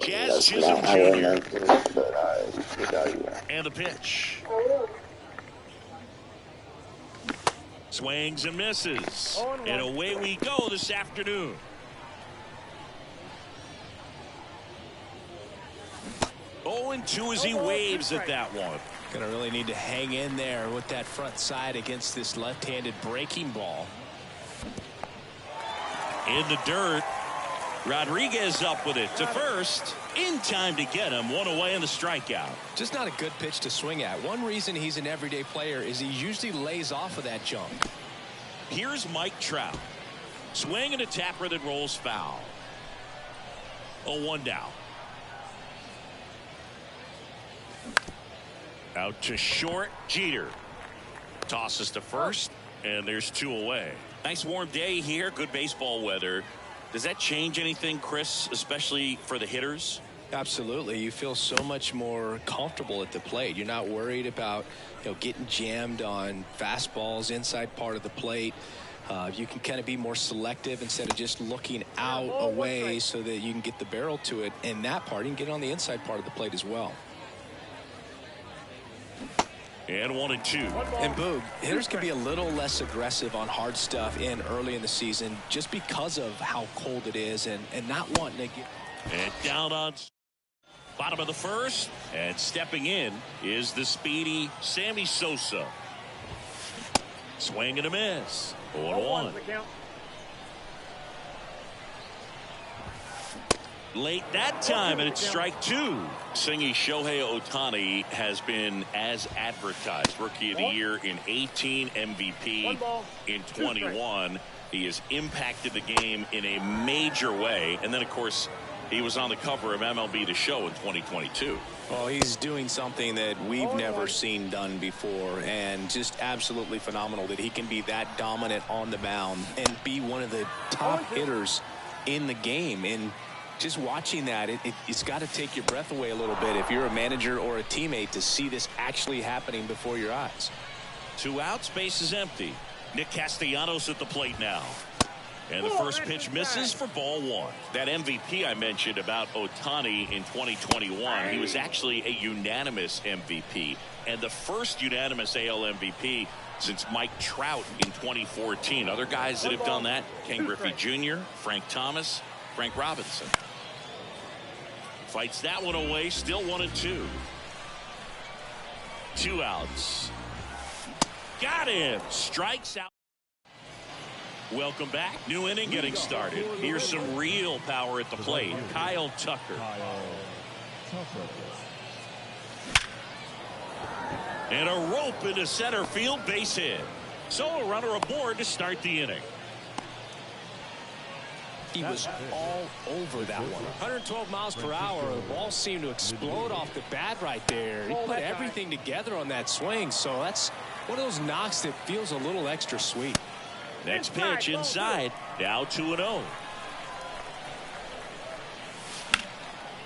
Jazz Chisholm Jr. But And the pitch. Swings and misses. And away we go this afternoon. Oh, and 2 as he waves at that one. Going to really need to hang in there with that front side against this left-handed breaking ball. In the dirt. Rodriguez up with it to first. In time to get him. 1 away in the strikeout. Just not a good pitch to swing at. One reason he's an everyday player is he usually lays off of that jump. Here's Mike Trout. Swing and a tapper that rolls foul. 0-1 down. Out to short. Jeter tosses to first, and there's 2 away. Nice warm day here. Good baseball weather. Does that change anything, Chris, especially for the hitters? Absolutely. You feel so much more comfortable at the plate. You're not worried about, getting jammed on fastballs inside part of the plate. You can kind of be more selective instead of just looking out away so that you can get the barrel to it. And that part, you can get on the inside part of the plate as well. And 1-2. And Boog, hitters can be a little less aggressive on hard stuff early in the season just because of how cold it is and not wanting to get. And down on bottom of the first. And stepping in is the speedy Sammy Sosa. Swing and a miss. 0-1. Late that time, and it's strike 2. Singy Shohei Ohtani has been as advertised. Rookie of the Year in 18, MVP in 21. He has impacted the game in a major way. And then, of course, he was on the cover of MLB The Show in 2022. Well, he's doing something that we've never seen done before, and just absolutely phenomenal that he can be that dominant on the mound and be one of the top hitters in the game. And just watching that, it's got to take your breath away a little bit if you're a manager or a teammate to see this actually happening before your eyes. 2 outs, base is empty. Nick Castellanos at the plate now. And the first pitch misses for ball 1. That MVP I mentioned about Ohtani in 2021, he was actually a unanimous MVP. And the first unanimous AL MVP since Mike Trout in 2014. Other guys that have done that, Ken Griffey Jr., Frank Thomas, Frank Robinson. Fights that one away, still 1-2. 2 outs. Got him. Strikes out. Welcome back. New inning getting started. Here's some real power at the plate. Kyle Tucker. And a rope into center field, base hit. So a runner aboard to start the inning. He was all over that one. 112 miles per hour. The ball seemed to explode off the bat right there. He put everything together on that swing. So that's one of those knocks that feels a little extra sweet. Next pitch inside. Now 2-0.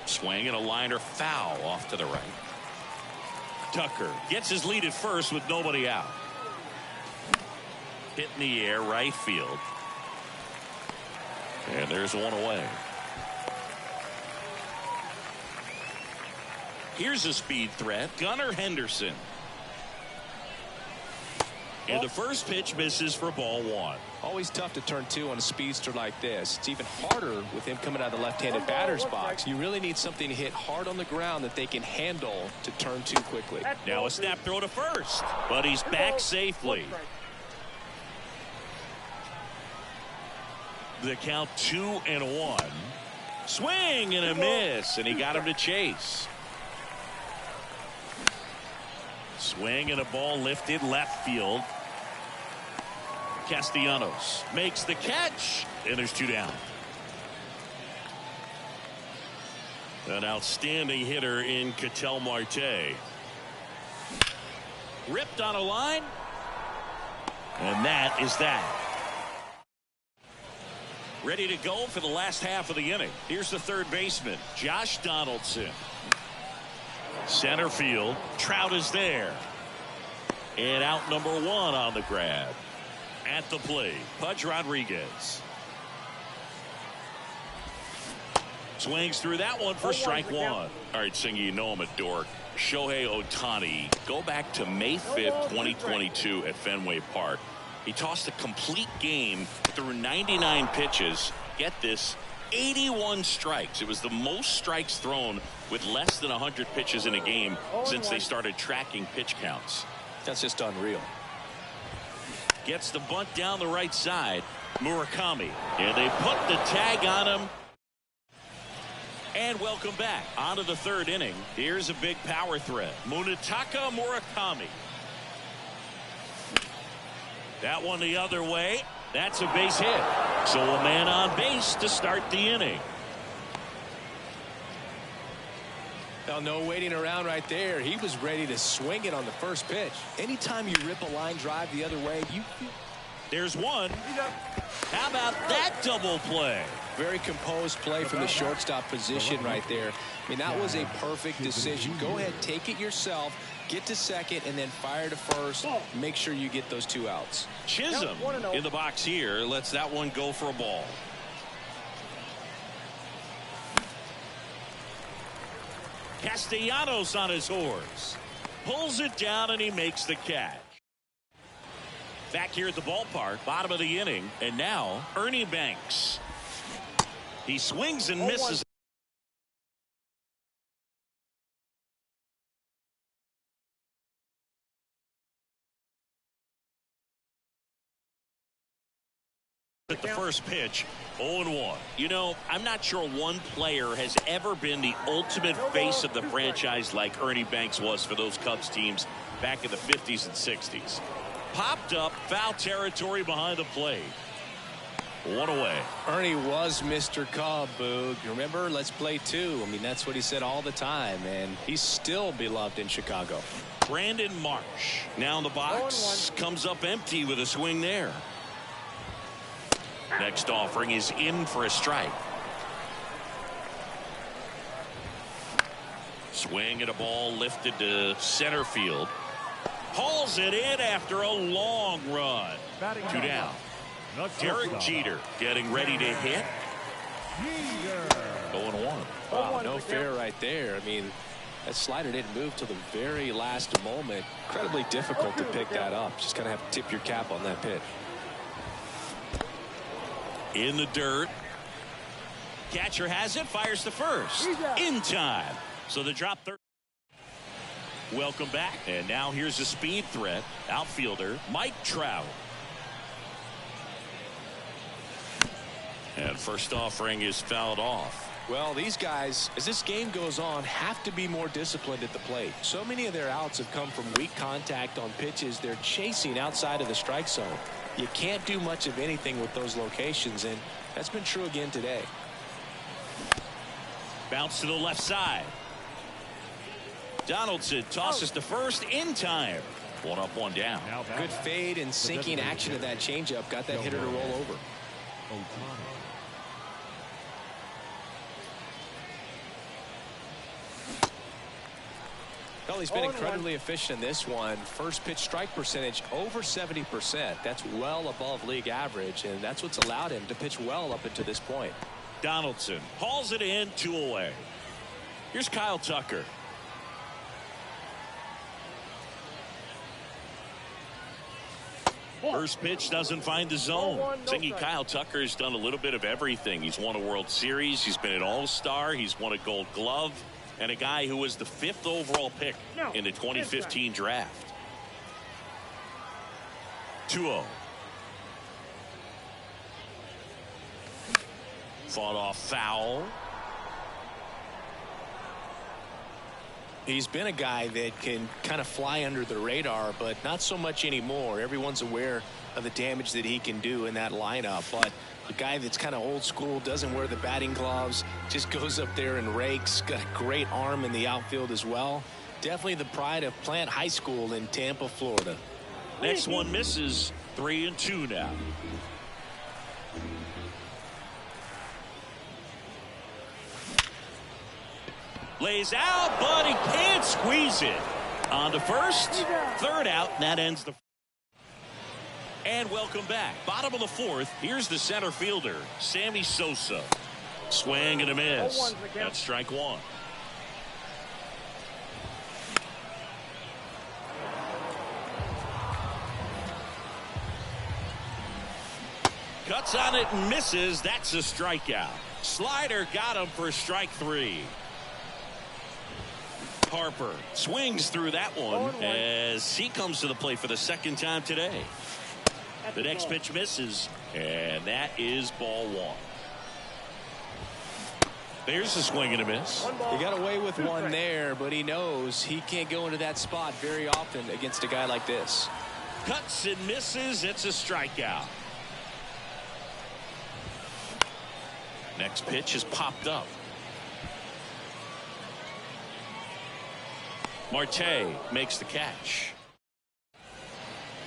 Swing and a liner foul off to the right. Tucker gets his lead at first with nobody out. Hit in the air, right field. And there's 1 away. Here's a speed threat. Gunnar Henderson. And the first pitch misses for ball 1. Always tough to turn 2 on a speedster like this. It's even harder with him coming out of the left-handed batter's box. You really need something to hit hard on the ground that they can handle to turn 2 quickly. Now a snap throw to first, but he's back safely. The count 2-1. Swing and a miss, and he got him to chase. Swing and a ball lifted left field. Castellanos makes the catch, and there's 2 down. An outstanding hitter in Ketel Marte. Ripped on a line, and that is that. Ready to go for the last half of the inning. Here's the third baseman, Josh Donaldson. Center field. Trout is there. And out number 1 on the grab. At the plate, Pudge Rodriguez. Swings through that one for strike one. All right, Singy, you know I'm a dork. Shohei Ohtani, go back to May 5th, 2022 at Fenway Park. He tossed a complete game through 99 pitches. Get this, 81 strikes. It was the most strikes thrown with less than 100 pitches in a game since they started tracking pitch counts. That's just unreal. Gets the bunt down the right side. Murakami. And they put the tag on him. And welcome back. On to the third inning. Here's a big power threat. Munetaka Murakami. That one the other way. That's a base hit. So a man on base to start the inning. Well, no waiting around right there. He was ready to swing it on the first pitch. Anytime you rip a line drive the other way, there's one. How about that double play? Very composed play from the shortstop position right there. I mean, that was a perfect decision. Go ahead, take it yourself, get to second, and then fire to first. Make sure you get those 2 outs. Chisholm in the box here lets that one go for a ball. Castellanos on his horse. Pulls it down and he makes the catch. Back here at the ballpark, bottom of the inning, and now Ernie Banks. He swings and misses. At the first pitch, 0-1. You know, I'm not sure one player has ever been the ultimate face of the franchise like Ernie Banks was for those Cubs teams back in the 50s and 60s. Popped up, foul territory behind the plate. 1 away. Ernie was Mr. Cub, Boog. Remember, let's play 2. I mean, that's what he said all the time, and he's still beloved in Chicago. Brandon Marsh now in the box. Comes up empty with a swing there. Next offering is in for a strike. Swing at a ball lifted to center field. Hauls it in after a long run. 2 down. Derek Jeter getting ready to hit. 0-1. Wow, no fair right there. I mean, that slider didn't move till the very last moment. Incredibly difficult to pick that up. Just kind of have to tip your cap on that pitch. In the dirt. Catcher has it, fires to first. In time. So the drop third. Welcome back. And now here's a speed threat. Outfielder Mike Trout. And first offering is fouled off. Well, these guys, as this game goes on, have to be more disciplined at the plate. So many of their outs have come from weak contact on pitches they're chasing outside of the strike zone. You can't do much of anything with those locations, and that's been true again today. Bounce to the left side. Donaldson tosses to first in time. 1 up, 1 down. Good fade and sinking action of that changeup got that hitter to roll over. Well, he's been incredibly efficient in this one. First pitch strike percentage over 70%. That's well above league average, and that's what's allowed him to pitch well up until this point. Donaldson hauls it in, 2 away. Here's Kyle Tucker. First pitch doesn't find the zone. Thingy Kyle Tucker's done a little bit of everything. He's won a World Series. He's been an All-Star. He's won a Gold Glove. And a guy who was the 5th overall pick in the 2015 draft. 2-0. Fought off foul. He's been a guy that can kind of fly under the radar, but not so much anymore. Everyone's aware of the damage that he can do in that lineup, but a guy that's kind of old school, doesn't wear the batting gloves, just goes up there and rakes. Got a great arm in the outfield as well. Definitely the pride of Plant High School in Tampa, Florida. Next one misses. 3-2 now. Lays out, but he can't squeeze it. On to first. 3rd out, and that ends the. And welcome back. Bottom of the 4th. Here's the center fielder, Sammy Sosa. Swing and a miss. That's strike one. Cuts on it and misses. That's a strikeout. Slider got him for strike three. Harper swings through that one as he comes to the plate for the second time today. The next pitch misses, and that is ball one. There's a swing and a miss. He got away with one there, but he knows he can't go into that spot very often against a guy like this. Cuts and misses. It's a strikeout. Next pitch is popped up. Marte makes the catch.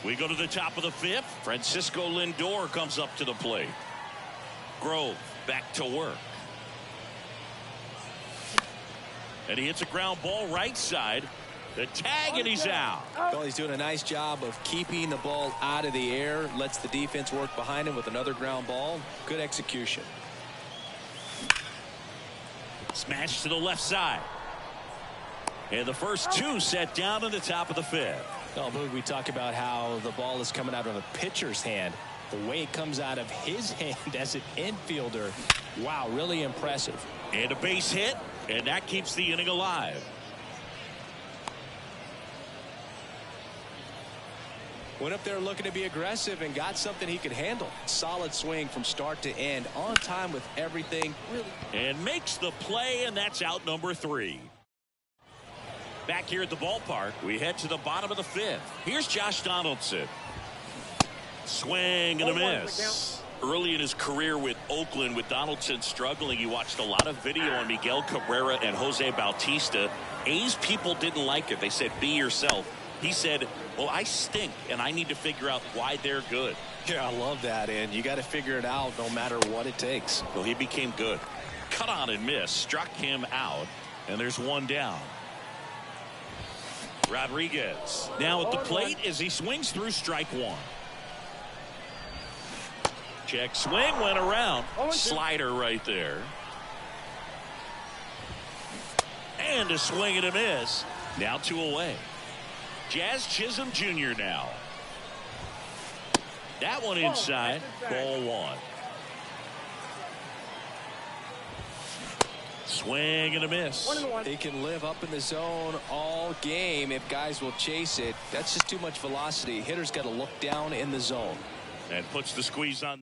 We go to the top of the fifth. Francisco Lindor comes up to the plate. Grove back to work. And he hits a ground ball right side. The tag, and he's out. Well, he's doing a nice job of keeping the ball out of the air. Lets the defense work behind him with another ground ball. Good execution. Smash to the left side. And the first two set down in the top of the fifth. Oh, Boog, we talk about how the ball is coming out of a pitcher's hand. The way it comes out of his hand as an infielder. Wow, really impressive. And a base hit, and that keeps the inning alive. Went up there looking to be aggressive and got something he could handle. Solid swing from start to end. On time with everything. Really. And makes the play, and that's out number three. Back here at the ballpark, we head to the bottom of the fifth. Here's Josh Donaldson. Swing and a miss. Early in his career with Oakland, with Donaldson struggling, he watched a lot of video on Miguel Cabrera and Jose Bautista. A's people didn't like it. They said, be yourself. He said, well, I stink, and I need to figure out why they're good. Yeah, I love that, and you got to figure it out no matter what it takes. Well, he became good. Cut on and miss. Struck him out, and there's one down. Rodriguez now at the plate as he swings through strike one. Check swing, went around. Slider right there. And a swing and a miss. Now two away. Jazz Chisholm Jr. now. That one inside. Ball one. Swing and a miss. He can live up in the zone all game if guys will chase it. That's just too much velocity. Hitter's got to look down in the zone. And puts the squeeze on.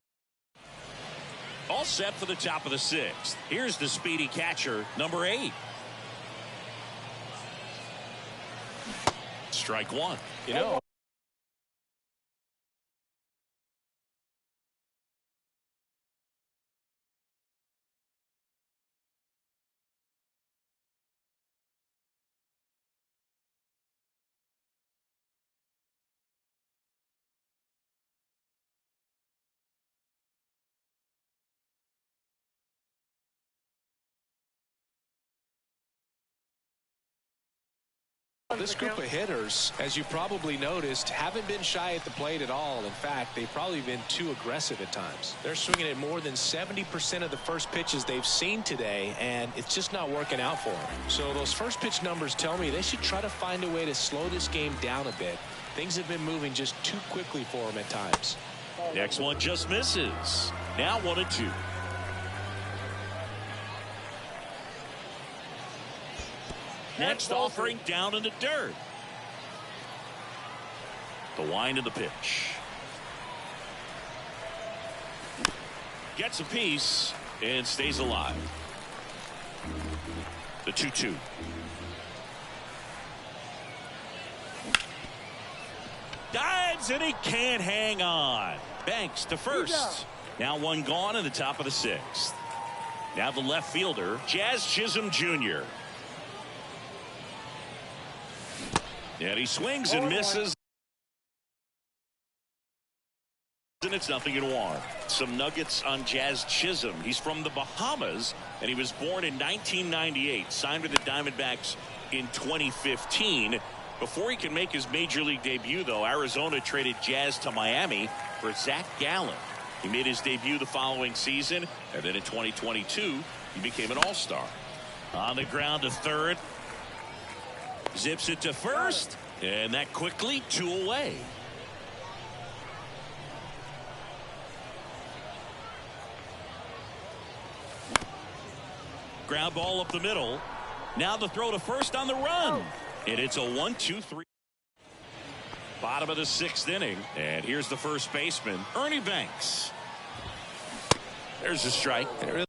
All set for the top of the sixth. Here's the speedy catcher, number 8. Strike one. You know. This group of hitters, as you probably noticed, haven't been shy at the plate at all. In fact, they've probably been too aggressive at times. They're swinging at more than 70% of the first pitches they've seen today, and it's just not working out for them. So those first pitch numbers tell me they should try to find a way to slow this game down a bit. Things have been moving just too quickly for them at times. Next one just misses. Now 1-2. Next offering down in the dirt. The wind of the pitch. Gets a piece and stays alive. The 2-2. Dives and he can't hang on. Banks to first. Now one gone in the top of the sixth. Now the left fielder, Jazz Chisholm Jr. And he swings and misses. And it's 0-1. Some nuggets on Jazz Chisholm. He's from the Bahamas, and he was born in 1998. Signed with the Diamondbacks in 2015. Before he can make his major league debut, though, Arizona traded Jazz to Miami for Zach Gallen. He made his debut the following season, and then in 2022, he became an all-star. On the ground to third. Zips it to first, and that quickly 2 away. Ground ball up the middle. Now the throw to first on the run. And it's a 1-2-3. Bottom of the 6th inning. And here's the first baseman, Ernie Banks. There's a strike. It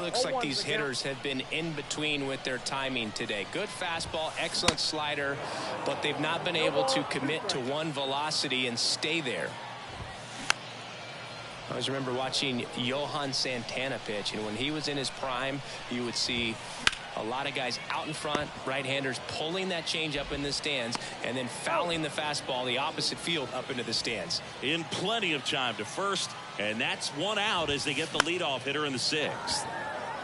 looks like these hitters have been in between with their timing today. Good fastball, excellent slider, but they've not been able to commit to one velocity and stay there. I always remember watching Johan Santana pitch, and when he was in his prime, you would see a lot of guys out in front, right-handers pulling that change up in the stands and then fouling the fastball the opposite field up into the stands. In plenty of time to first, and that's 1 out as they get the leadoff hitter in the 6th.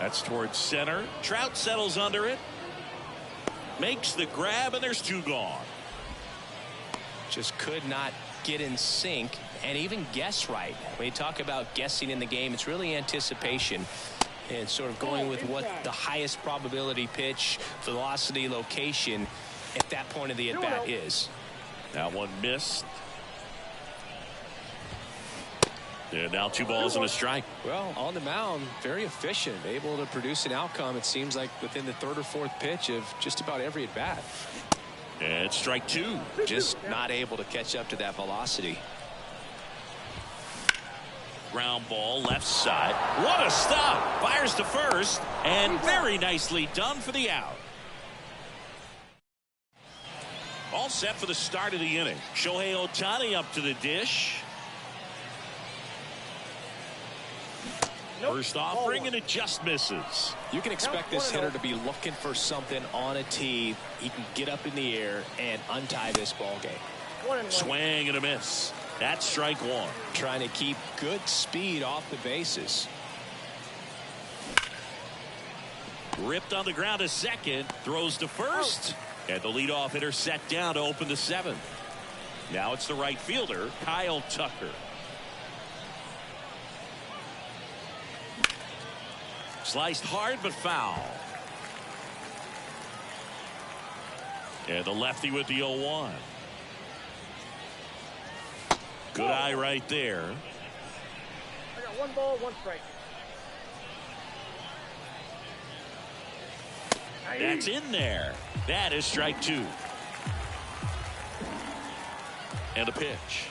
That's towards center. Trout settles under it. Makes the grab, and there's 2 gone. Just could not get in sync and even guess right. When you talk about guessing in the game, it's really anticipation and sort of going with what the highest probability pitch, velocity, location at that point of the at-bat is. That one missed. And now 2 balls and a strike. Well, on the mound, very efficient, able to produce an outcome, it seems like, within the 3rd or 4th pitch of just about every at-bat. And strike 2. Just not able to catch up to that velocity. Ground ball left side. What a stop. Fires to first, and very nicely done for the out. All set for the start of the inning. Shohei Ohtani up to the dish. First offering, and it just misses. You can expect this hitter to be looking for something on a tee. He can get up in the air and untie this ball game. Swing and a miss. That's strike 1. Trying to keep good speed off the bases. Ripped on the ground to second. Throws to first. And the leadoff hitter set down to open the 7th. Now it's the right fielder, Kyle Tucker. Sliced hard but foul. And the lefty with the 0-1. Good eye right there. I got 1 ball, 1 strike. That's in there. That is strike 2. And a pitch.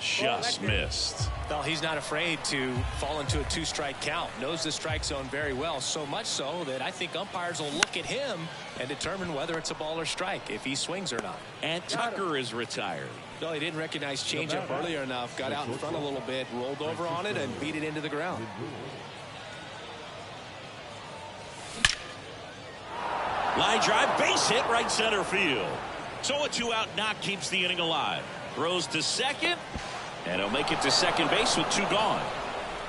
Just missed. Well, he's not afraid to fall into a 2-strike count. Knows the strike zone very well, so much so that I think umpires will look at him and determine whether it's a ball or strike, if he swings or not. And Tucker is retired. Well, he didn't recognize changeup earlier enough, got out in front a little bit, rolled over on it, and beat it into the ground. Line drive, base hit, right center field. So a 2-out knock keeps the inning alive. Throws to second, and he'll make it to second base with 2 gone.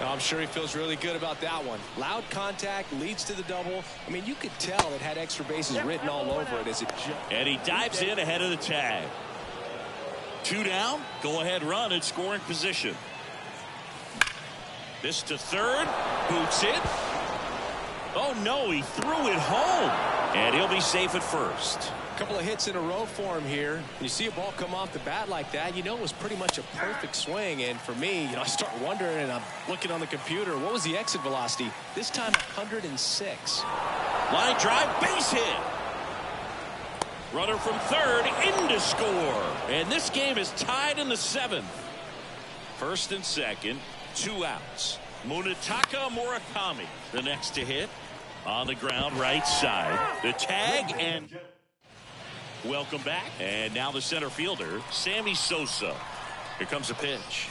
I'm sure he feels really good about that one. Loud contact leads to the double. I mean, you could tell it had extra bases written all over it as it jumped. And he dives in ahead of the tag. 2 down, go ahead run in scoring position. This to third, boots it. Oh no, he threw it home. And he'll be safe at first. A couple of hits in a row for him here. You see a ball come off the bat like that, you know it was pretty much a perfect swing. And for me, I start wondering, and I'm looking on the computer, what was the exit velocity? This time 106. Line drive, base hit. Runner from third in to score. And this game is tied in the 7th. First and second, 2 outs. Munetaka Murakami, the next to hit. On the ground, right side. The tag, and welcome back. And now the center fielder, Sammy Sosa. Here comes a pitch.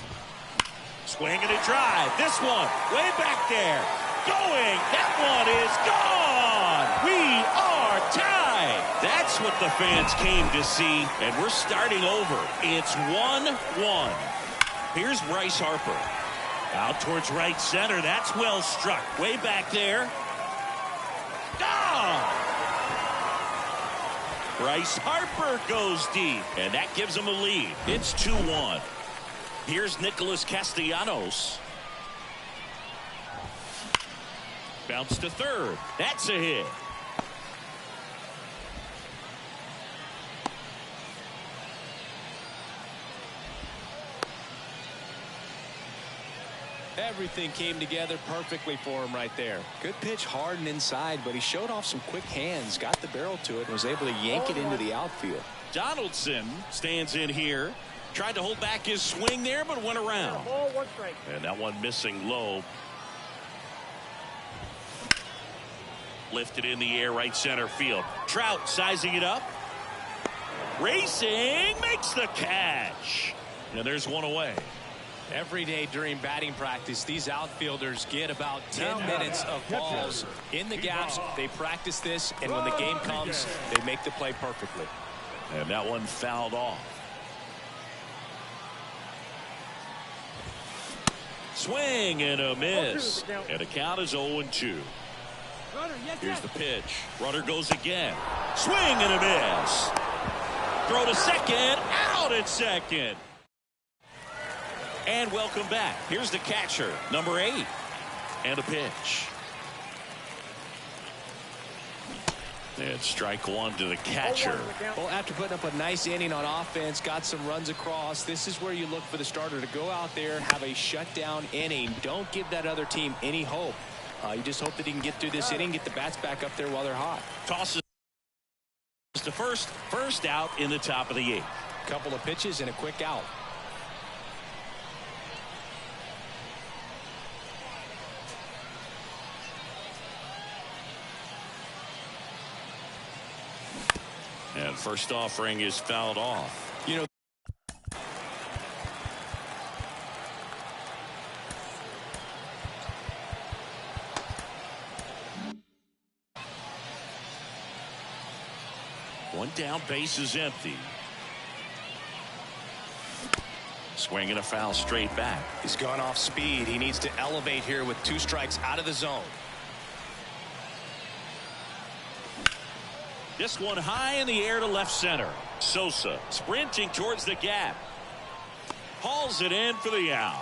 Swing and a drive. This one, way back there. Going. That one is gone. We are tied. That's what the fans came to see. And we're starting over. It's 1-1. Here's Bryce Harper. Out towards right center. That's well struck. Way back there. Gone. Bryce Harper goes deep, and that gives him a lead. It's 2-1. Here's Nicholas Castellanos. Bounce to third. That's a hit. Everything came together perfectly for him right there. Good pitch, hard and inside, but he showed off some quick hands, got the barrel to it, and was able to yank it into the outfield. Donaldson stands in here. Tried to hold back his swing there, but went around. Ball, 1 strike. And that one missing low. Lifted in the air, right center field. Trout sizing it up. Racing, makes the catch. And there's one away. Every day during batting practice, these outfielders get about 10 minutes of balls in the gaps. They practice this, and when the game comes, they make the play perfectly. And that one fouled off. Swing and a miss. And the count is 0-2. Here's the pitch. Runner goes again. Swing and a miss. Throw to second. Out at second. And welcome back. Here's the catcher, number 8. And a pitch. And strike one to the catcher. Well, after putting up a nice inning on offense, got some runs across, this is where you look for the starter to go out there, have a shutdown inning. Don't give that other team any hope. You just hope that he can get through this inning, get the bats back up there while they're hot. Tosses to first out in the top of the 8th. Couple of pitches and a quick out. And first offering is fouled off. You know, one down, base is empty. Swinging a foul straight back. He's gone off speed. He needs to elevate here with 2 strikes out of the zone. This one high in the air to left center. Sosa sprinting towards the gap. Hauls it in for the out.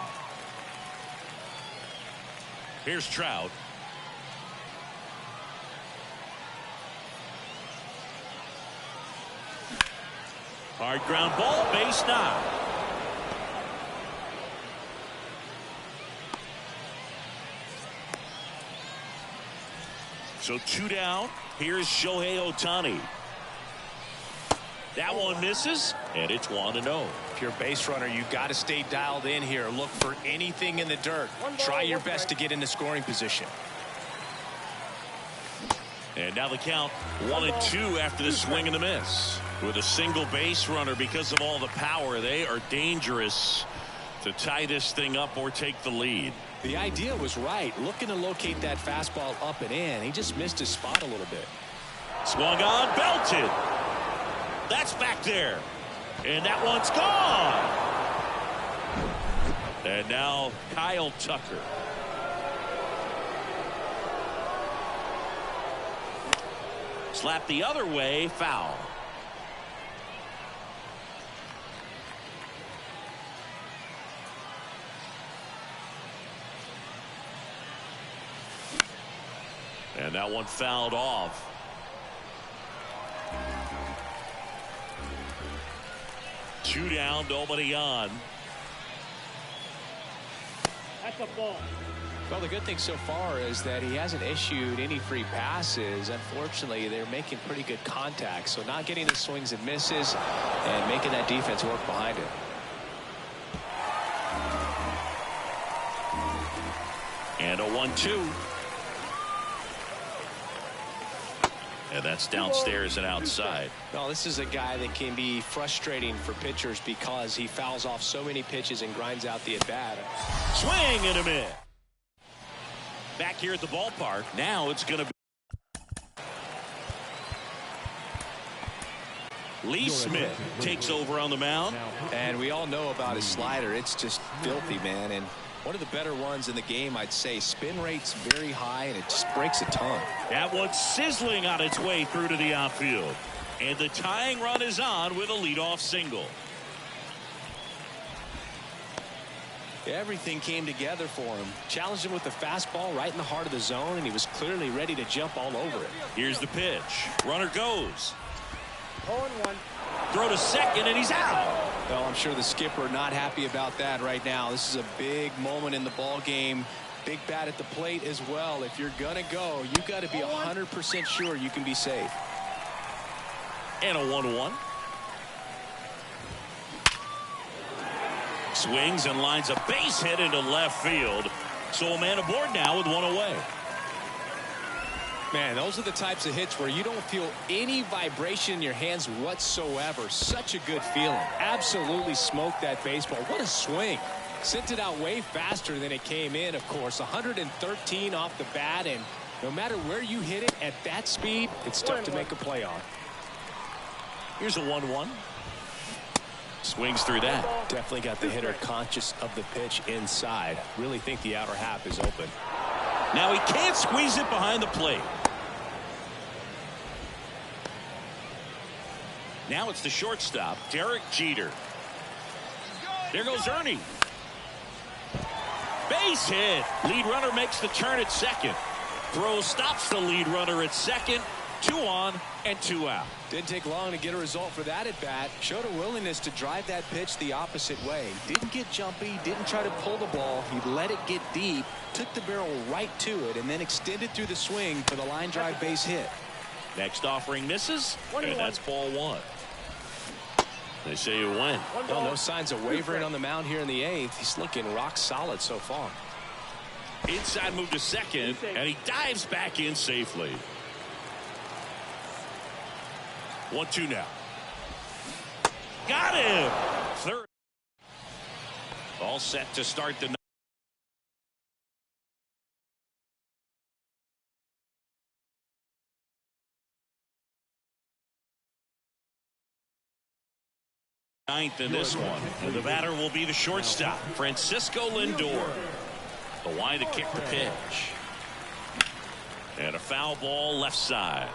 Here's Trout. Hard ground ball, base knock. So 2 down. Here's Shohei Ohtani. That one misses, and it's 1-0. If you're a base runner, you got to stay dialed in here. Look for anything in the dirt. Try your best to get into scoring position. And now the count 1-2 after the swing and the miss. With a single base runner, because of all the power, they are dangerous to tie this thing up or take the lead. The idea was right, looking to locate that fastball up and in. He just missed his spot a little bit. Swung on, belted. That's back there. And that one's gone. And now Kyle Tucker. Slap the other way, foul. And that one fouled off. Two down, nobody on. That's a ball. Well, the good thing so far is that he hasn't issued any free passes. Unfortunately, they're making pretty good contact. So not getting the swings and misses and making that defense work behind it. And a 1-2. And that's downstairs and outside. Well, this is a guy that can be frustrating for pitchers because he fouls off so many pitches and grinds out the at-bat. Swing and a miss. Back here at the ballpark. Now it's going to be Lee Smith takes over on the mound. And we all know about his slider. It's just filthy, man. And one of the better ones in the game, I'd say. Spin rate's very high, and it just breaks a ton. That one's sizzling on its way through to the outfield. And the tying run is on with a leadoff single. Everything came together for him. Challenged him with the fastball right in the heart of the zone, and he was clearly ready to jump all over it. Here's the pitch. Runner goes. 0-1. Throw to second, and he's out. Well, I'm sure the skipper not happy about that right now. This is a big moment in the ball game. Big bat at the plate as well. If you're going to go, you got to be 100% sure you can be safe. And a 1-1. Swings and lines a base hit into left field. So a man aboard now with one away. Man, those are the types of hits where you don't feel any vibration in your hands whatsoever. Such a good feeling. Absolutely smoked that baseball. What a swing. Sent it out way faster than it came in, of course. 113 off the bat, and no matter where you hit it at that speed, it's tough to make a play on. Here's a 1-1. Swings through that. Definitely got the hitter conscious of the pitch inside. Really think the outer half is open. Now he can't squeeze it behind the plate. Now it's the shortstop, Derek Jeter. There goes Ernie. Base hit. Lead runner makes the turn at second. Throw stops the lead runner at second. 2 on and 2 out. Didn't take long to get a result for that at bat. Showed a willingness to drive that pitch the opposite way. Didn't get jumpy, didn't try to pull the ball. He let it get deep, took the barrel right to it, and then extended through the swing for the line drive base hit. Next offering misses, and that's ball 1. They say you win. Well, no signs of wavering on the mound here in the 8th. He's looking rock solid so far. Inside move to second, and he dives back in safely. 1-2 now. Got him. Third. All set to start the ninth in this one. And the batter will be the shortstop, Francisco Lindor. The wide to kick the pitch. And a foul ball left side.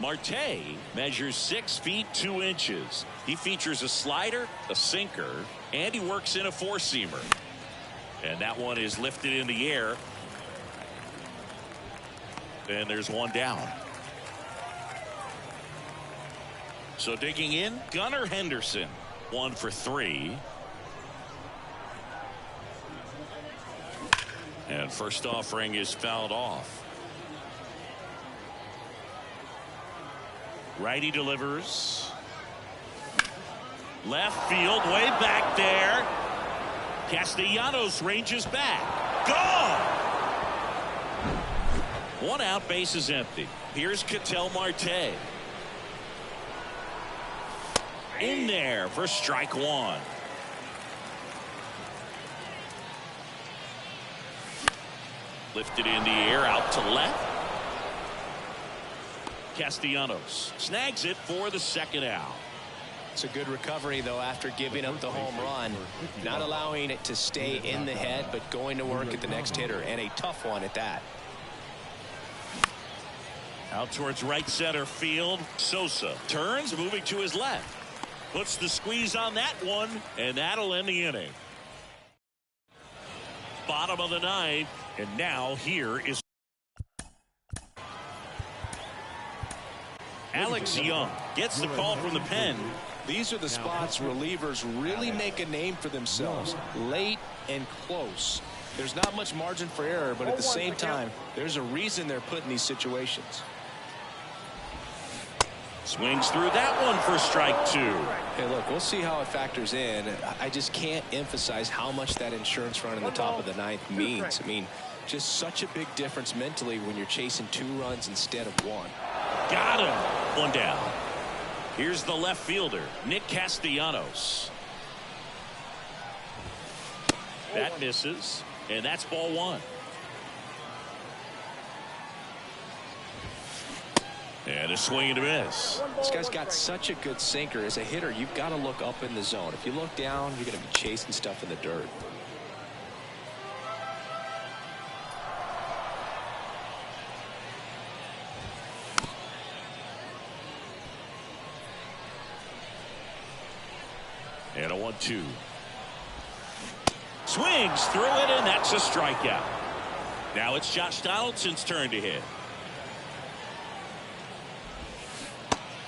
Marte measures 6 feet 2 inches. He features a slider, a sinker, and he works in a 4-seamer. And that one is lifted in the air. And there's one down. So digging in, Gunnar Henderson, 1 for 3. And first offering is fouled off. Righty delivers. Left field, way back there. Castellanos ranges back. Gone! 1 out, base is empty. Here's Ketel Marte. In there for strike 1. Lifted in the air, out to left. Castellanos snags it for the 2nd out. It's a good recovery, though, after giving up the home run. Not allowing it to stay in the head, but going to work at the next hitter, and a tough one at that. Out towards right center field. Sosa turns, moving to his left. Puts the squeeze on that one, and that'll end the inning. Bottom of the 9th, and now here is Alex Young gets the call from the pen. These are the spots relievers really make a name for themselves. Late and close. There's not much margin for error, but at the same time, there's a reason they're put in these situations. Swings through that one for strike 2. Hey, look, we'll see how it factors in. I just can't emphasize how much that insurance run in the top of the 9th means. I mean, just such a big difference mentally when you're chasing 2 runs instead of 1. Got him. 1 down. Here's the left fielder, Nick Castellanos. That misses, and that's ball 1. And a swing and a miss. This guy's got such a good sinker. As a hitter, you've got to look up in the zone. If you look down, you're going to be chasing stuff in the dirt. 1-2. Swings through it, and that's a strikeout. Now it's Josh Donaldson's turn to hit.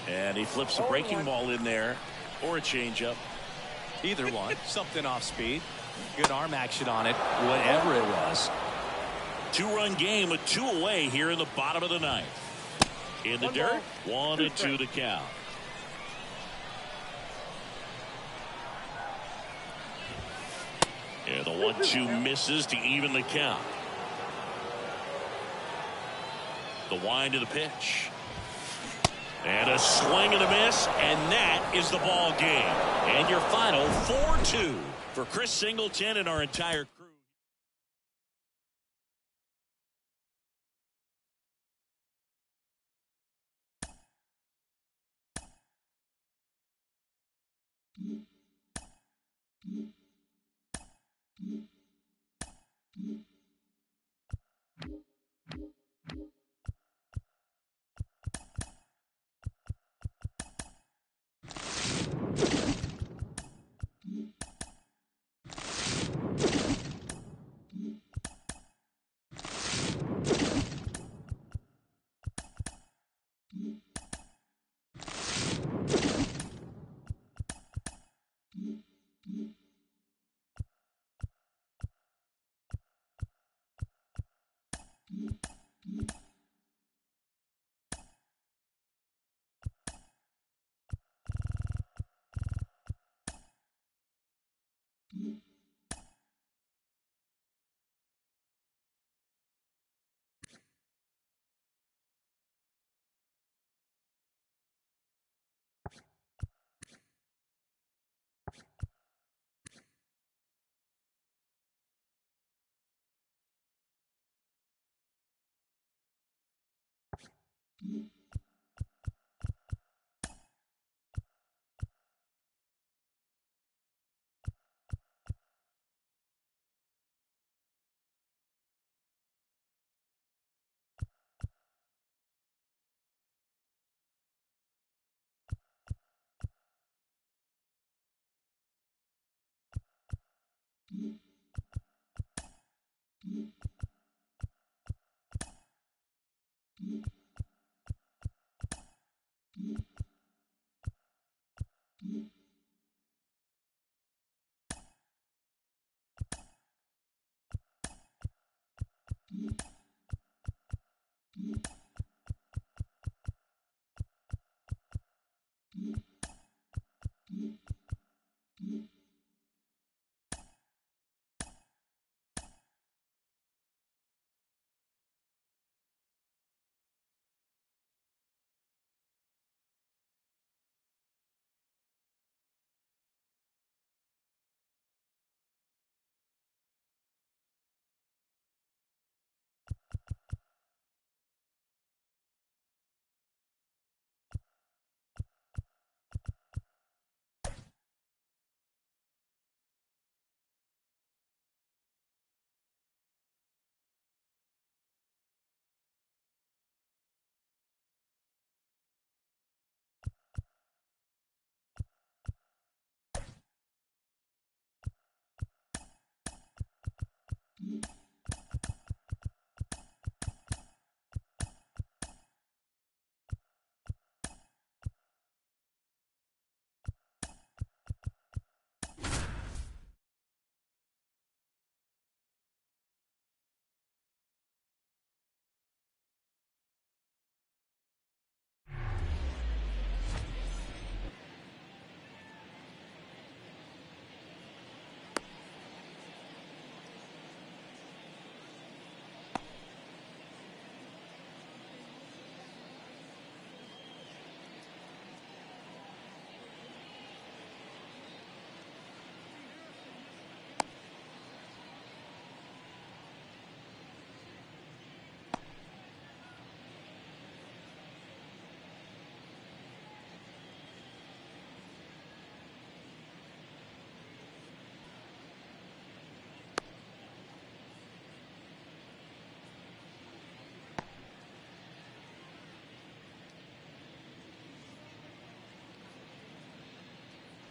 And he flips a breaking ball in there, or a changeup. Either one. Something off speed. Good arm action on it, whatever it was. 2-run game with 2 away here in the bottom of the 9th. In the dirt, 1-2 to count. And the 1-2 misses to even the count. The wind of the pitch. And a swing and a miss, and that is the ball game. And your final 4-2 for Chris Singleton and our entire crew.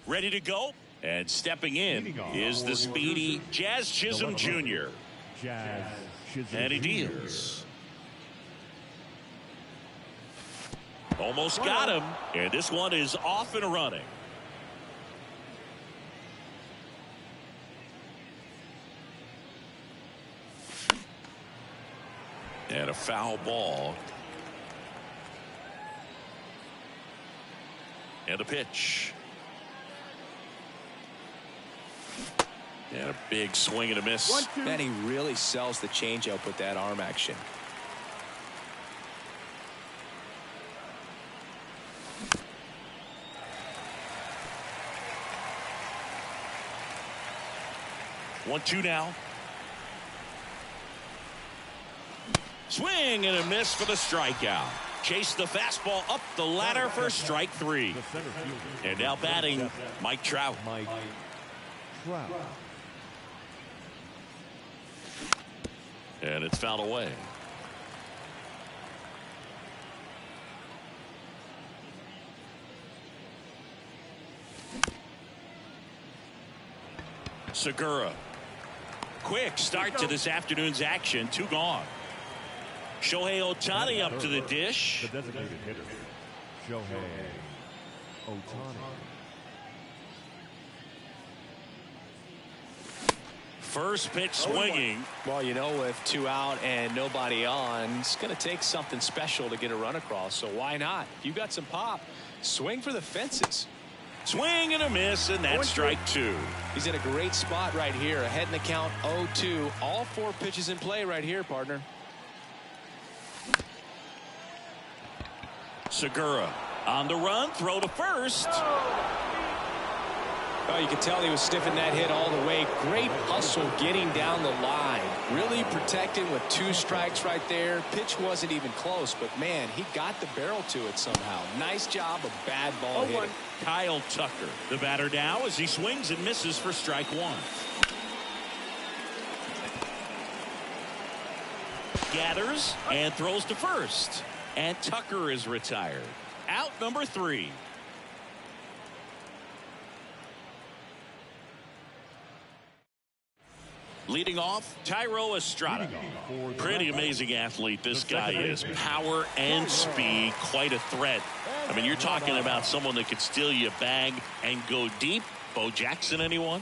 Ready to go? And stepping in is the speedy Jazz Chisholm Jr. And he deals. Almost got him. And this one is off and running. And a foul ball. And a pitch. And a big swing and a miss. And he really sells the changeup with that arm action. One, two now. Swing and a miss for the strikeout. Chase the fastball up the ladder for strike three. And now batting, Mike Trout. And it's fouled away. Segura. Quick start to this afternoon's action. Two gone. Shohei Ohtani up to the dish. The designated hitter, Shohei Ohtani. First pitch swinging. Well, you know, with two out and nobody on, it's going to take something special to get a run across. So why not? You got some pop. Swing for the fences. Swing and a miss, and that's strike two. He's in a great spot right here. Ahead in the count 0-2. All four pitches in play right here, partner. Segura on the run, throw to first. Oh, you could tell he was stiffing that hit all the way. Great hustle getting down the line. Really protecting with two strikes right there. Pitch wasn't even close, but man, he got the barrel to it somehow. Nice job of bad ball hitting. Kyle Tucker, the batter now as he swings and misses for strike one. Gathers and throws to first. And Tucker is retired. Out number three. Leading off, Thairo Estrada. Pretty amazing athlete this guy is. Power and speed, quite a threat. I mean, you're talking about someone that could steal you a bag and go deep. Bo Jackson, anyone?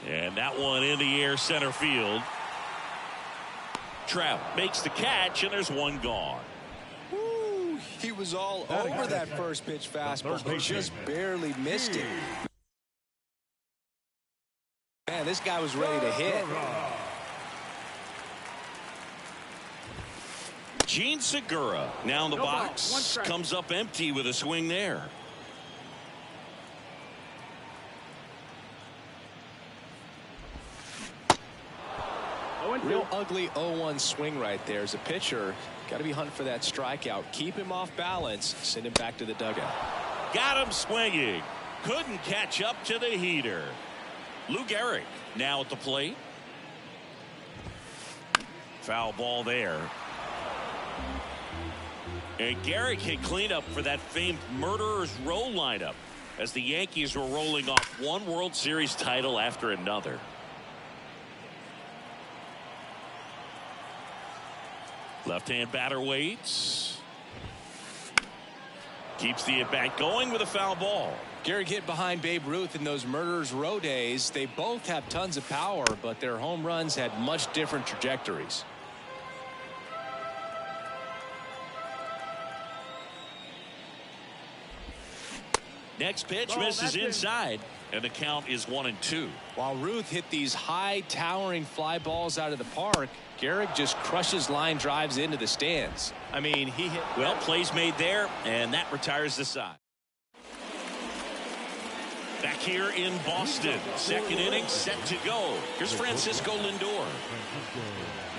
And that one in the air, center field. Trout makes the catch, and there's one gone. Woo, he was all over that first pitch fastball, but just barely missed it. Man, this guy was ready to hit. Gene Segura now in the box. Comes up empty with a swing there. Real ugly 0-1 swing right there. As a pitcher, got to be hunting for that strikeout. Keep him off balance. Send him back to the dugout. Got him swinging. Couldn't catch up to the heater. Lou Gehrig now at the plate. Foul ball there. And Gehrig hit cleanup for that famed Murderers Row lineup as the Yankees were rolling off one World Series title after another. Left-hand batter waits. Keeps the at-bat going with a foul ball. Gehrig hit behind Babe Ruth in those Murderers Row days. They both have tons of power, but their home runs had much different trajectories. Next pitch misses inside, and the count is 1-2. While Ruth hit these high towering fly balls out of the park, Gehrig just crushes line drives into the stands. I mean, he hit well. Plays made there, and that retires the side. Back here in Boston, second inning set to go. Here's Francisco Lindor.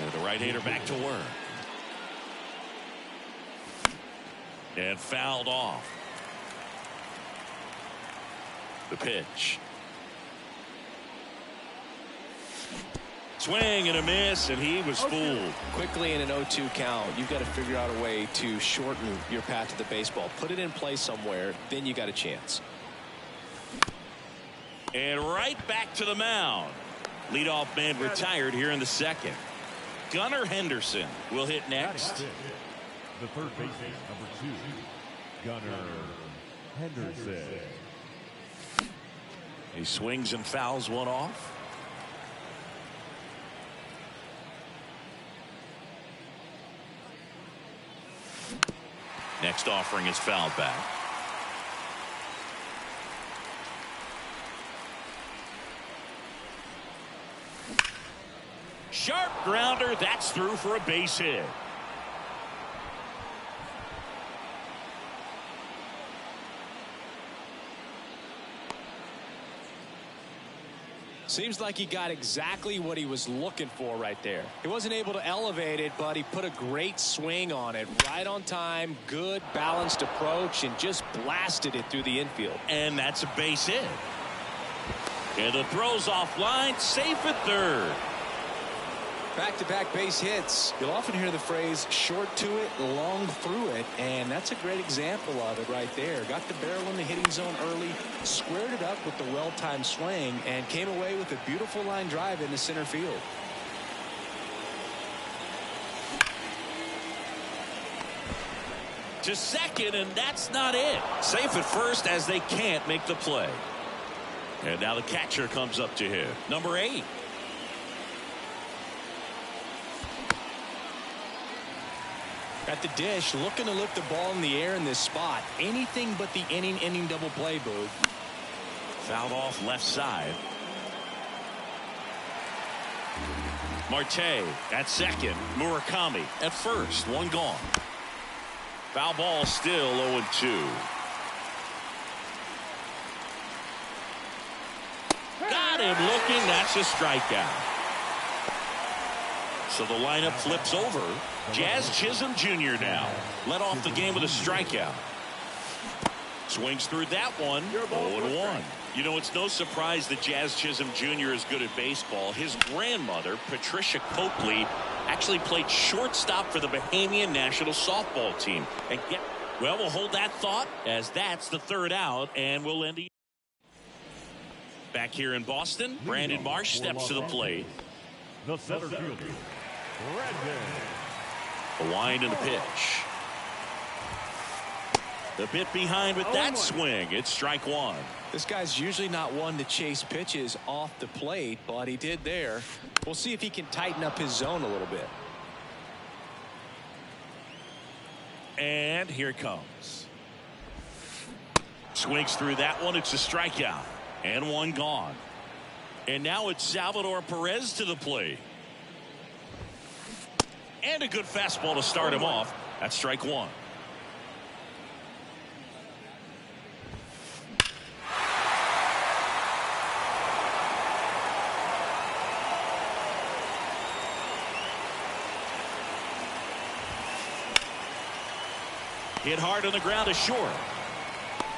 And the right-hander back to work. And fouled off. The pitch. Swing and a miss, and he was fooled. Quickly in an 0-2 count, you've got to figure out a way to shorten your path to the baseball. Put it in play somewhere, then you got a chance. And right back to the mound. Leadoff man retired here in the second. Gunnar Henderson will hit next. The third baseman, number 2, Gunnar Henderson. He swings and fouls one off. Next offering is fouled back. Sharp grounder. That's through for a base hit. Seems like he got exactly what he was looking for right there. He wasn't able to elevate it, but he put a great swing on it. Right on time, good balanced approach, and just blasted it through the infield. And that's a base hit. And the throw's offline, safe at third. Back-to-back base hits. You'll often hear the phrase short to it, long through it, and that's a great example of it right there. Got the barrel in the hitting zone early, squared it up with the well-timed swing, and came away with a beautiful line drive into center field. To second, and that's not it. Safe at first as they can't make the play. And now the catcher comes up to hit. Number 8. At the dish, looking to lift the ball in the air in this spot. Anything but the inning double play, Boog. Fouled off left side. Marte at second. Murakami at first. One gone. Foul ball still 0-2. Got him looking. That's a strikeout. So the lineup flips over. Jazz Chisholm Jr. now led off the game with a strikeout. Swings through that one. 0-1. You know, it's no surprise that Jazz Chisholm Jr. is good at baseball. His grandmother, Patricia Coakley, actually played shortstop for the Bahamian national softball team. And well, we'll hold that thought as that's the third out, and we'll end it. Back here in Boston, Brandon Marsh steps to the plate. The center fielder, Brandon. A wind and a pitch. The bit behind with that swing. It's strike one. This guy's usually not one to chase pitches off the plate, but he did there. We'll see if he can tighten up his zone a little bit. And here it comes. Swings through that one. It's a strikeout. And one gone. And now it's Salvador Perez to the plate. And a good fastball to start him off. That's strike one. Hit hard on the ground to short.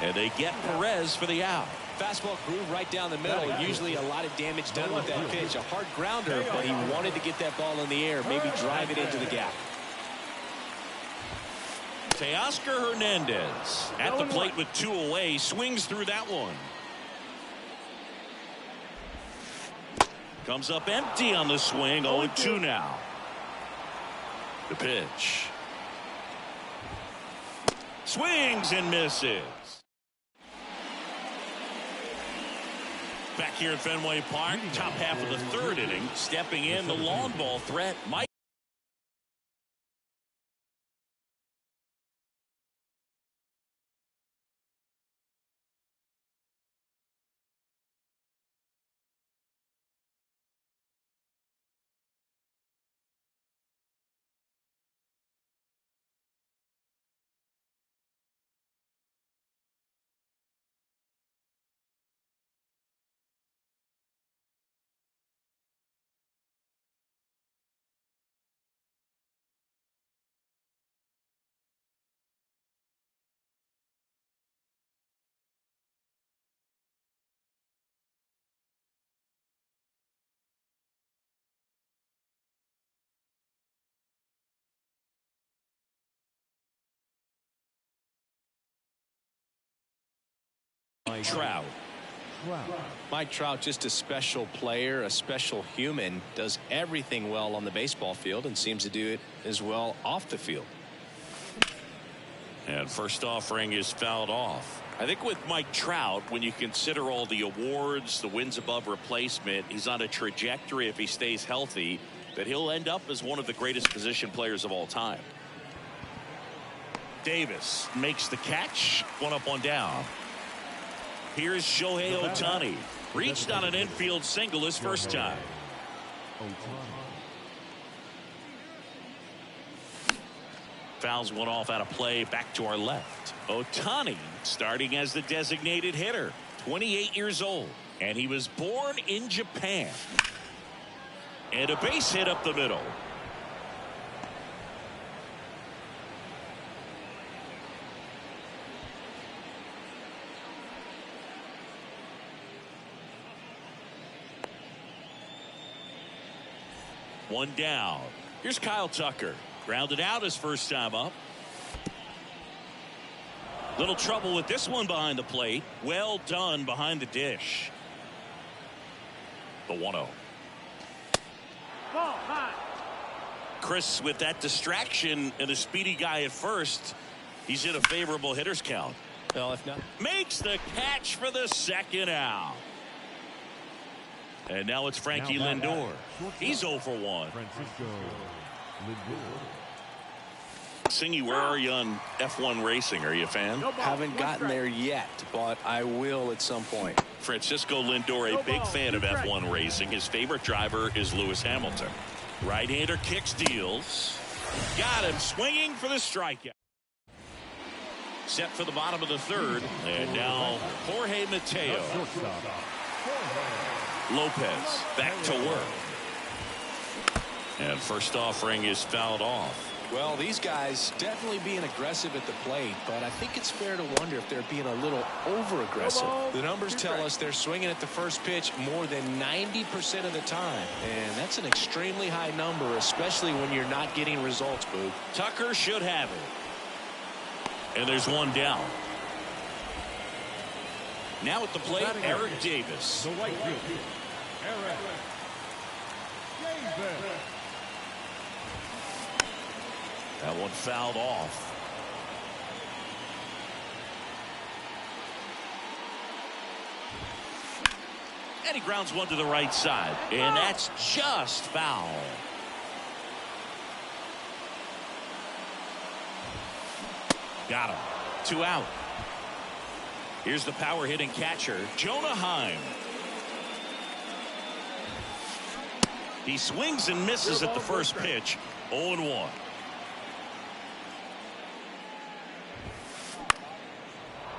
And they get Perez for the out. Fastball groove right down the middle. Usually a lot of damage done with that pitch. A hard grounder, but he wanted to get that ball in the air, maybe drive it into the gap. Teoscar Hernandez at the plate with 2 away. Swings through that one. Comes up empty on the swing. 0-2 now. The pitch. Swings and misses. Back here at Fenway Park, top half of the third inning. Stepping in, the long ball threat. Mike. Trout. Trout. Mike Trout, just a special player, a special human, does everything well on the baseball field and seems to do it as well off the field. And first offering is fouled off. I think with Mike Trout, when you consider all the awards, the wins above replacement, he's on a trajectory, if he stays healthy, that he'll end up as one of the greatest position players of all time. Davis makes the catch. One up, one down. Here's Shohei Ohtani. Reached on an infield single his first time. Fouls one off out of play. Back to our left. Ohtani starting as the designated hitter. 28 years old. And he was born in Japan. And a base hit up the middle. One down. Here's Kyle Tucker. Grounded out his first time up. Little trouble with this one behind the plate. Well done behind the dish. The 1-0. Ball high. Chris, with that distraction and a speedy guy at first, he's in a favorable hitter's count. Well, if not, Makes the catch for the second out. And now it's Frankie Lindor. He's 0 for 1. Francisco Lindor. Singy, where are you on F1 racing? Are you a fan? No ball. haven't gotten there yet, but I will at some point. Francisco Lindor, a big fan of F1 racing. His favorite driver is Lewis Hamilton. Right-hander kicks, deals. Got him swinging for the strikeout. Set for the bottom of the third. And now Jorge Mateo. Shortstop. Lopez back to work. And first offering is fouled off. Well, these guys definitely being aggressive at the plate, but I think it's fair to wonder if they're being a little over-aggressive. The numbers tell us they're swinging at the first pitch more than 90% of the time, and that's an extremely high number, especially when you're not getting results, Boog. Tucker should have it. And there's one down. Now at the plate, Eric Davis. The right field. Eric Davis. That one fouled off. And he grounds one to the right side. And that's just foul. Got him. 2 out. Here's the power hitting catcher, Jonah Heim. He swings and misses at the first pitch. 0-1.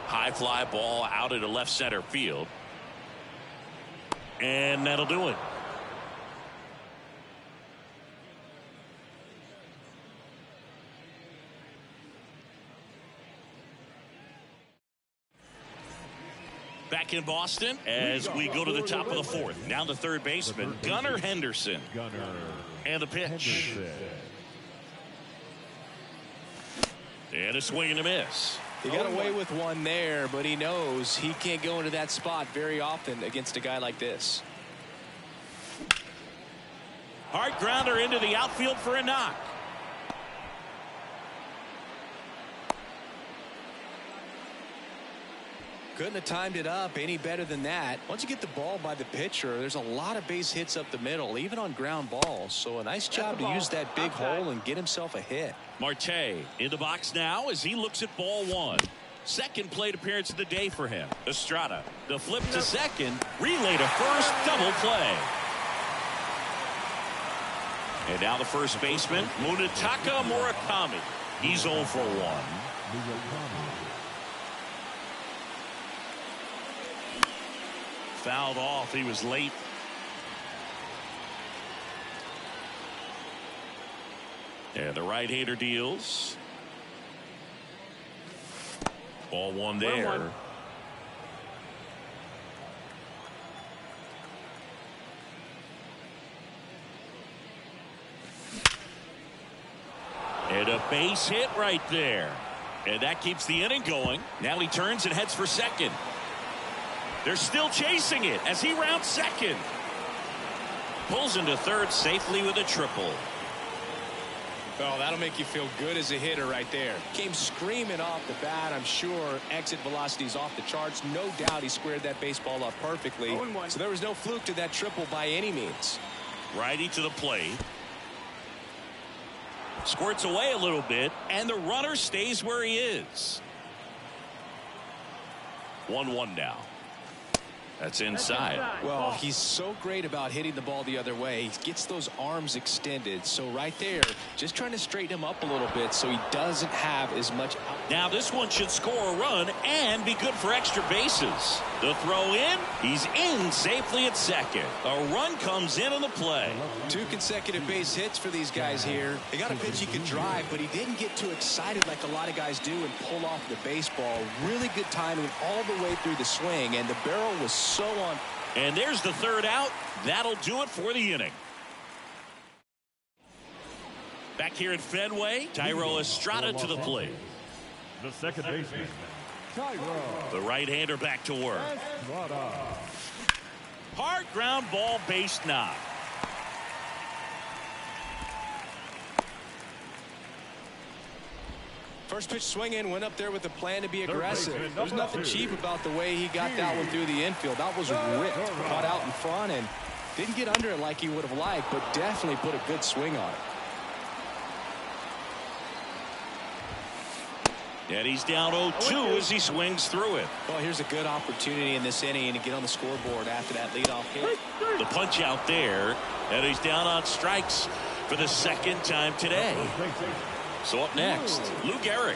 High fly ball out into left center field. And that'll do it. Back in Boston as we go to the top of the fourth. Now the third baseman, Gunnar Henderson. Gunnar And the pitch. Henderson. And a swing and a miss. He got away with one there, but he knows he can't go into that spot very often against a guy like this. Hard grounder into the outfield for a knock. Couldn't have timed it up any better than that. Once you get the ball by the pitcher, there's a lot of base hits up the middle, even on ground balls. So a nice job to use that big hole and get himself a hit. Marte in the box now as he looks at ball one. Second plate appearance of the day for him. Estrada, the flip to second, relay to first, double play. And now the first baseman, Munetaka Murakami. He's 0 for 1. Fouled off. He was late. And the right-hander deals. Ball one there. And a base hit right there. And that keeps the inning going. Now he turns and heads for second. They're still chasing it as he rounds second. Pulls into third safely with a triple. Oh, that'll make you feel good as a hitter right there. Came screaming off the bat. I'm sure exit velocity's off the charts. No doubt he squared that baseball up perfectly. So there was no fluke to that triple by any means. Righty to the plate. Squirts away a little bit, and the runner stays where he is. 1-1 now. That's inside. Well, he's so great about hitting the ball the other way. He gets those arms extended. So right there, just trying to straighten him up a little bit so he doesn't have as much. Now this one should score a run and be good for extra bases. The throw in, he's in safely at second. A run comes in on the play. 2 consecutive base hits for these guys here. They got a pitch he could drive, but he didn't get too excited like a lot of guys do and pull off the baseball. Really good timing all the way through the swing, and the barrel was so on. And there's the third out. That'll do it for the inning. Back here at Fenway, Thairo Estrada to the plate. The second baseman, Thairo. The right-hander back to work. Estrada. Hard ground ball, base knock. First pitch swinging, went up there with a plan to be Third aggressive. baseman, There's number nothing 2. cheap about the way he got that one through the infield. That was ripped, caught out in front, and didn't get under it like he would have liked, but definitely put a good swing on it. And he's down 0-2 as he swings through it. Well, here's a good opportunity in this inning to get on the scoreboard after that leadoff hit. The punch out there, and he's down on strikes for the second time today. So up next, Lou Gehrig.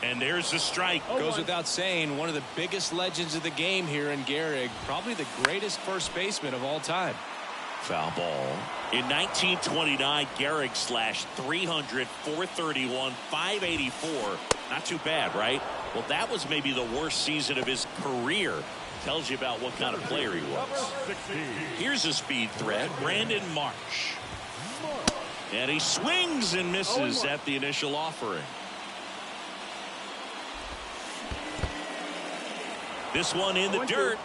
And there's the strike. Goes without saying, one of the biggest legends of the game here in Gehrig, probably the greatest first baseman of all time. Foul ball. In 1929, Gehrig slashed 300, 431, 584. Not too bad, right? Well, that was maybe the worst season of his career. Tells you about what kind of player he was. Here's a speed threat, Brandon Marsh. And he swings and misses at the initial offering. This one in the dirt.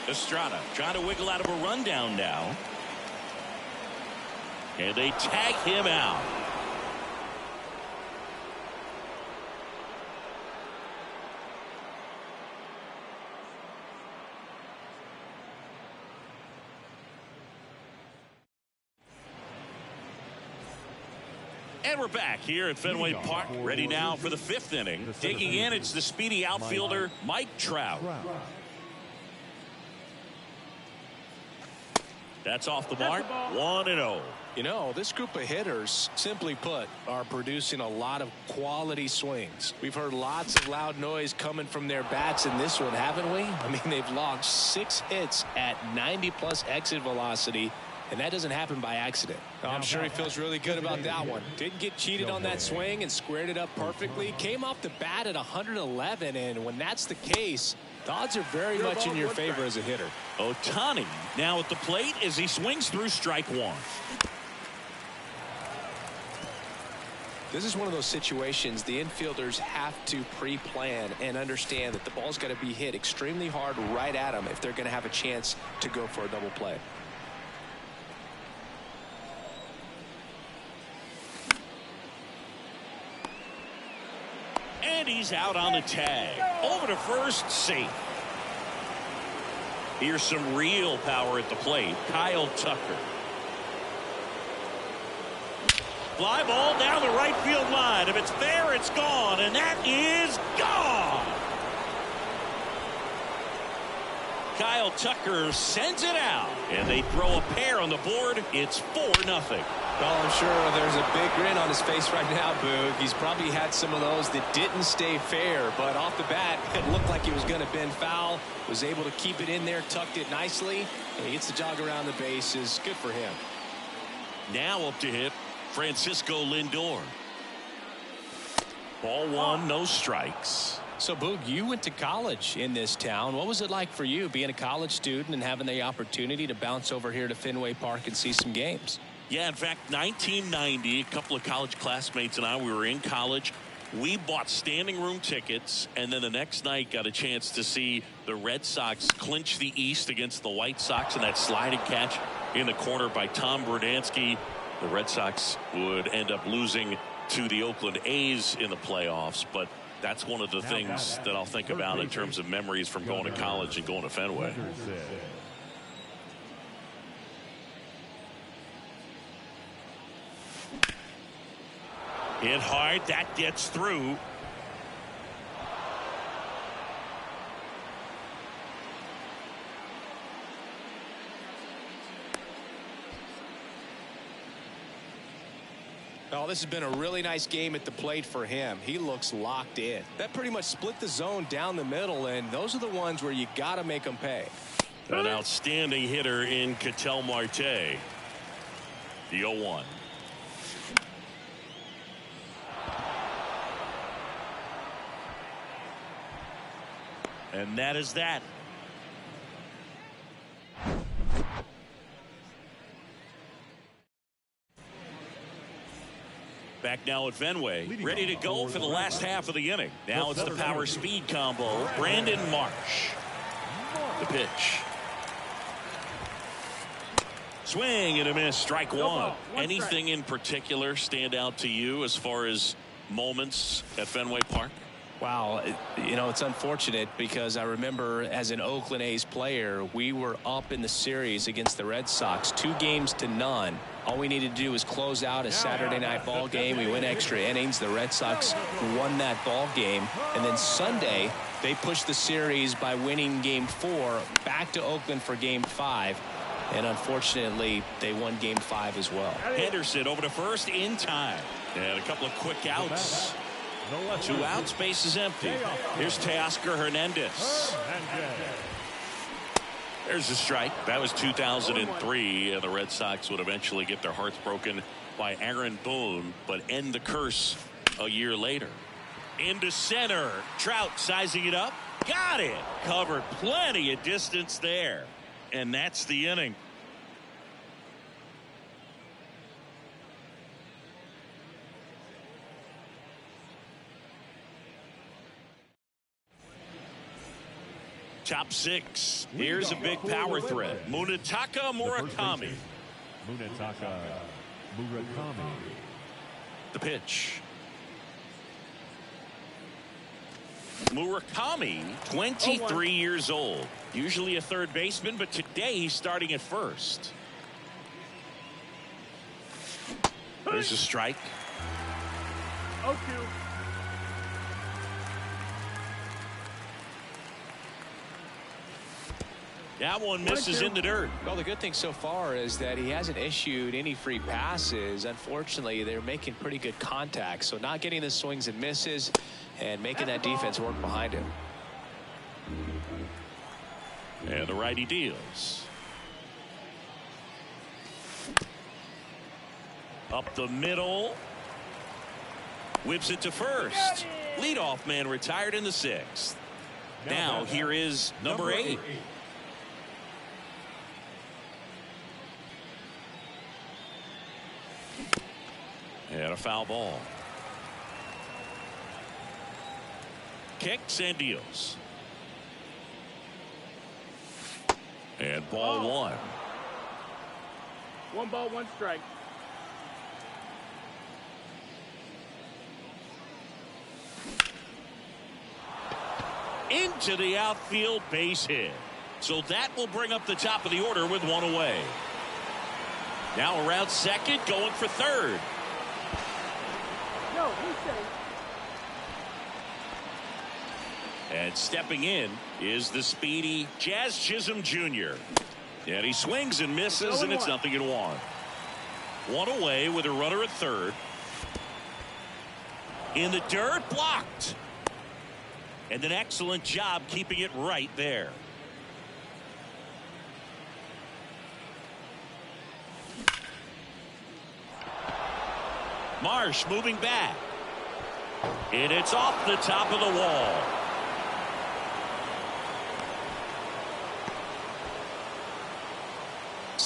Estrada trying to wiggle out of a rundown now. And they tag him out. And we're back here at Fenway Park, ready now for the 5th inning. Digging in, it's the speedy outfielder, Mike Trout. That's off the mark, 1-0. You know, this group of hitters, simply put, are producing a lot of quality swings. We've heard lots of loud noise coming from their bats in this one, haven't we? I mean, they've launched 6 hits at 90+ exit velocity, and that doesn't happen by accident. I'm sure he feels really good about that one. Didn't get cheated on that swing and squared it up perfectly. Came off the bat at 111, and when that's the case, the odds are very much in your favor as a hitter. Ohtani now at the plate as he swings through strike 1. This is one of those situations the infielders have to pre-plan and understand that the ball's got to be hit extremely hard right at them if they're going to have a chance to go for a double play. And he's out on the tag. Over to first, safe. Here's some real power at the plate. Kyle Tucker. Fly ball down the right field line. If it's there, it's gone. And that is gone. Kyle Tucker sends it out. And they throw a pair on the board. It's 4-0. Well, I'm sure there's a big grin on his face right now, Boog. He's probably had some of those that didn't stay fair, but off the bat, it looked like he was going to bend foul. Was able to keep it in there, tucked it nicely, and he gets the jog around the bases. Good for him. Now up to hit, Francisco Lindor. Ball 1, no strikes. So, Boog, you went to college in this town. What was it like for you being a college student and having the opportunity to bounce over here to Fenway Park and see some games? Yeah, in fact, 1990, a couple of college classmates and I, we were in college. We bought standing room tickets, and then the next night got a chance to see the Red Sox clinch the East against the White Sox in that sliding catch in the corner by Tom Brunansky. The Red Sox would end up losing to the Oakland A's in the playoffs, but that's one of the things that I'll think about in terms of memories from going to college and going to Fenway. Hit hard, that gets through. Oh, this has been a really nice game at the plate for him. He looks locked in. That pretty much split the zone down the middle, and those are the ones where you got to make them pay. An outstanding hitter in Ketel Marte. The 0-1. And that is that. Back now at Fenway, ready to go for the last half of the inning. Now it's the power speed combo. Brandon Marsh. The pitch. Swing and a miss. Strike one. Anything in particular stand out to you as far as moments at Fenway Park? Wow, you know, it's unfortunate because I remember as an Oakland A's player, we were up in the series against the Red Sox 2-0. All we needed to do was close out a Saturday night ball game. We went extra innings. The Red Sox won that ball game. And then Sunday, they pushed the series by winning Game 4 back to Oakland for Game 5. And unfortunately, they won Game 5 as well. Henderson over to first in time. And a couple of quick outs. 2 outs, base is empty. Here's Teoscar Hernandez. There's a strike. That was 2003, and the Red Sox would eventually get their hearts broken by Aaron Boone, but end the curse a year later. Into center. Trout sizing it up. Got it. Covered plenty of distance there. And that's the inning. Top 6. Here's a big power threat. Munetaka Murakami. Munetaka Murakami. The pitch. Murakami, 23 years old. Usually a third baseman, but today he's starting at first. There's a strike. 0-2. That one misses in the dirt. Well, the good thing so far is that he hasn't issued any free passes. Unfortunately, they're making pretty good contact. So not getting the swings and misses and making that defense work behind him. And the righty deals. Up the middle. Whips it to first. Leadoff man retired in the 6th. Now here is number 8. And a foul ball. Kicks and deals. And ball 1. 1 ball, 1 strike. Into the outfield, base hit. So that will bring up the top of the order with 1 away. Now around second, going for third. No, he's safe. And stepping in is the speedy Jazz Chisholm Jr. And he swings and misses, and it's 0-1. 1 away with a runner at third. In the dirt, blocked. And an excellent job keeping it right there. Marsh moving back. And it's off the top of the wall.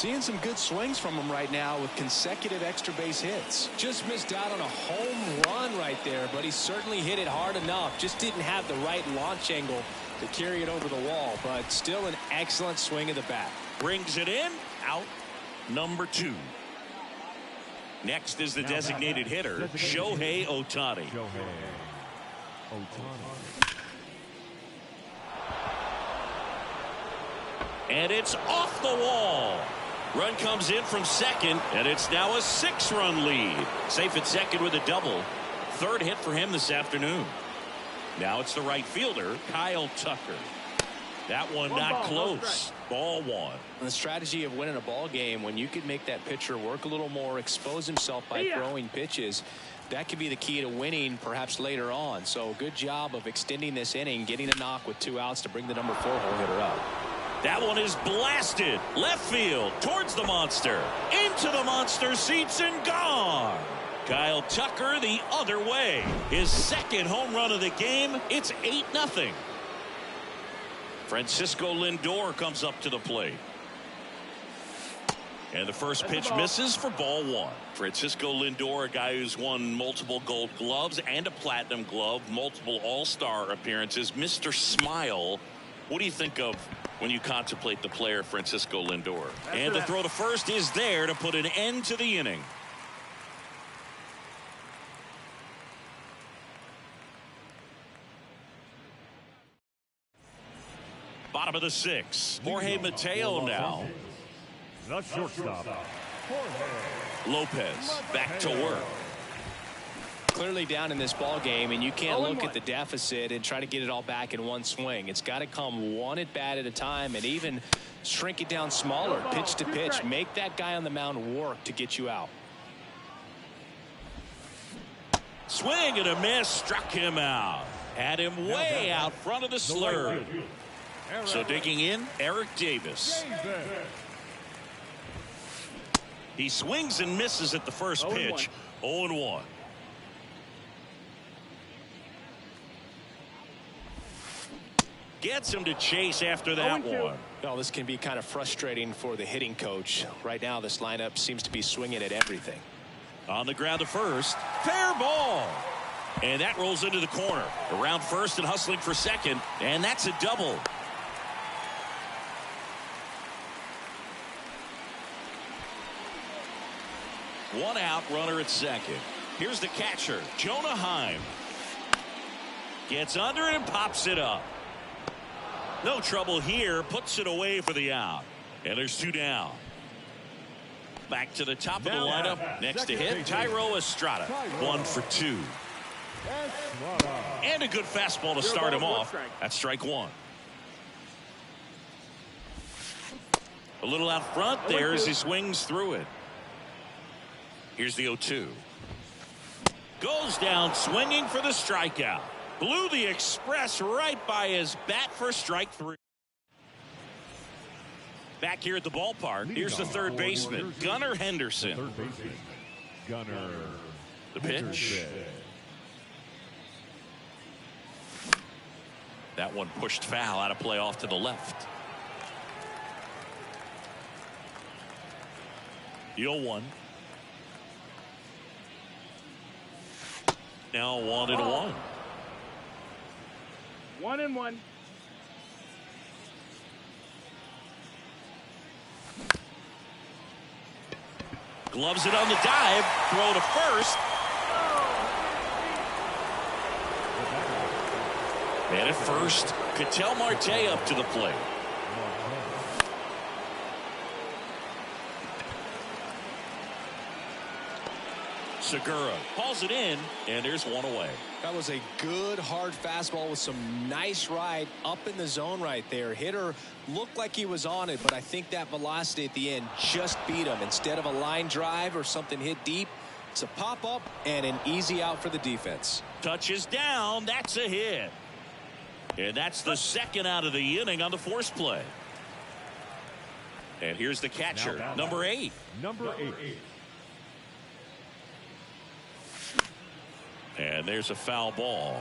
seeing some good swings from him right now with consecutive extra base hits. Just missed out on a home run right there, but he certainly hit it hard enough. Just didn't have the right launch angle to carry it over the wall, but still an excellent swing of the bat. Brings it in, out, number 2. Next is the designated hitter, Shohei Ohtani. Shohei Ohtani. And it's off the wall. Run comes in from second, and it's now a 6-run lead. Safe at second with a double. 3rd hit for him this afternoon. Now it's the right fielder, Kyle Tucker. That one not close. Ball 1. The strategy of winning a ball game, when you can make that pitcher work a little more, expose himself by throwing pitches, that could be the key to winning perhaps later on. So good job of extending this inning, getting a knock with 2 outs to bring the number 4 hole hitter up. That one is blasted left field towards the monster, into the monster seats and gone. Kyle Tucker the other way, his 2nd home run of the game. It's 8-0. Francisco Lindor comes up to the plate, and the first pitch misses for ball 1. Francisco Lindor, a guy who's won multiple Gold Gloves and a Platinum Glove, multiple All-Star appearances. Mr. Smile. What do you think of when you contemplate the player Francisco Lindor? And the throw to first is there to put an end to the inning. Bottom of the 6th. Jorge Mateo now. The shortstop, Jorge Lopez back to work. Clearly down in this ball game, and you can't look at the deficit and try to get it all back in one swing. It's got to come one at bat at a time, and even shrink it down smaller, pitch to pitch. Make that guy on the mound work to get you out. Swing and a miss, struck him out. Had him way out front of the slurve. So digging in, Eric Davis. He swings and misses at the first pitch. 0-1. Gets him to chase after that one. Well, this can be kind of frustrating for the hitting coach. Right now, this lineup seems to be swinging at everything. On the ground to first. Fair ball. And that rolls into the corner. Around first and hustling for second. And that's a double. One out, runner at second. Here's the catcher, Jonah Heim. Gets under it and pops it up. No trouble here, puts it away for the out. And there's 2 down. Back to the top of the lineup. Next to hit, Thairo Estrada. 1 for 2. And a good fastball to start him off. That's strike 1. A little out front there as he swings through it. Here's the 0-2. Goes down swinging for the strikeout. Blew the express right by his bat for strike 3. Back here at the ballpark, here's the third baseman, Gunnar Henderson. Third baseman, Gunnar. The pitch. That one pushed foul, out of play off to the left. The 0-1. Now 1-1. 1-1. Gloves it on the dive. Throw to first. And at first, Ketel Marte up to the plate. Segura hauls it in, and there's one away. That was a good hard fastball with some nice ride up in the zone right there. Hitter looked like he was on it, but I think that velocity at the end just beat him. Instead of a line drive or something hit deep, it's a pop up and an easy out for the defense. Touches down, that's a hit. And that's the second out of the inning on the force play. And here's the catcher, number 8. Number 8. And there's a foul ball.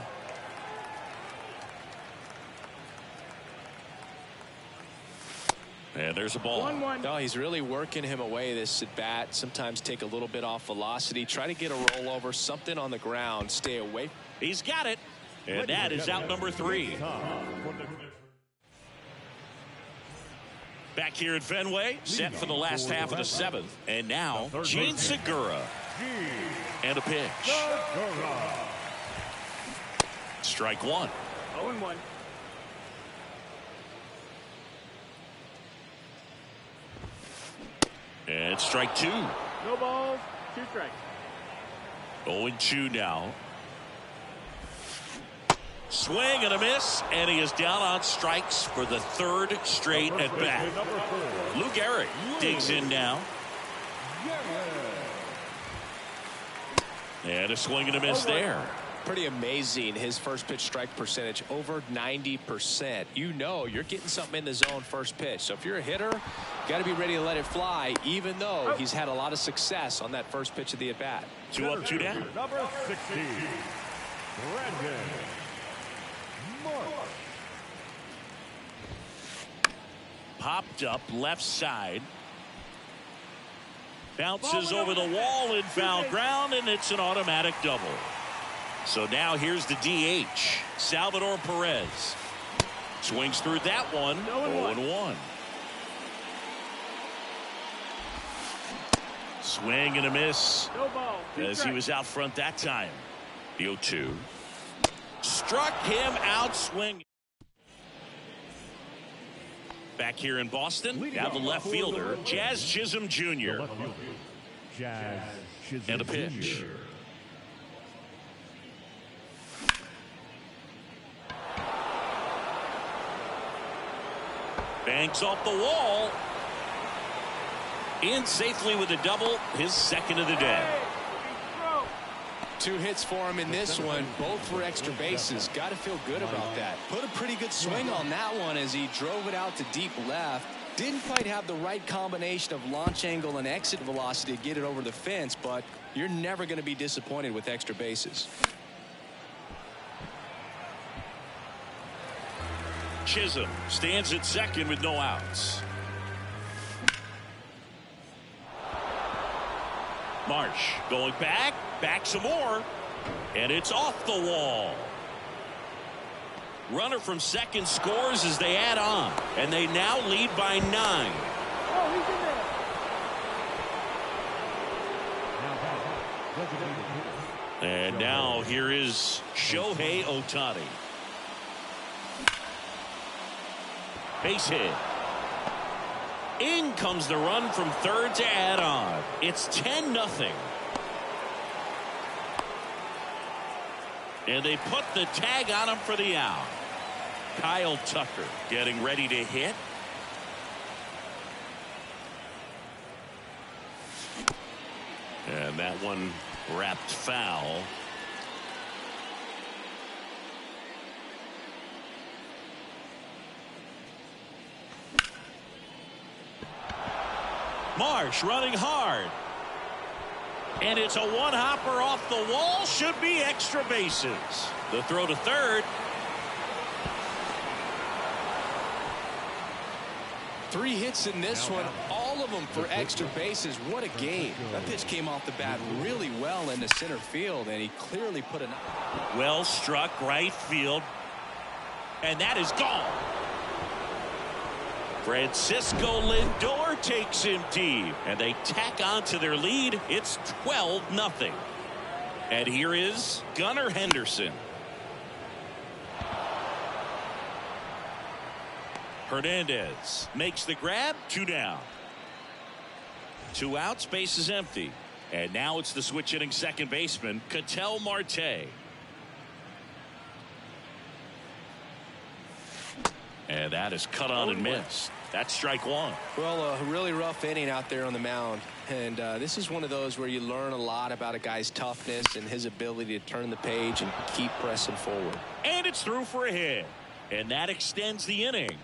And there's a ball. 1-1. No, he's really working him away this at bat. Sometimes take a little bit off velocity. Try to get a rollover, something on the ground. Stay away. He's got it. And that is out number 3. Back here at Fenway, set for the last half of the 7th. And now, Gene Segura. And a pitch. Strike 1. 0-1. And strike 2. No balls, 2 strikes. 0-2 now. Swing and a miss, and he is down on strikes for the 3rd straight at bat. Lou Gehrig digs in now. And a swing and a miss there. Pretty amazing, his first pitch strike percentage, over 90%. You know you're getting something in the zone first pitch. So if you're a hitter, got to be ready to let it fly, even though he's had a lot of success on that first pitch of the at-bat. 2 up, 2 down. Number 16, Brandon Marsh. Popped up left side. Bounces over the wall in foul ground, and it's an automatic double. So now here's the DH, Salvador Perez. Swings through that one. 0-1. Swing and a miss. No ball, 2 As he strikes. was out front that time. The 0-2. Struck him out swinging. Back here in Boston, now the left fielder, Jazz Chisholm Jr. Left fielder, Jazz Chisholm And a pitch. Jr. Banks off the wall. In safely with a double, his 2nd of the day. 2 hits for him in this one, both for extra bases. Got to feel good about that. Put a pretty good swing on that one as he drove it out to deep left. Didn't quite have the right combination of launch angle and exit velocity to get it over the fence, but you're never going to be disappointed with extra bases. Chisholm stands at 2nd with no outs. Marsh going back some more, and it's off the wall. Runner from 2nd scores as they add on, and they now lead by 9. Oh, he's in there. And now here is Shohei Ohtani. Base hit. In comes the run from 3rd to add on. It's 10-0. And they put the tag on him for the out. Kyle Tucker getting ready to hit. And that one wrapped foul. Marsh running hard. And it's a one-hopper off the wall. Should be extra bases. The throw to 3rd. 3 hits in this one, all of them for extra bases. What a game. That pitch came off the bat really well into center field, and he clearly put it. Well struck right field. And that is gone. Francisco Lindor takes him deep, and they tack on to their lead. It's 12-0. And here is Gunnar Henderson. Hernandez makes the grab. 2 down. 2 outs, base is empty. And now it's the switch hitting 2nd baseman, Ketel Marte. And that is cut on and missed. That's strike 1. Well, a really rough inning out there on the mound. And this is one of those where you learn a lot about a guy's toughness and his ability to turn the page and keep pressing forward. And it's through for a hit. And that extends the inning.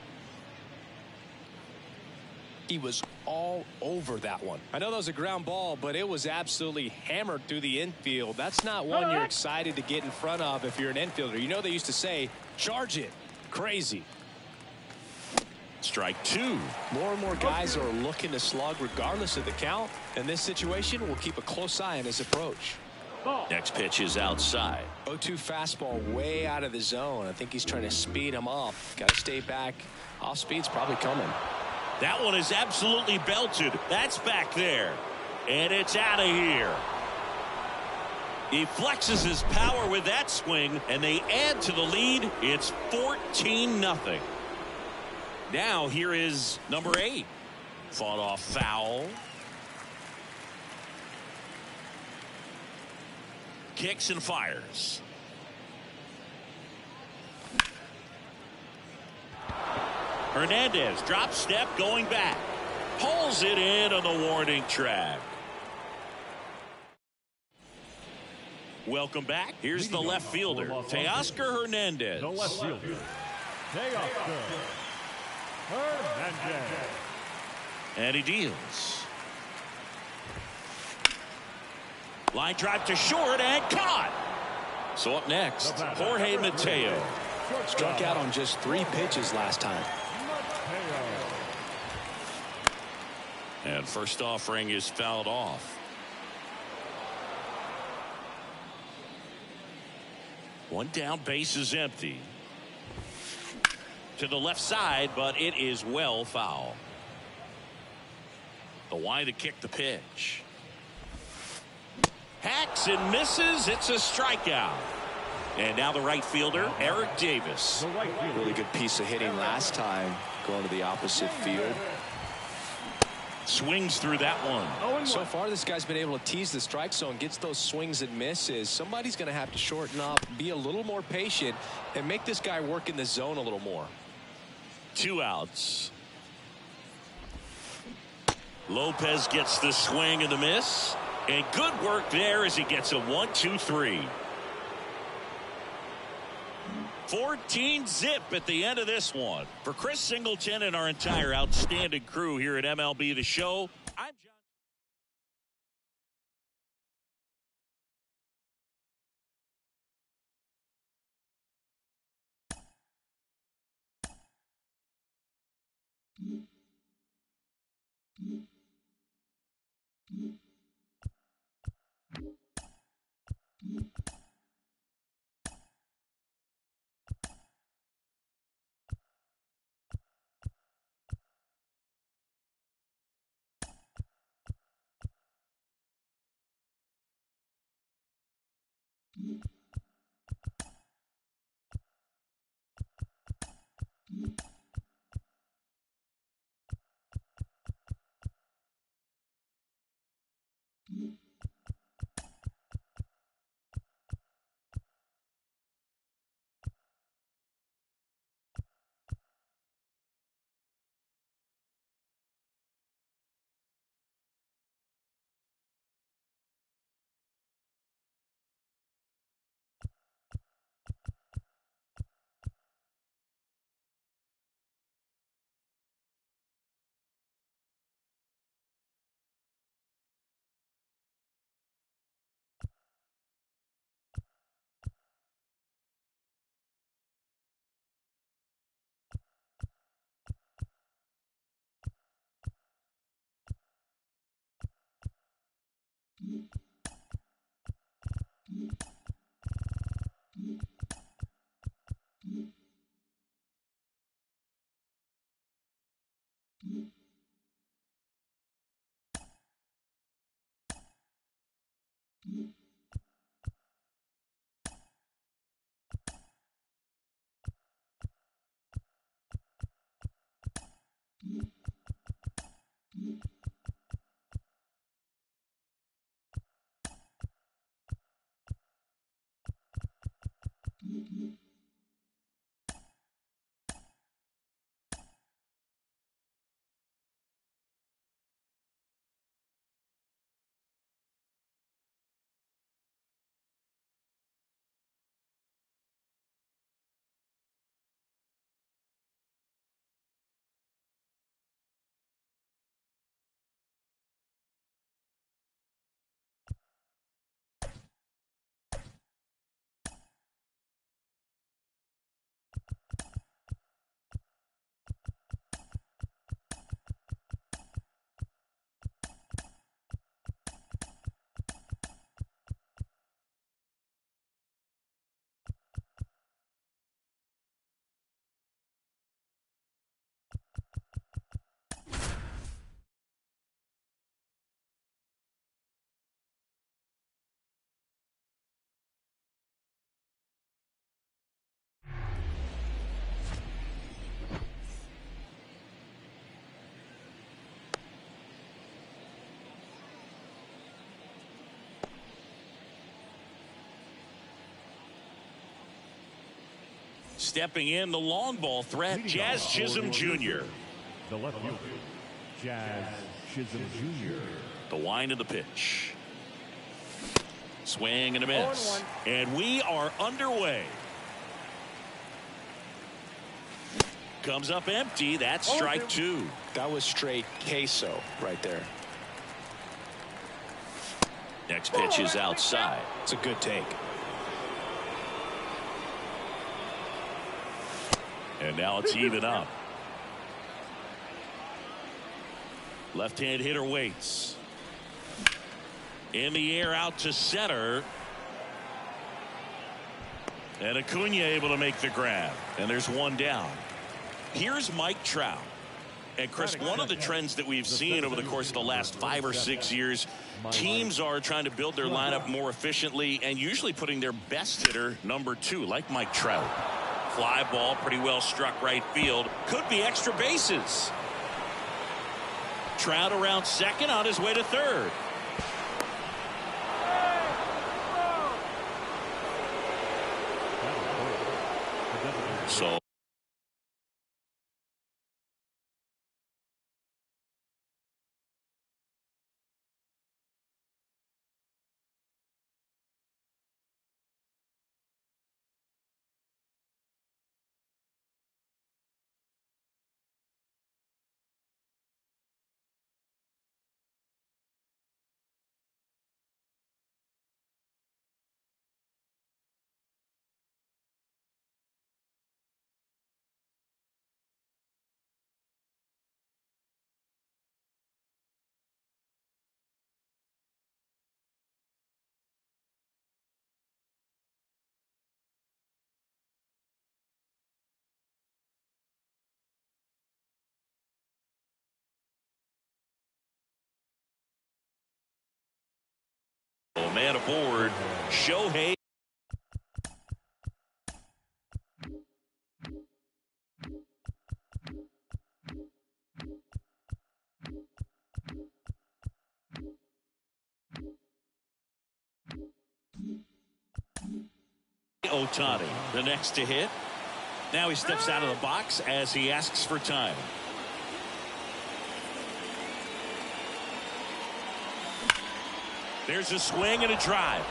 He was all over that one. I know that was a ground ball, but it was absolutely hammered through the infield. That's not one you're excited to get in front of if you're an infielder. You know, they used to say, charge it. Crazy. Strike two. More and more guys are looking to slug regardless of the count. In this situation, we'll keep a close eye on his approach. Next pitch is outside. 0-2 fastball way out of the zone. I think he's trying to speed him up. Got to stay back. Off speed's probably coming. That one is absolutely belted. That's back there. And it's out of here. He flexes his power with that swing, and they add to the lead. It's 14-0. Now here is number 8. Fought off foul. Kicks and fires. Hernandez drop step going back. Pulls it in on the warning track. Welcome back. Here's the left fielder, Teoscar Hernandez. The left fielder, Teoscar Hernandez. And he deals. Line drive to short and caught. So up next, Jorge Mateo. Struck out on just 3 pitches last time. And first offering is fouled off. One down, base is empty. To the left side, but it is well foul. The wide to kick the pitch. Hacks and misses. It's a strikeout. And now the right fielder, Eric Davis. Really good piece of hitting last time, going to the opposite field. Swings through that one. So far, this guy's been able to tease the strike zone, gets those swings and misses. Somebody's going to have to shorten up, be a little more patient, and make this guy work in the zone a little more. 2 outs. Lopez gets the swing and the miss. And good work there as he gets a 1-2-3. 14-zip at the end of this one. For Chris Singleton and our entire outstanding crew here at MLB The Show, I'm John. Stepping in, the long ball threat, Jazz Chisholm Jr. The left fielder, Jazz Chisholm Jr. The wind of the pitch. Swing and a miss. And we are underway. Comes up empty. That's strike two. That was straight queso right there. Next pitch is outside. It's a good take. And now it's even up. Left-hand hitter waits. In the air out to center. And Acuna able to make the grab. And there's one down. Here's Mike Trout. And Chris, one of the trends that we've seen over the course of the last 5 or 6 years, teams are trying to build their lineup more efficiently and usually putting their best hitter number 2, like Mike Trout. Fly ball, pretty well struck right field. Could be extra bases. Trout around second, on his way to third. So man aboard, Shohei. Ohtani, the next to hit. Now he steps out of the box as he asks for time. There's a swing and a drive.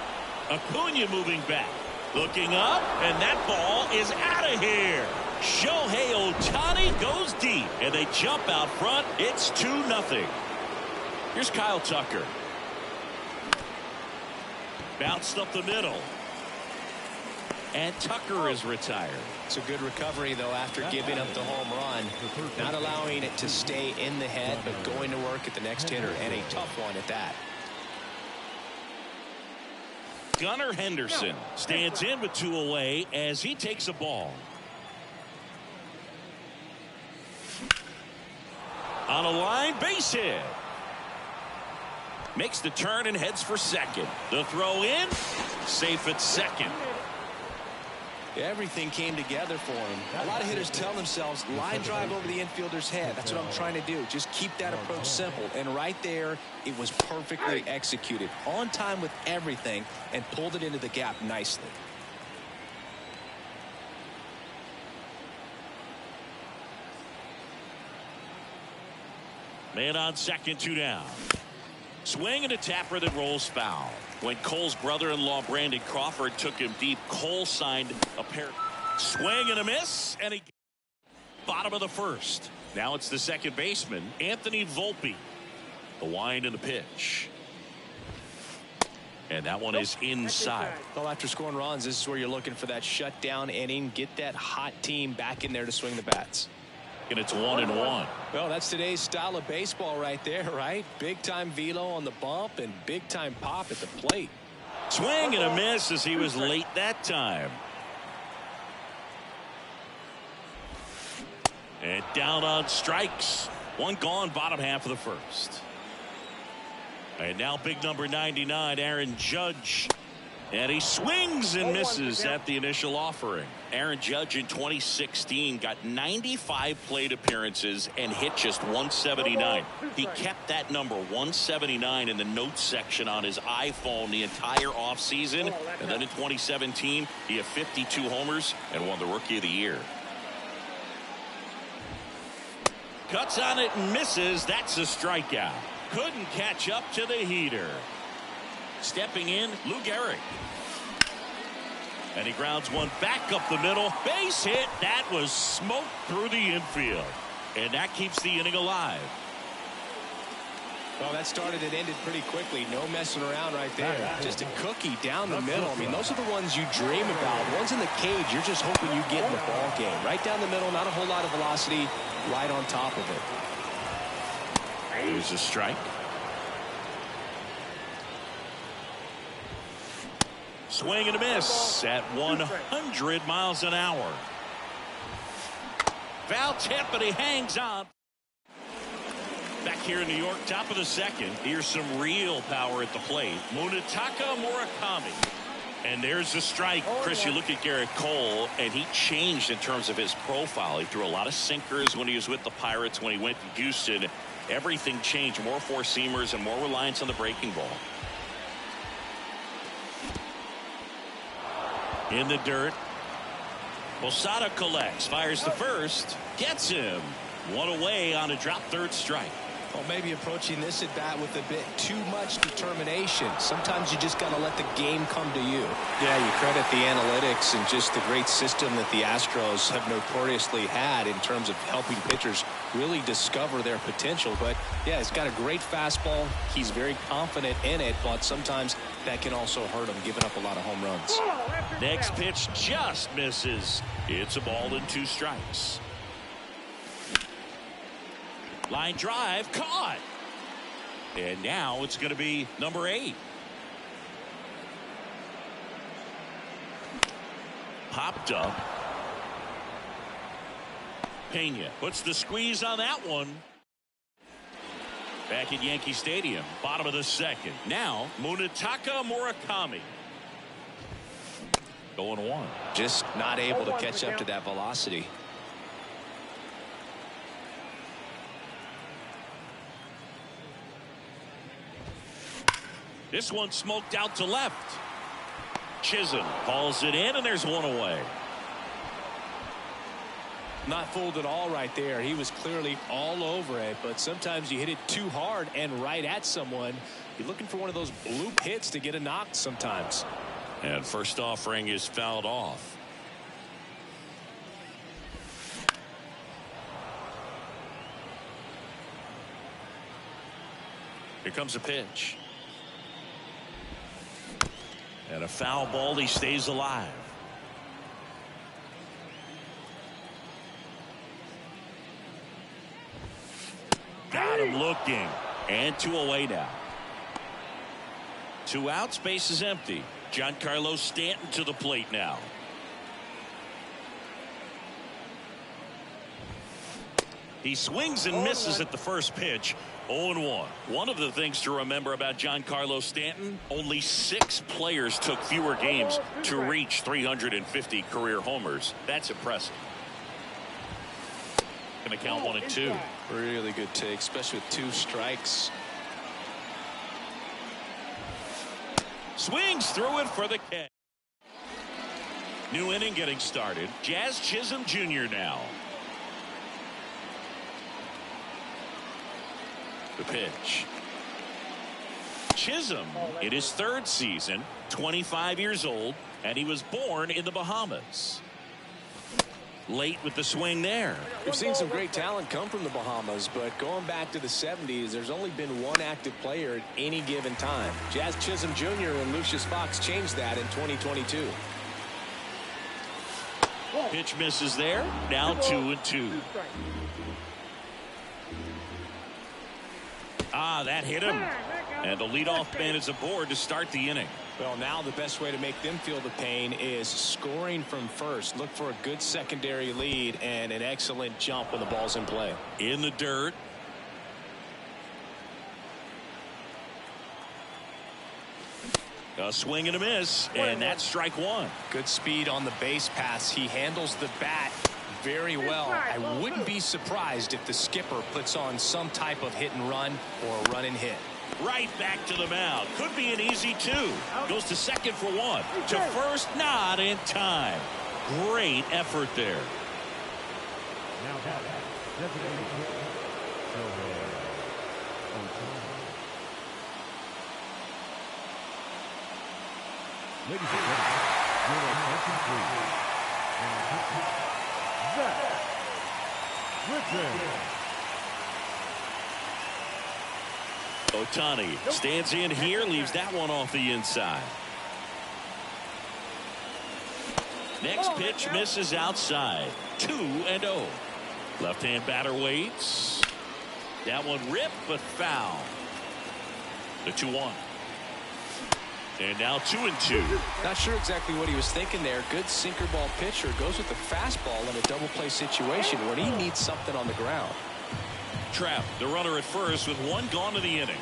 Acuna moving back. Looking up, and that ball is out of here. Shohei Ohtani goes deep, and they jump out front. It's 2-0. Here's Kyle Tucker. Bounced up the middle. And Tucker is retired. It's a good recovery, though, after giving up the home run. Not allowing it to stay in the head, but going to work at the next hitter, and a tough one at that. Gunnar Henderson stands in with 2 away as he takes a ball. On a line, base hit. Makes the turn and heads for second. The throw in, safe at second. Everything came together for him. A lot of hitters tell themselves, line drive over the infielder's head. That's what I'm trying to do. Just keep that approach simple. And right there, it was perfectly executed. On time with everything and pulled it into the gap nicely. Man on second, 2 down. Swing and a tapper that rolls foul. When Cole's brother-in-law Brandon Crawford took him deep, Cole signed a pair. Swing and a miss, and he bottom of the first. Now it's the second baseman, Anthony Volpe. The wind and the pitch. And that one is inside. Well, after scoring runs, this is where you're looking for that shutdown inning. Get that hot team back in there to swing the bats. And it's 1-1. Well, that's today's style of baseball right there, right? Big time velo on the bump and big time pop at the plate. Swing and a miss as he was late that time. And down on strikes. One gone, bottom half of the first. And now big number 99, Aaron Judge. And he swings and misses at the initial offering. Aaron Judge in 2016 got 95 plate appearances and hit just 179. He kept that number 179 in the notes section on his iPhone the entire offseason. And then in 2017, he had 52 homers and won the Rookie of the Year. Cuts on it and misses. That's a strikeout. Couldn't catch up to the heater. Stepping in, Lou Gehrig. And he grounds one back up the middle. Base hit. That was smoked through the infield. And that keeps the inning alive. Well, that started and ended pretty quickly. No messing around right there. Just a cookie down the middle. I mean, those are the ones you dream about. Ones in the cage, you're just hoping you get in the ball game. Right down the middle, not a whole lot of velocity, right on top of it. Here's a strike. Swing and a miss at 100 miles an hour. Foul tip, but he hangs on. Back here in New York, top of the second. Here's some real power at the plate. Munetaka Murakami. And there's the strike. Chris, you look at Garrett Cole, and he changed in terms of his profile. He threw a lot of sinkers when he was with the Pirates. When he went to Houston, everything changed. More four-seamers and more reliance on the breaking ball. In the dirt. Posada collects, fires the first, gets him. One away on a drop third strike. Well, maybe approaching this at bat with a bit too much determination. Sometimes you just got to let the game come to you. Yeah, you credit the analytics and just the great system that the Astros have notoriously had in terms of helping pitchers really discover their potential. But yeah, he's got a great fastball. He's very confident in it, but sometimes that can also hurt him, giving up a lot of home runs. Next pitch just misses. It's a ball and 2 strikes. Line drive caught. And now it's going to be number 8. Popped up. Pena puts the squeeze on that one. Back at Yankee Stadium, bottom of the second. Now Munetaka Murakami. 0-1. Just not able to catch up to that velocity. This one smoked out to left. Chisholm hauls it in, and there's one away. Not fooled at all right there. He was clearly all over it, but sometimes you hit it too hard and right at someone. You're looking for one of those bloop hits to get a knock sometimes. And first offering is fouled off. Here comes a pitch. And a foul ball. He stays alive. Got him looking. And 2 away now. 2 outs. Base is empty. Giancarlo Stanton to the plate now. He swings and misses at the first pitch. 0-1. One of the things to remember about Giancarlo Stanton, only 6 players took fewer games to reach 350 career homers. That's impressive. Going to count 1-2. Really good take, especially with 2 strikes. Swings through it for the catch. New inning getting started. Jazz Chisholm Jr. now. The pitch. Chisholm in his 3rd season, 25 years old, and he was born in the Bahamas. Late with the swing there. We've seen some great talent come from the Bahamas, but going back to the 70s, there's only been one active player at any given time. Jazz Chisholm Jr. and Lucius Fox changed that in 2022. Pitch misses there. Now 2-2. That hit him. And the leadoff man is aboard to start the inning. Well, now the best way to make them feel the pain is scoring from first. Look for a good secondary lead and an excellent jump when the ball's in play. In the dirt. A swing and a miss, and that's strike one. Good speed on the base pass. He handles the bat very well. I wouldn't be surprised if the skipper puts on some type of hit and run or a run and hit. Right back to the mound. Could be an easy two. Goes to second for one. To first, not in time. Great effort there. Now batting, designated hitter, Shohei Ohtani. Ladies and gentlemen, your attention please. Zach Britton. Ohtani stands in here, leaves that one off the inside. Next pitch misses outside. 2-0. Left-hand batter waits. That one ripped but foul. The 2-1. And now 2-2. Not sure exactly what he was thinking there. Good sinker ball pitcher goes with the fastball in a double play situation when he needs something on the ground. Trapp, the runner at first with one gone to the inning.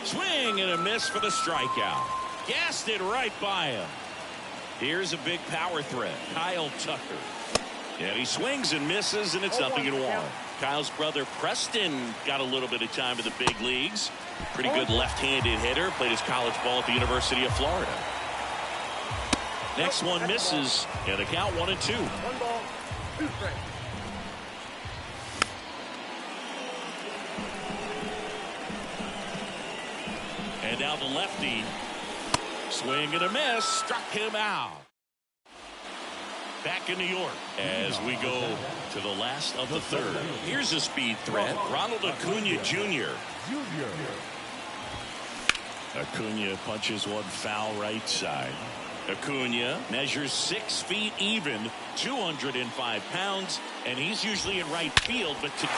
Swing and a miss for the strikeout. Gassed it right by him. Here's a big power threat, Kyle Tucker. And he swings and misses, and it's 0-1. Kyle's brother Preston got a little bit of time in the big leagues. Pretty good left-handed hitter. Played his college ball at the University of Florida. Next one misses, and the count 1-2. 1 ball, 2 strikes. And now the lefty. Swing and a miss. Struck him out. Back in New York as we go to the last of the third. Here's a speed threat. Ronald Acuna Jr. Acuna punches one foul right side. Acuna measures 6 feet even, 205 pounds, and he's usually in right field, but today,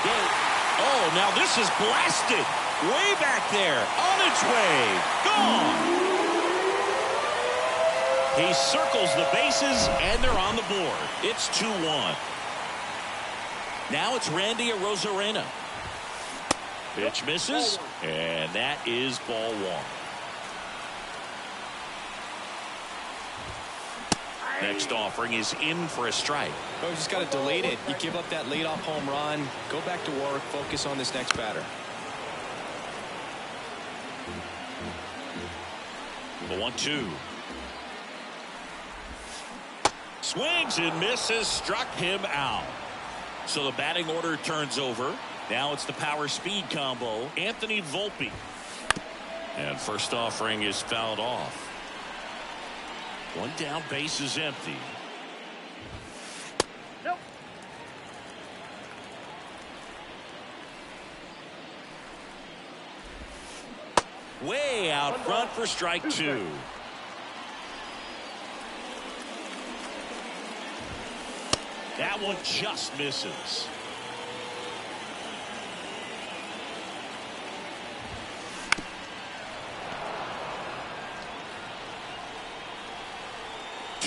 oh, now this is blasted way back there, on its way, gone. He circles the bases, and they're on the board. It's 2-1. Now it's Randy Arozarena. Pitch misses, and that is ball 1. Next offering is in for a strike. Oh, you just got to delete it. You give up that leadoff home run. Go back to work. Focus on this next batter. The 1-2. Swings and misses. Struck him out. So the batting order turns over. Now it's the power speed combo. Anthony Volpe. And first offering is fouled off. One down, base is empty. Nope. Way out front for strike 2. That one just misses.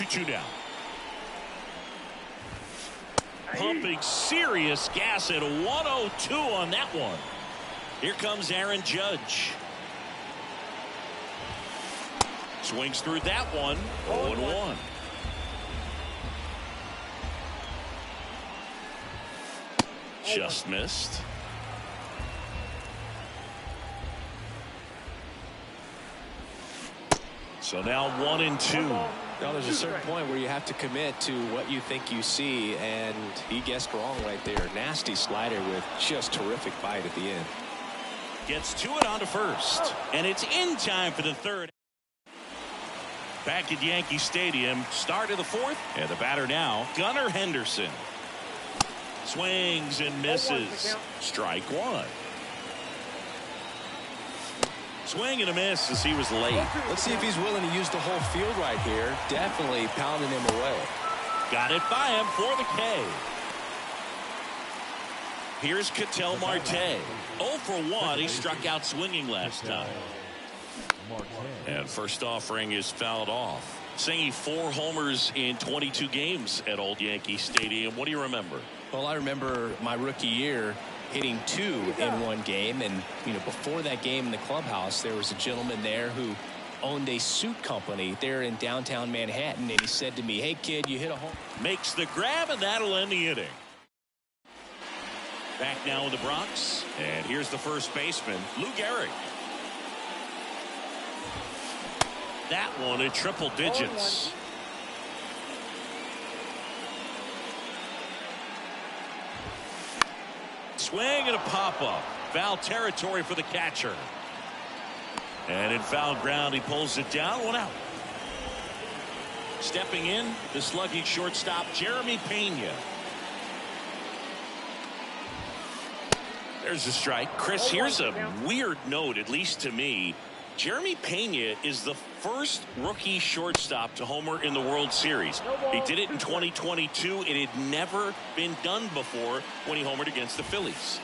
Two down. Pumping serious gas at 102 on that one. Here comes Aaron Judge. Swings through that one. 0-1. Just missed. So now 1-2. Now there's a certain point where you have to commit to what you think you see, and he guessed wrong right there. Nasty slider with just terrific bite at the end. Gets to it onto first, and it's in time for the third. Back at Yankee Stadium, start of the fourth, and the batter now, Gunnar Henderson. Swings and misses. Strike 1. Swing and a miss as he was late. Let's see if he's willing to use the whole field right here. Definitely pounding him away. Got it by him for the K. Here's Ketel Marte. 0 for 1. He struck out swinging last time. And first offering is fouled off. Saying 4 homers in 22 games at Old Yankee Stadium. What do you remember? Well, I remember my rookie year hitting 2 in one game, and before that game in the clubhouse there was a gentleman there who owned a suit company there in downtown Manhattan, and he said to me, "Hey kid, you hit a home." Makes the grab, and that'll end the inning. Back now in the Bronx, and here's the first baseman, Lou Gehrig. That one in triple digits. Swing and a pop-up. Foul territory for the catcher. And in foul ground, he pulls it down. 1 out. Stepping in, the slugging shortstop, Jeremy Pena. There's a strike. Chris, here's a weird note, at least to me. Jeremy Pena is the first rookie shortstop to homer in the World Series. He did it in 2022. It had never been done before when he homered against the Phillies.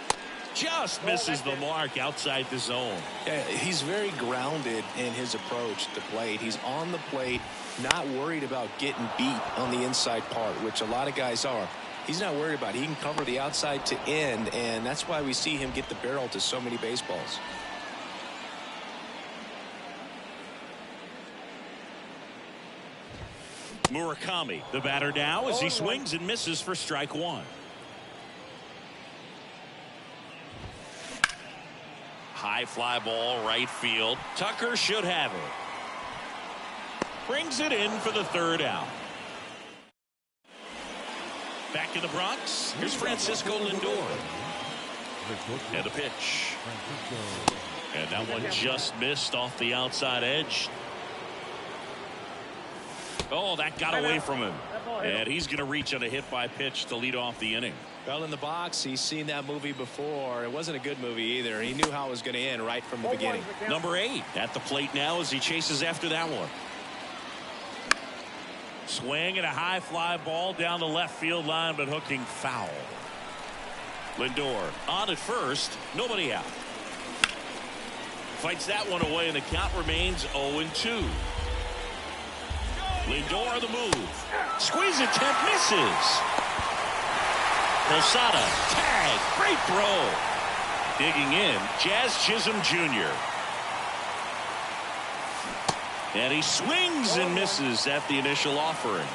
Just misses the mark outside the zone. Yeah, he's very grounded in his approach to plate. He's on the plate, not worried about getting beat on the inside part, which a lot of guys are. He's not worried about it. He can cover the outside to end, and that's why we see him get the barrel to so many baseballs. Murakami, the batter now, as he swings and misses for strike 1. High fly ball, right field. Tucker should have it. Brings it in for the 3rd out. Back in the Bronx, here's Francisco Lindor. And the pitch. And that one just missed off the outside edge. Oh, that got away from him. And he's going to reach on a hit by pitch to lead off the inning. Well, in the box, he's seen that movie before. It wasn't a good movie either. He knew how it was going to end right from the beginning. Number 8 at the plate now as he chases after that one. Swing and a high fly ball down the left field line, but hooking foul. Lindor on at first, nobody out. Fights that one away, and the count remains 0-2. Lindor the move. Squeeze attempt misses. Posada tag. Great throw. Digging in, Jazz Chisholm Jr. And he swings and misses at the initial offering.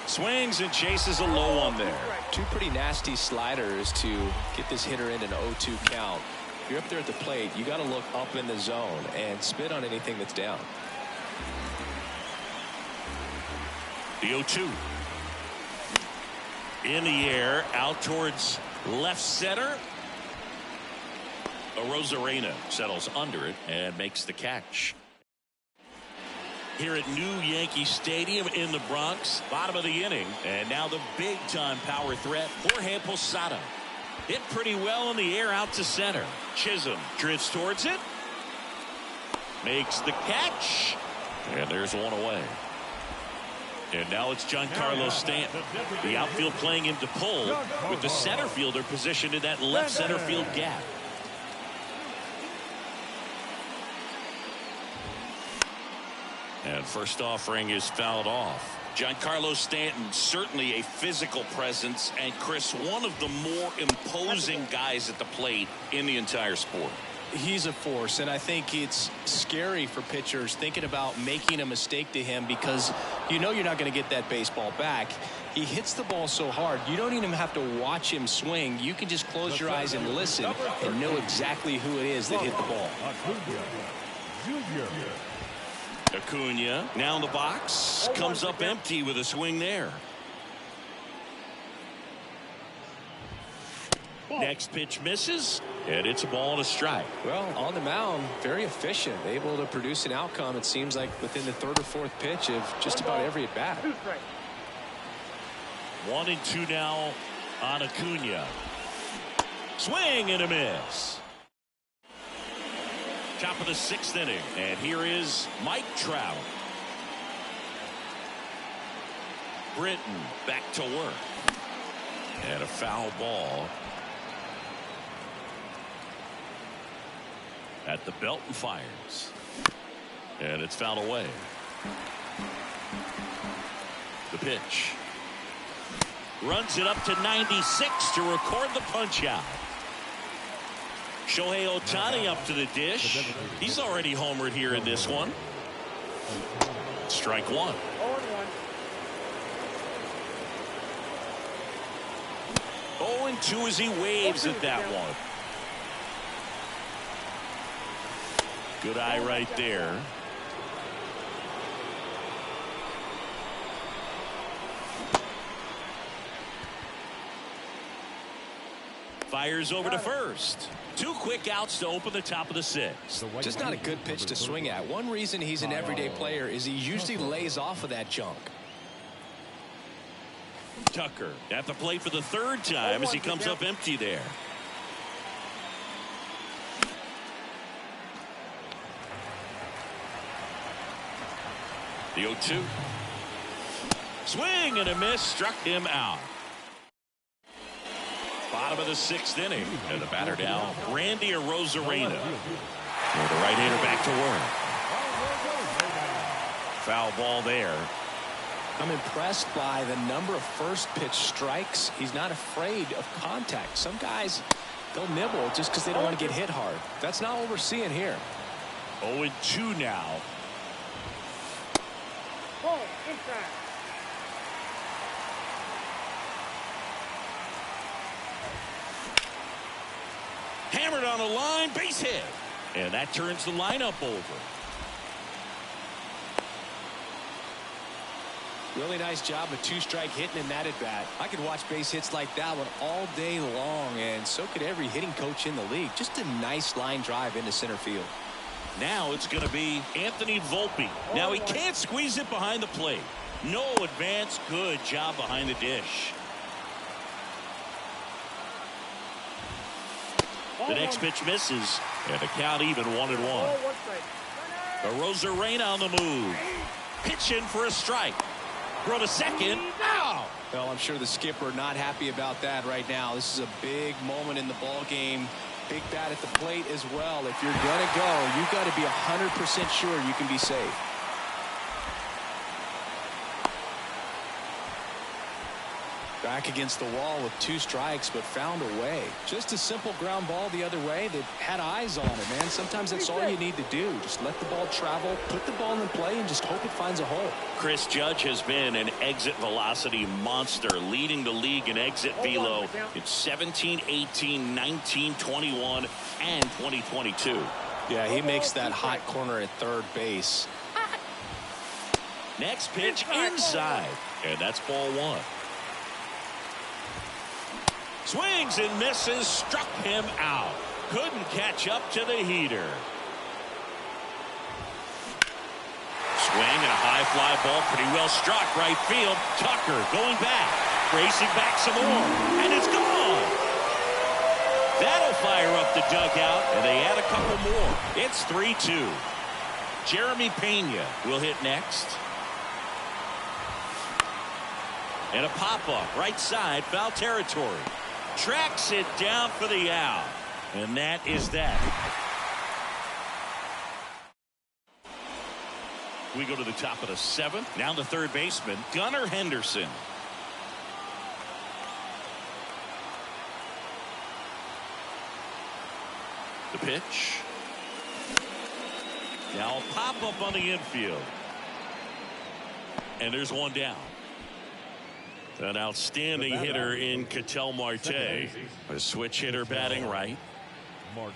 Swings and chases a low one there. 2 pretty nasty sliders to get this hitter in an 0-2 count. If you're up there at the plate, you got to look up in the zone and spit on anything that's down. The 0-2. In the air, out towards left center. Arozarena settles under it and makes the catch. Here at New Yankee Stadium in the Bronx, bottom of the inning, and now the big-time power threat, Jorge Posada. Hit pretty well in the air out to center. Chisholm drifts towards it, makes the catch, and there's one away. And now it's Giancarlo Stanton. The outfield playing him to pull with the center fielder positioned in that left center field gap. And first offering is fouled off. Giancarlo Stanton, certainly a physical presence, and Chris, one of the more imposing guys at the plate in the entire sport. He's a force, and I think it's scary for pitchers thinking about making a mistake to him because you know you're not going to get that baseball back. He hits the ball so hard, you don't even have to watch him swing. You can just close your eyes and listen and know exactly who it is that hit the ball. Acuna now in the box, comes up empty with a swing there. Next pitch misses, and it's a ball and a strike. Well, on the mound, very efficient, able to produce an outcome, it seems like, within the 3rd or 4th pitch of just about every at bat. 1-2 now on Acuna. Swing and a miss. Top of the 6th inning, and here is Mike Trout. Britton back to work. And a foul ball at the belt and fires. And it's fouled away. The pitch. Runs it up to 96 to record the punch out. Shohei Ohtani up to the dish. He's already homered here in this one. Strike one. 0-2 as he waves at that one. Good eye right there. Fires over to first. 2 quick outs to open the top of the 6th. Just not a good pitch to swing at. One reason he's an everyday player is he usually lays off of that junk. Tucker at the plate for the 3rd time as he comes up empty there. The 0-2. Swing and a miss, struck him out. Bottom of the 6th inning, and the batter now, Randy Arozarena. The right-hander back to work. Foul ball there. I'm impressed by the number of first pitch strikes. He's not afraid of contact. Some guys, they'll nibble just because they don't want to get hit hard. That's not what we're seeing here. 0-2 now. Ball inside. Hammered on the line, base hit. And that turns the lineup over. Really nice job of 2-strike hitting in that at bat. I could watch base hits like that one all day long, and so could every hitting coach in the league. Just a nice line drive into center field. Now it's going to be Anthony Volpe. Now he can't squeeze it behind the plate. No advance. Good job behind the dish. The next pitch misses, and the count even 1-1. Arozarena on the move. Pitching for a strike. Throw to second. Out. Well, I'm sure the skipper not happy about that right now. This is a big moment in the ball game. Big bat at the plate as well. If you're going to go, you've got to be 100% sure you can be safe. Back against the wall with 2 strikes, but found a way. Just a simple ground ball the other way that had eyes on it, man. Sometimes that's all you need to do. Just let the ball travel, put the ball in play, and just hope it finds a hole. Chris Judge has been an exit velocity monster, leading the league in exit velo in 17, 18, 19, 21, and 2022. Yeah, he makes that hot corner at third base. Next pitch inside, and that's ball 1. Swings and misses, struck him out. Couldn't catch up to the heater. Swing and a high fly ball, pretty well struck right field. Tucker going back, racing back some more, and it's gone. That'll fire up the dugout, and they add a couple more. It's 3-2. Jeremy Pena will hit next. And a pop-up, right side, foul territory. Tracks it down for the out. And that is that. We go to the top of the 7th. Now the third baseman, Gunnar Henderson. The pitch. Now a pop-up on the infield. And there's one down. An outstanding hitter in Ketel Marte. A switch hitter batting right. Marte.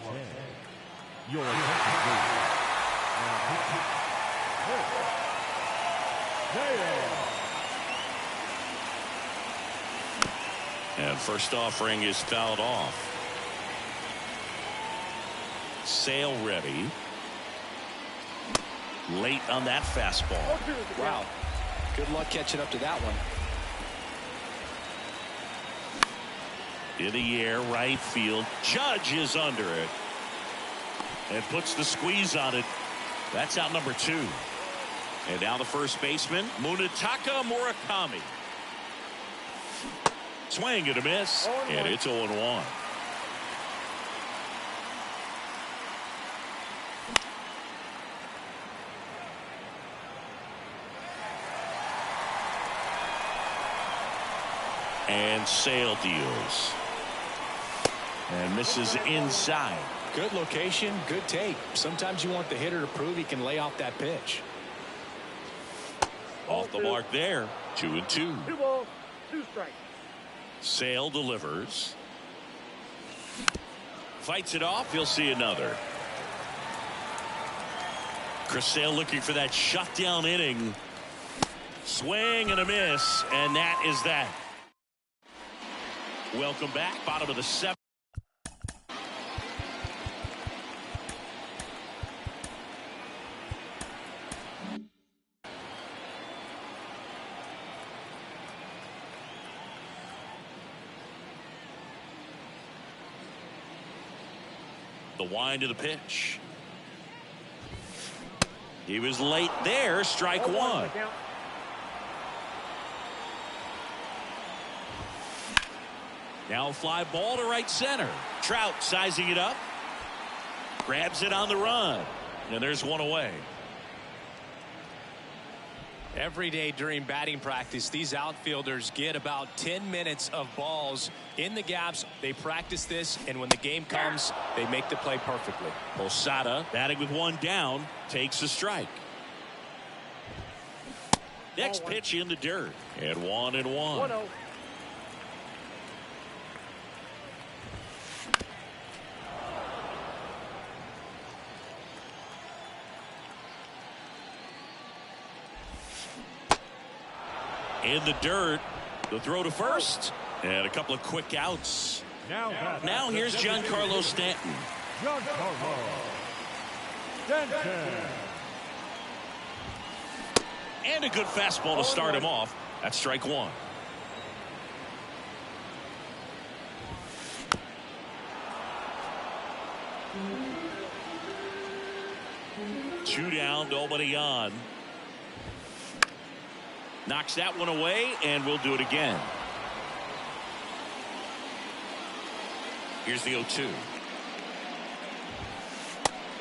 Your and first offering is fouled off. Sale ready. Late on that fastball. Wow. Good luck catching up to that one. In the air, right field. Judge is under it. And puts the squeeze on it. That's out number 2. And now the first baseman, Munetaka Murakami. Swing and a miss. And it's 0-1. And Sale deals. And misses inside. Good location, good take. Sometimes you want the hitter to prove he can lay off that pitch. Off the mark there. 2-2. 2 balls, 2 strikes. Sale delivers. Fights it off. He'll see another. Chris Sale looking for that shutdown inning. Swing and a miss, and that is that. Welcome back. Bottom of the 7th. The wind of the pitch. He was late there. Strike 1. Now a fly ball to right center. Trout sizing it up. Grabs it on the run. And there's one away. Every day during batting practice, these outfielders get about 10 minutes of balls in the gaps. They practice this, and when the game comes, they make the play perfectly. Posada batting with 1 down, takes a strike. Next pitch in the dirt. And 1-1. 1-0. In the dirt, the throw to first, and a couple of quick outs. Now here's Giancarlo Stanton. Giancarlo Stanton. And a good fastball to start him off. That's strike 1. Two down, nobody on. Knocks that one away, and we'll do it again. Here's the 0-2.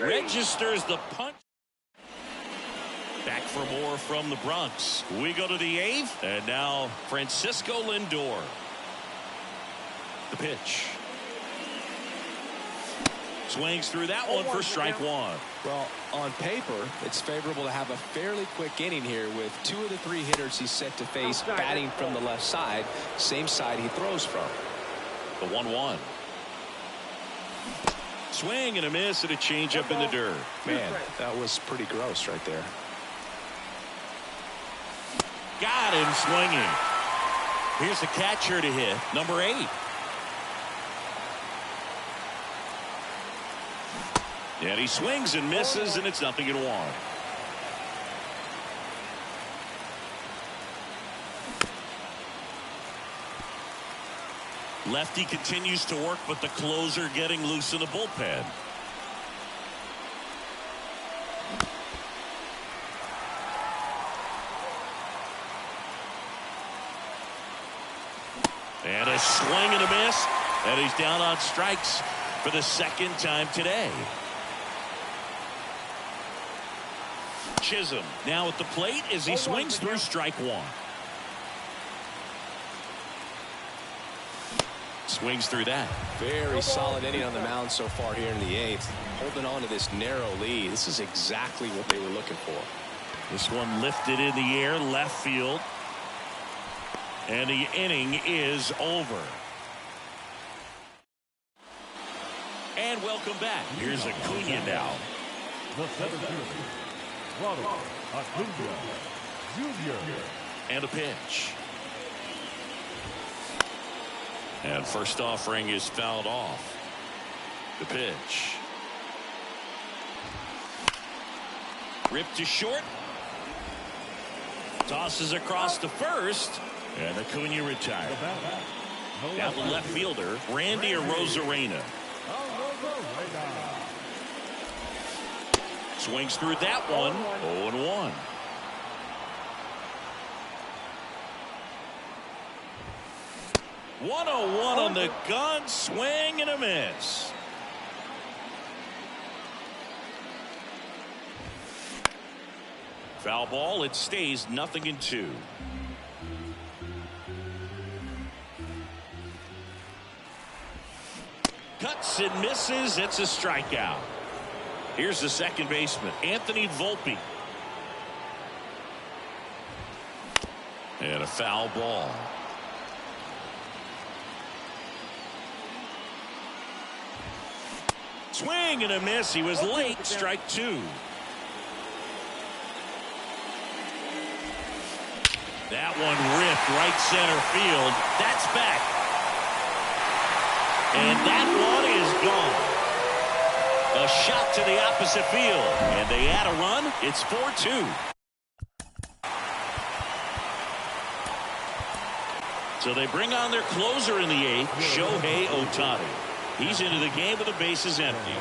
Registers the punch. Back for more from the Bronx. We go to the 8th, and now Francisco Lindor. The pitch. Swings through that one for strike 1. Well, on paper, it's favorable to have a fairly quick inning here with 2 of the 3 hitters he's set to face batting from the left side, same side he throws from. The 1-1. Swing and a miss and a changeup in the dirt. Man, that was pretty gross right there. Got him swinging. Here's the catcher to hit, number 8. And he swings and misses, and it's 0-1. Lefty continues to work, but the closer getting loose in the bullpen. And a swing and a miss, and he's down on strikes for the 2nd time today. Chisholm now at the plate as he swings through strike 1. Swings through that. Very solid inning on the mound so far here in the 8th. Holding on to this narrow lead. This is exactly what they were looking for. This one lifted in the air, left field. And the inning is over. And welcome back. Here's Acuna now. The 7th. Ronald Acuna Jr. And a pitch. And first offering is fouled off. The pitch. Ripped to short. Tosses across to first. And Acuna retired. Now the left fielder, Randy Arozarena. Swings through that one. 0-1. One on the gun, swing and a miss. Foul ball. It stays 0-2. Cuts and misses. It's a strikeout. Here's the second baseman, Anthony Volpe. And a foul ball. Swing and a miss. He was late. Strike two. That one ripped right center field. That's back. And that one is gone. A shot to the opposite field. And they add a run. It's 4-2. So they bring on their closer in the eighth, Shohei Ohtani. He's into the game with the bases empty.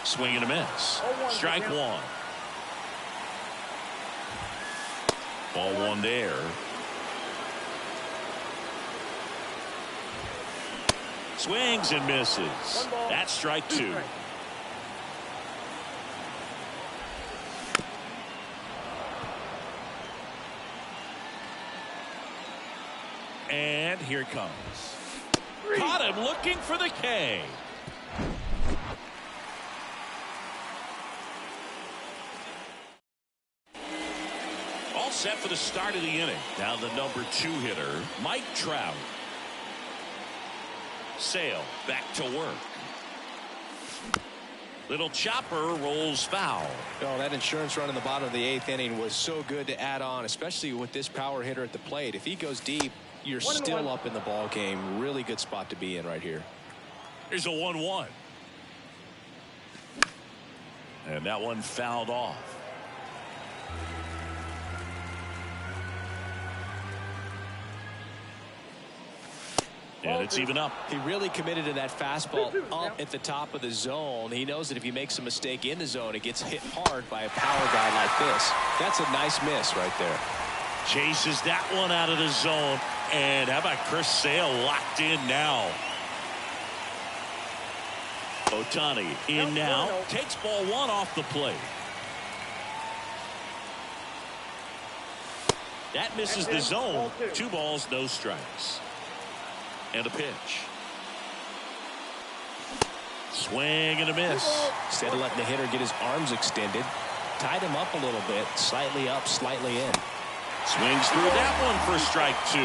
Swing and a miss. Strike one. Ball one there. Swings and misses. That's strike two. And here it comes. Caught him looking for the K. All set for the start of the inning. Now the number 2 hitter, Mike Trout. Sale back to work. Little chopper rolls foul. Oh, that insurance run in the bottom of the 8th inning was so good to add on, especially with this power hitter at the plate. If he goes deep, you're still up in the ball game. Really good spot to be in right here. Here's a 1-1. And that one fouled off. And it's even up. He really committed to that fastball up at the top of the zone. He knows that if he makes a mistake in the zone, it gets hit hard by a power guy like this. That's a nice miss right there. Chases that one out of the zone. And how about Chris Sale locked in now? Ohtani in now. Takes ball one off the plate. That misses the zone. 2 balls, no strikes. And a pitch. Swing and a miss. Instead of letting the hitter get his arms extended, tied him up a little bit. Slightly up, slightly in. Swings through that one for strike 2.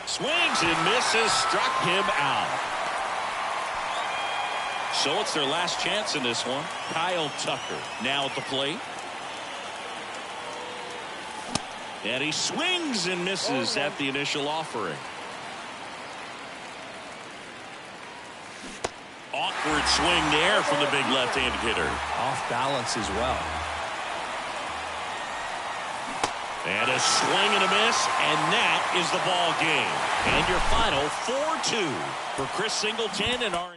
Swings and misses. Struck him out. So it's their last chance in this one. Kyle Tucker now at the plate. And he swings and misses at the initial offering. Awkward swing there from the big left-handed hitter. Off balance as well. And a swing and a miss, and that is the ball game. And your final 4-2 for Chris Singleton and our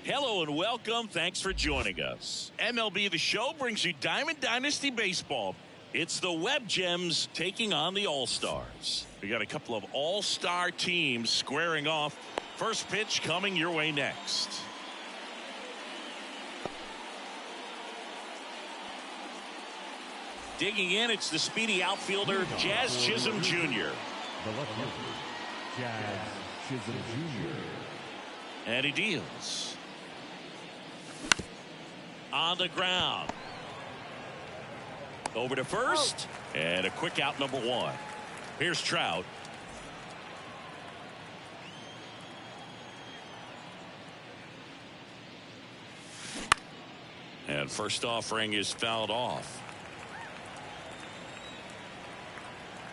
Hello and welcome. Thanks for joining us. MLB The Show brings you Diamond Dynasty Baseball. It's the Web Gems taking on the All-Stars. We got a couple of all-star teams squaring off. First pitch coming your way next. Digging in, it's the speedy outfielder, Jazz Chisholm Jr. The left fielder, Jazz Chisholm Jr. And he deals. On the ground. Over to first. And a quick out, number one. Here's Trout. And first offering is fouled off.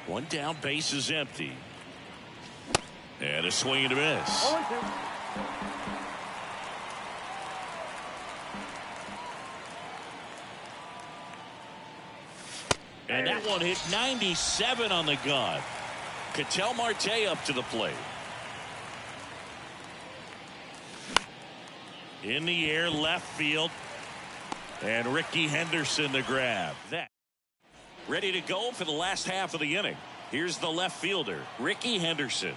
One down, base is empty. And a swing and a miss. And that one hit 97 on the gun. Ketel Marte up to the plate. In the air, left field. And Rickey Henderson to grab that. Ready to go for the last half of the inning. Here's the left fielder, Rickey Henderson.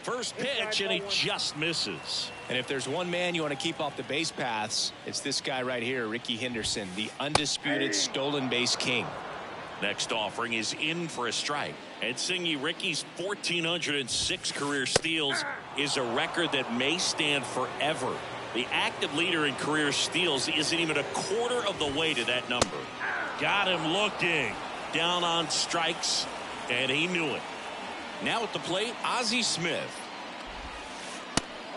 First pitch, and he just misses. And if there's one man you want to keep off the base paths, it's this guy right here, Rickey Henderson, the undisputed stolen base king. Next offering is in for a strike. And Singy, Rickey's 1,406 career steals is a record that may stand forever. The active leader in career steals isn't even a quarter of the way to that number. Got him looking. Down on strikes, and he knew it. Now at the plate, Ozzie Smith.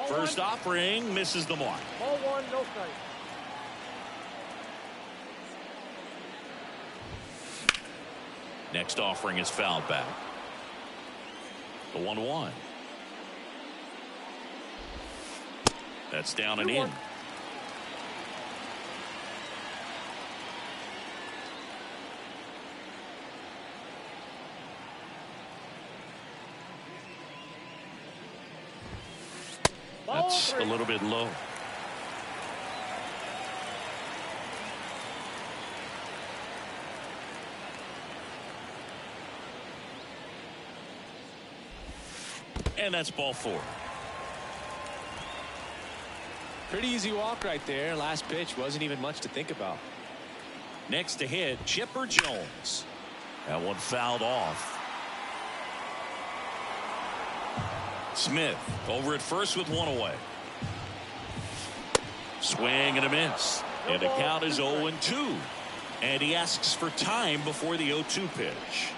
First offering misses the mark. Ball one, no strike. Next offering is fouled back. The 1-1. That's down and in. That's a little bit low. And that's ball four. Pretty easy walk right there. Last pitch wasn't even much to think about. Next to hit, Chipper Jones. That one fouled off. Smith over at first with one away. Swing and a miss. And the count is 0-2. And he asks for time before the 0-2 pitch.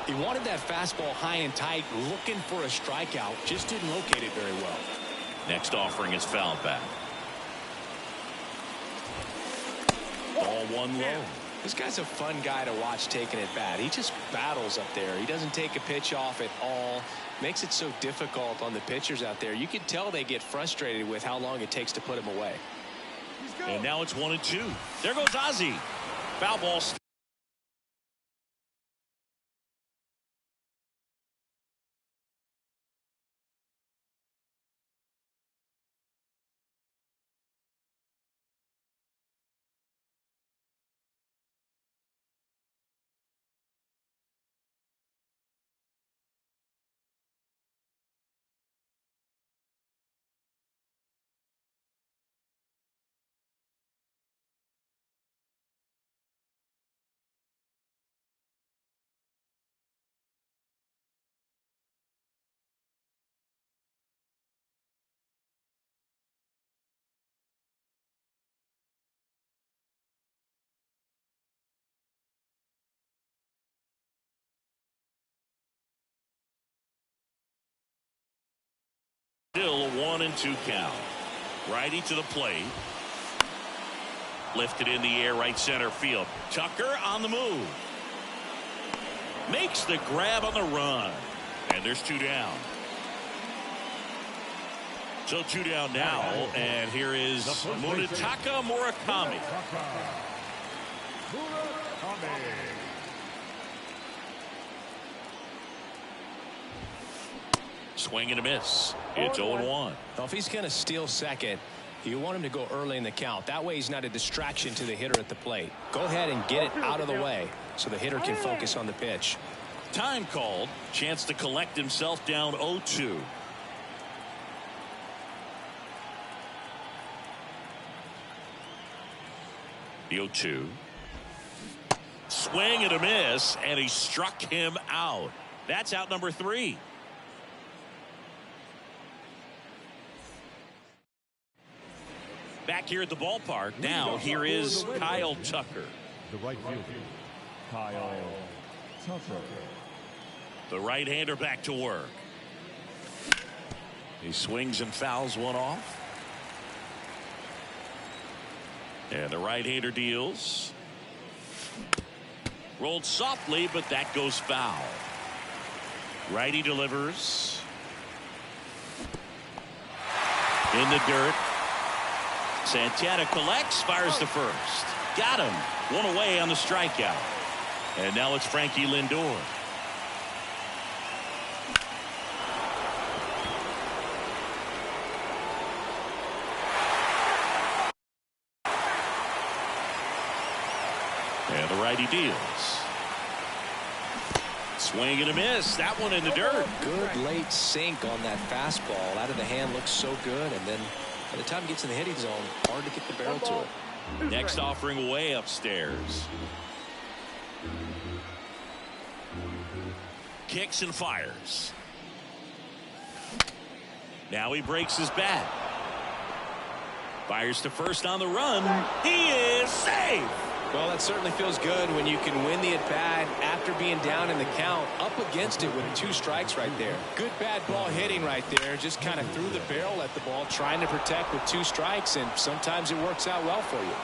He wanted that fastball high and tight, looking for a strikeout. Just didn't locate it very well. Next offering is fouled back. Ball one low. This guy's a fun guy to watch taking at bat. He just battles up there. He doesn't take a pitch off at all. Makes it so difficult on the pitchers out there. You can tell they get frustrated with how long it takes to put him away. And now it's 1-2. There goes Ozzie. Foul ball. Still a 1-2 count. Righty to the plate. Lifted in the air, right center field. Tucker on the move. Makes the grab on the run. And there's two down. So two down now. And here is Munetaka Murakami. Swing and a miss. It's 0-1. Well, if he's going to steal second, you want him to go early in the count. That way he's not a distraction to the hitter at the plate. Go ahead and get it out of the way so the hitter can focus on the pitch. Time called. Chance to collect himself down 0-2. The 0-2. Swing and a miss, and he struck him out. That's out number 3. Back here at the ballpark. Now here is Kyle Tucker. The right fielder, Kyle Tucker. The right-hander back to work. He swings and fouls one off. And the right-hander deals. Rolled softly, but that goes foul. Righty delivers. In the dirt. Santana collects, fires to first. Got him. One away on the strikeout. And now it's Frankie Lindor. And the righty deals. Swing and a miss. That one in the dirt. Good late sink on that fastball. Out of the hand looks so good, and then by the time it gets in the hitting zone, hard to get the barrel to it. Next offering way upstairs. Kicks and fires. Now he breaks his bat. Fires to first on the run. He is safe. Well, that certainly feels good when you can win the at-bat after being down in the count, up against it with 2 strikes right there. Good bad ball hitting right there. Just kind of threw the barrel at the ball, trying to protect with 2 strikes, and sometimes it works out well for you.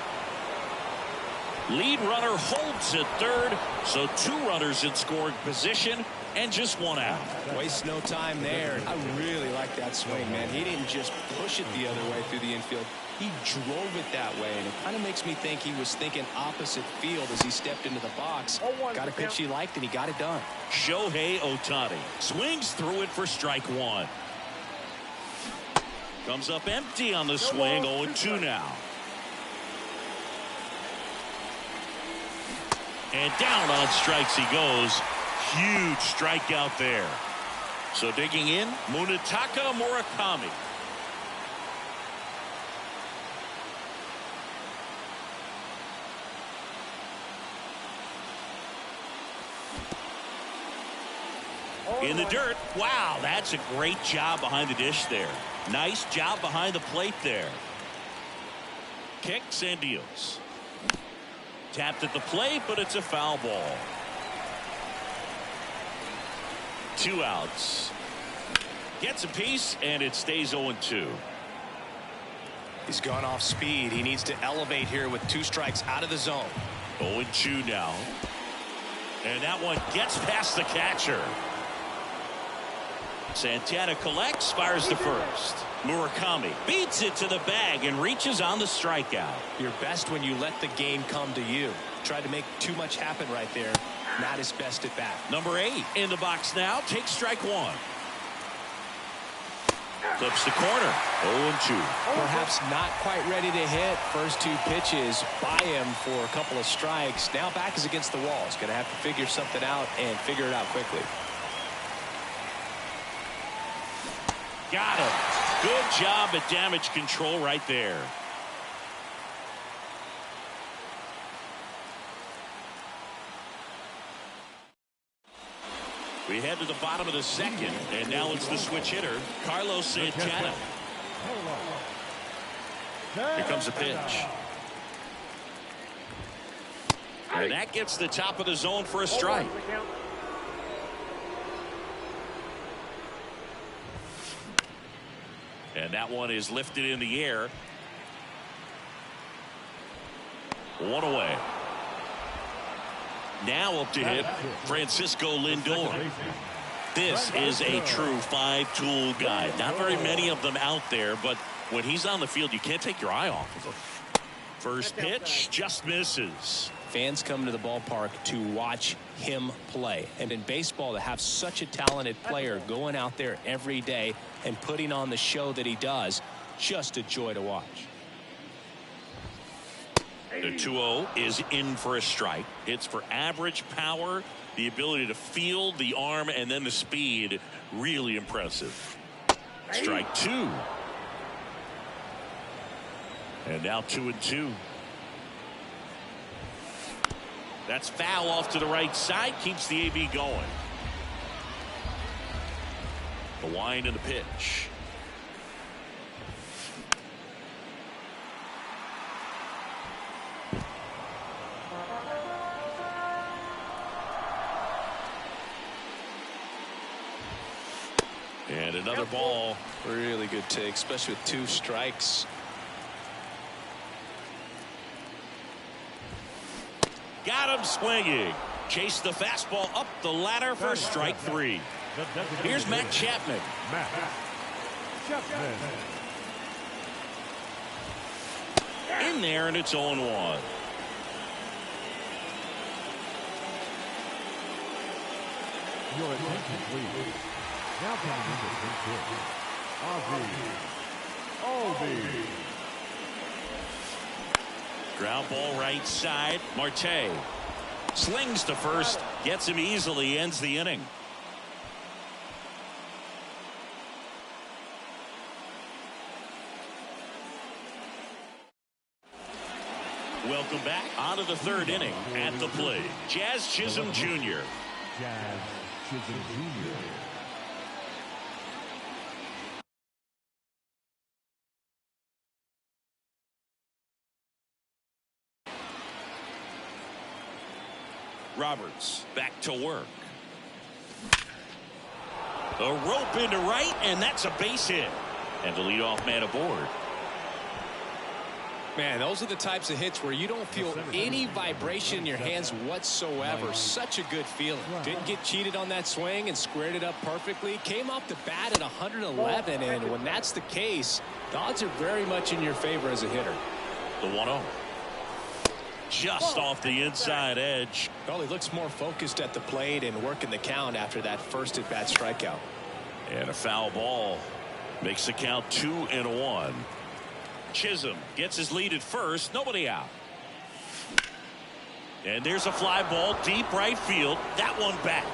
Lead runner holds at third, so 2 runners in scoring position and just 1 out. Waste no time there. I really like that swing, man. He didn't just push it the other way through the infield. He drove it that way, and it kind of makes me think he was thinking opposite field as he stepped into the box. Got a pitch he liked, and he got it done. Shohei Ohtani swings through it for strike 1. Comes up empty on the swing. 0-2 now. And down on strikes he goes. Huge strikeout there. So digging in, Munetaka Murakami. In the dirt. Wow, that's a great job behind the dish there. Nice job behind the plate there. Kicks and deals. Tapped at the plate, but it's a foul ball. 2 outs. Gets a piece, and it stays 0-2. He's gone off speed. He needs to elevate here with 2 strikes out of the zone. 0-2 now. And that one gets past the catcher. Santana collects, fires to first. Murakami beats it to the bag and reaches on the strikeout. You're best when you let the game come to you. Tried to make too much happen right there. Not his best at bat. Number 8 in the box now. Takes strike 1. Clips the corner. 0-2. Perhaps not quite ready to hit. First 2 pitches by him for a couple of strikes. Now back is against the wall. He's going to have to figure something out and figure it out quickly. Got him. Good job at damage control right there. We head to the bottom of the 2nd, and now it's the switch hitter, Carlos Santana. Here comes a pitch. And that gets the top of the zone for a strike. And that one is lifted in the air. 1 away. Now up to hit Francisco Lindor. This is a true 5-tool guy. Not very many of them out there, but when he's on the field, you can't take your eye off of him. First pitch just misses. fans come to the ballpark to watch him play. And in baseball, to have such a talented player going out there every day and putting on the show that he does, just a joy to watch. The 2-0 is in for a strike. It's for average power, the ability to field, the arm, and then the speed. Really impressive. Strike 2. And now 2-2. That's foul off to the right side. Keeps the AB going. The wind and the pitch. And another ball. Really good take, especially with 2 strikes. Got him swinging. Chase the fastball up the ladder for strike 3. Here's Matt Chapman. Matt Chapman. In there, and it's 0-1. Your attention, please. Now coming into Ozzie. Ground ball right side. Marte slings to first, gets him easily, ends the inning. Welcome back onto the 3rd inning. At the plate, Jazz Chisholm Jr. Jazz Chisholm Jr. Roberts back to work. A rope into right, and that's a base hit. And the leadoff man aboard. Man, those are the types of hits where you don't feel any vibration in your hands whatsoever. Such a good feeling. Didn't get cheated on that swing and squared it up perfectly. Came off the bat at 111, and when that's the case, the odds are very much in your favor as a hitter. The 1-0. Just off the inside edge. Well, he looks more focused at the plate and working the count after that first at-bat strikeout. And a foul ball makes the count 2-1. Chisholm gets his lead at first. Nobody out. And there's a fly ball deep right field. That one back.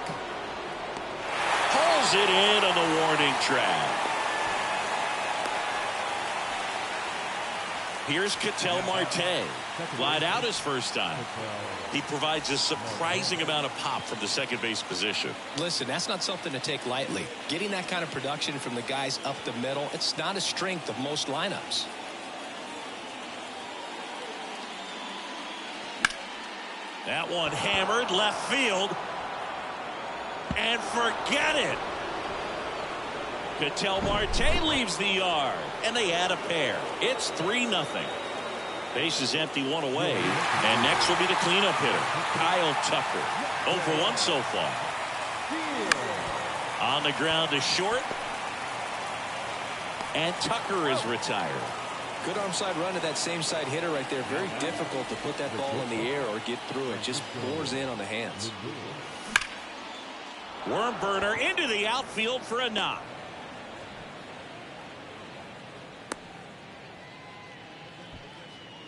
Pulls it in on the warning track. Here's Ketel Marte. Flied out his first time. He provides a surprising amount of pop from the second base position. Listen, that's not something to take lightly. Getting that kind of production from the guys up the middle, it's not a strength of most lineups. That one hammered left field. And forget it. Ketel Marte leaves the yard. And they add a pair. It's 3-0. Base is empty, 1 away. And next will be the cleanup hitter, Kyle Tucker. 0 for 1 so far. On the ground to short. And Tucker is retired. Good arm side run to that same side hitter right there. Very difficult to put that ball in the air or get through it. Just pours in on the hands. Worm burner into the outfield for a knock.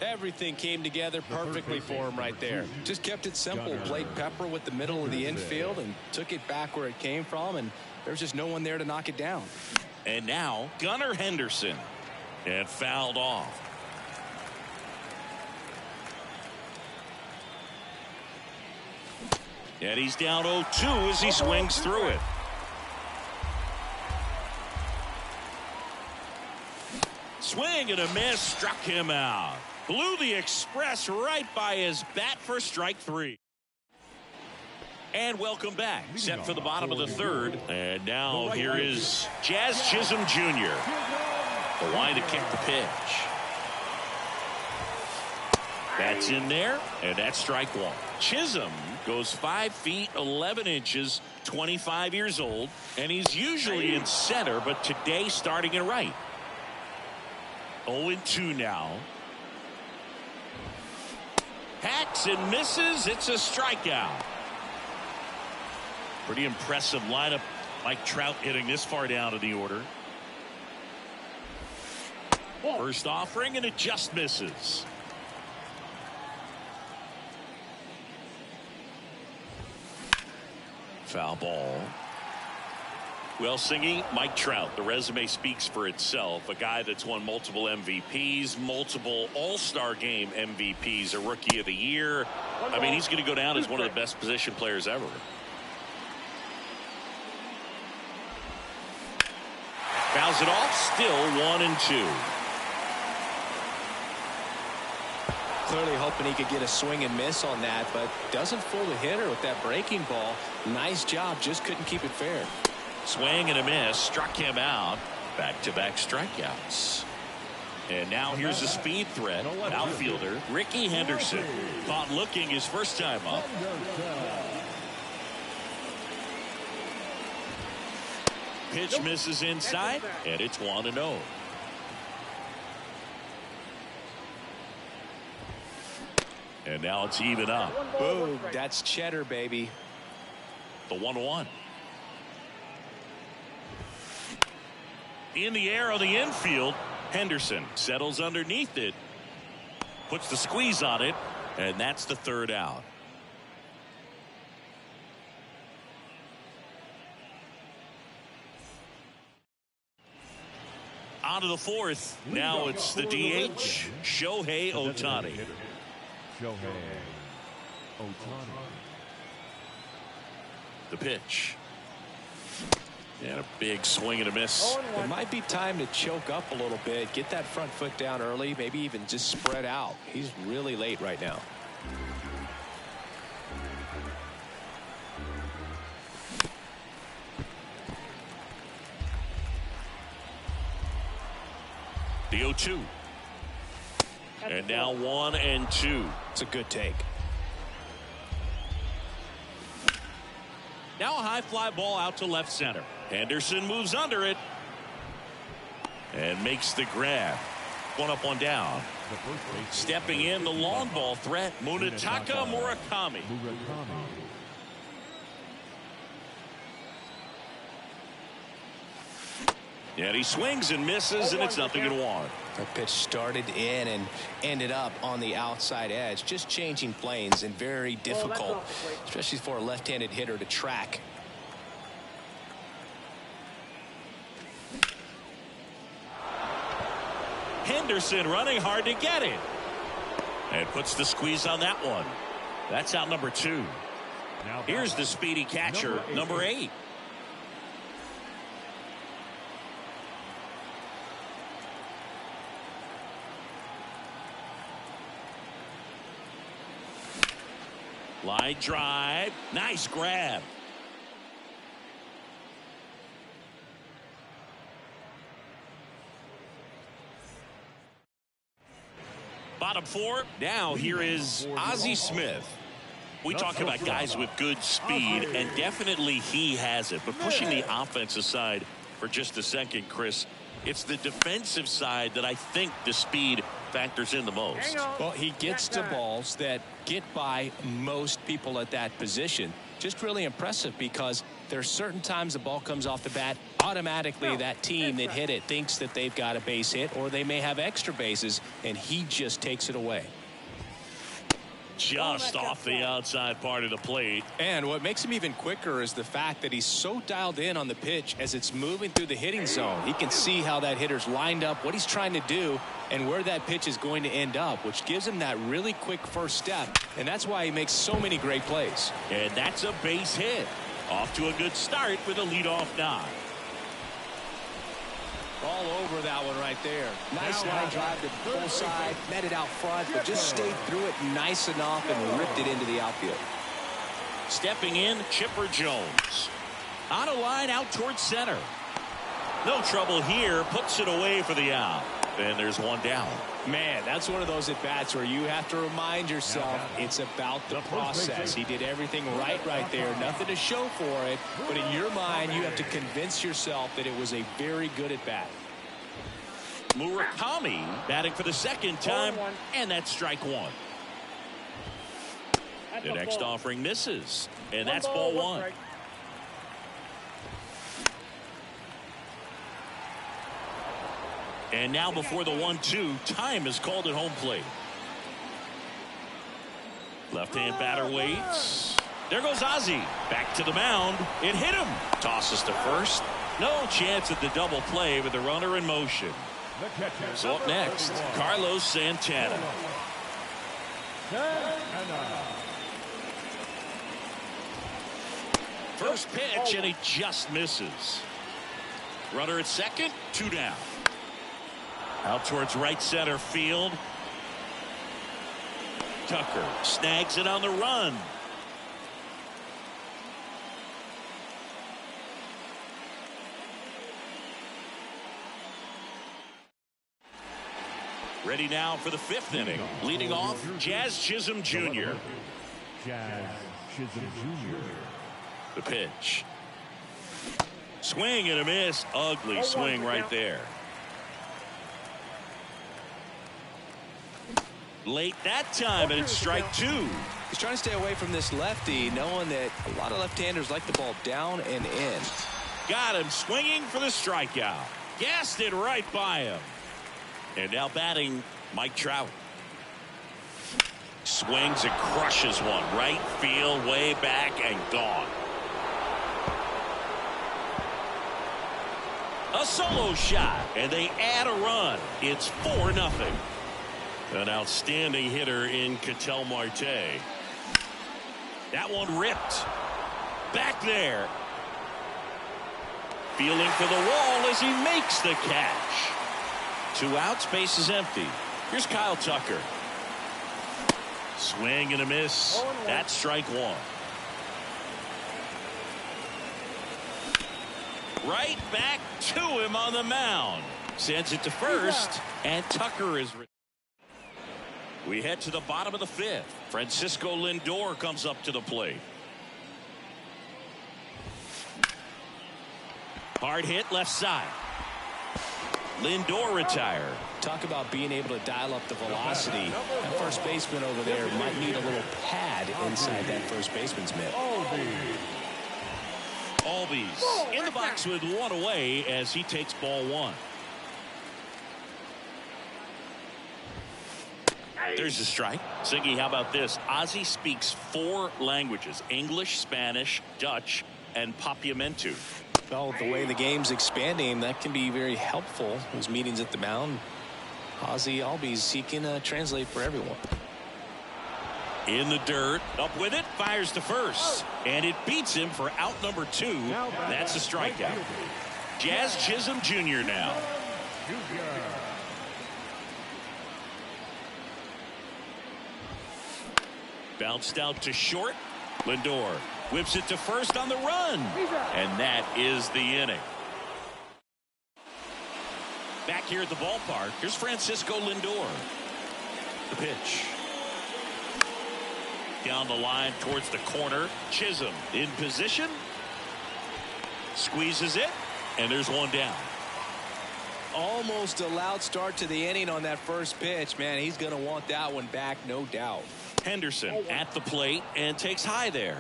Everything came together perfectly for him right there. Just kept it simple. Played pepper with the middle of the infield and took it back where it came from, and there's just no one there to knock it down. And now Gunnar Henderson. And fouled off. And he's down 0-2 as he swings through it. Swing and a miss, struck him out. Blew the express right by his bat for strike 3. And welcome back. Set for the bottom of the 3rd. And now here is Jazz Chisholm Jr. The line to kick the pitch. That's in there, and that's strike 1. Chisholm goes 5 feet 11 inches, 25 years old, and he's usually in center, but today starting in right. 0-2 now. Hacks and misses. It's a strikeout. Pretty impressive lineup. Mike Trout hitting this far down in the order. First offering, and it just misses. Foul ball. Well, Singy, Mike Trout, the resume speaks for itself. A guy that's won multiple MVPs, multiple All-Star Game MVPs, a Rookie of the Year. I mean, he's going to go down as one of the best position players ever. Fouls it off, still 1-2. Clearly hoping he could get a swing and miss on that, but doesn't fool the hitter with that breaking ball. Nice job, just couldn't keep it fair. Swing and a miss, struck him out. Back-to-back strikeouts. And now here's a speed threat. Outfielder Ricky Henderson. Caught looking his first time up. Pitch misses inside, and it's 1-0. And now it's even up. Boom, that's cheddar, baby. The 1-1. In the air on the infield, Henderson settles underneath it, puts the squeeze on it, and that's the third out. On to the fourth. Now it's the DH, Shohei Ohtani. Shohei Ohtani. The pitch. And a big swing and a miss. It might be time to choke up a little bit, get that front foot down early, maybe even just spread out. He's really late right now. The 0-2. And now 1-2. It's a good take. Now a high fly ball out to left center. Henderson moves under it and makes the grab. One up, one down. Stepping in, the long ball threat, Munetaka Murakami. And he swings and misses, and it's 0-1. That pitch started in and ended up on the outside edge, just changing planes and very difficult, especially for a left-handed hitter to track. Henderson running hard to get it. And puts the squeeze on that one. That's out number 2. Here's the speedy catcher, number 8. Line drive. Nice grab. Bottom 4. Now here is Ozzie Smith. We talk about guys with good speed, and definitely he has it. But pushing the offense aside for just a second, Chris, it's the defensive side that I think the speed factors in the most. Well, he gets to balls that get by most people at that position. Just really impressive because there's certain times the ball comes off the bat, automatically that team that hit it thinks that they've got a base hit, or they may have extra bases, and he just takes it away. Just off the outside part of the plate. And what makes him even quicker is the fact that he's so dialed in on the pitch as it's moving through the hitting zone. He can see how that hitter's lined up, what he's trying to do, and where that pitch is going to end up, which gives him that really quick first step. And that's why he makes so many great plays. And that's a base hit. Off to a good start with a leadoff knock. All over that one right there. Nice line drive to the full side, met it out front, but just stayed through it nice enough and ripped it into the outfield. Stepping in, Chipper Jones. On a line out towards center. No trouble here, puts it away for the out. And there's one down. Man, that's one of those at-bats where you have to remind yourself it's about the process. He did everything right there. Nothing to show for it. But in your mind, you have to convince yourself that it was a very good at-bat. Murakami batting for the second time, and that's strike 1. The next offering misses, and that's ball one. Strike. And now before the 1-2, time is called at home plate. Left-hand batter waits. There goes Ozzie. Back to the mound. It hit him. Tosses to first. No chance at the double play with the runner in motion. The catcher. So up next, Carlos Santana. First pitch, and he just misses. Runner at second, 2 down. Out towards right center field. Tucker snags it on the run. Ready now for the 5th inning. Leading off, Jazz Chisholm Jr. Jazz Chisholm Jr. The pitch. Swing and a miss. Ugly swing right there. Late that time, and it's strike 2. He's trying to stay away from this lefty, knowing that a lot of left-handers like the ball down and in. Got him swinging for the strikeout. Gassed it right by him. And now batting, Mike Trout. Swings and crushes one. Right field, way back, and gone. A solo shot, and they add a run. It's 4-0. An outstanding hitter in Ketel Marte. That one ripped. Back there. Fielding for the wall as he makes the catch. 2 outs, base is empty. Here's Kyle Tucker. Swing and a miss. That's strike 1. Right back to him on the mound. Sends it to first, and Tucker is. We head to the bottom of the 5th. Francisco Lindor comes up to the plate. Hard hit left side. Lindor retired. Talk about being able to dial up the velocity. That first baseman over there might need a little pad inside that first baseman's mitt. Albies in the box with 1 away as he takes ball 1. There's a strike. Siggy, how about this? Ozzie speaks 4 languages: English, Spanish, Dutch, and Papiamentu. Well, the way the game's expanding, that can be very helpful. Those meetings at the mound, Ozzie Albies, he can translate for everyone. In the dirt, up with it, fires to first, and it beats him for out number 2. That's a strikeout. Jazz Chisholm Jr. now. Bounced out to short. Lindor whips it to first on the run, and that is the inning. Back here at the ballpark, here's Francisco Lindor. The pitch. Down the line towards the corner. Chisholm in position. Squeezes it, and there's 1 down. Almost a loud start to the inning on that first pitch. Man, he's going to want that one back, no doubt. Henderson at the plate and takes high there.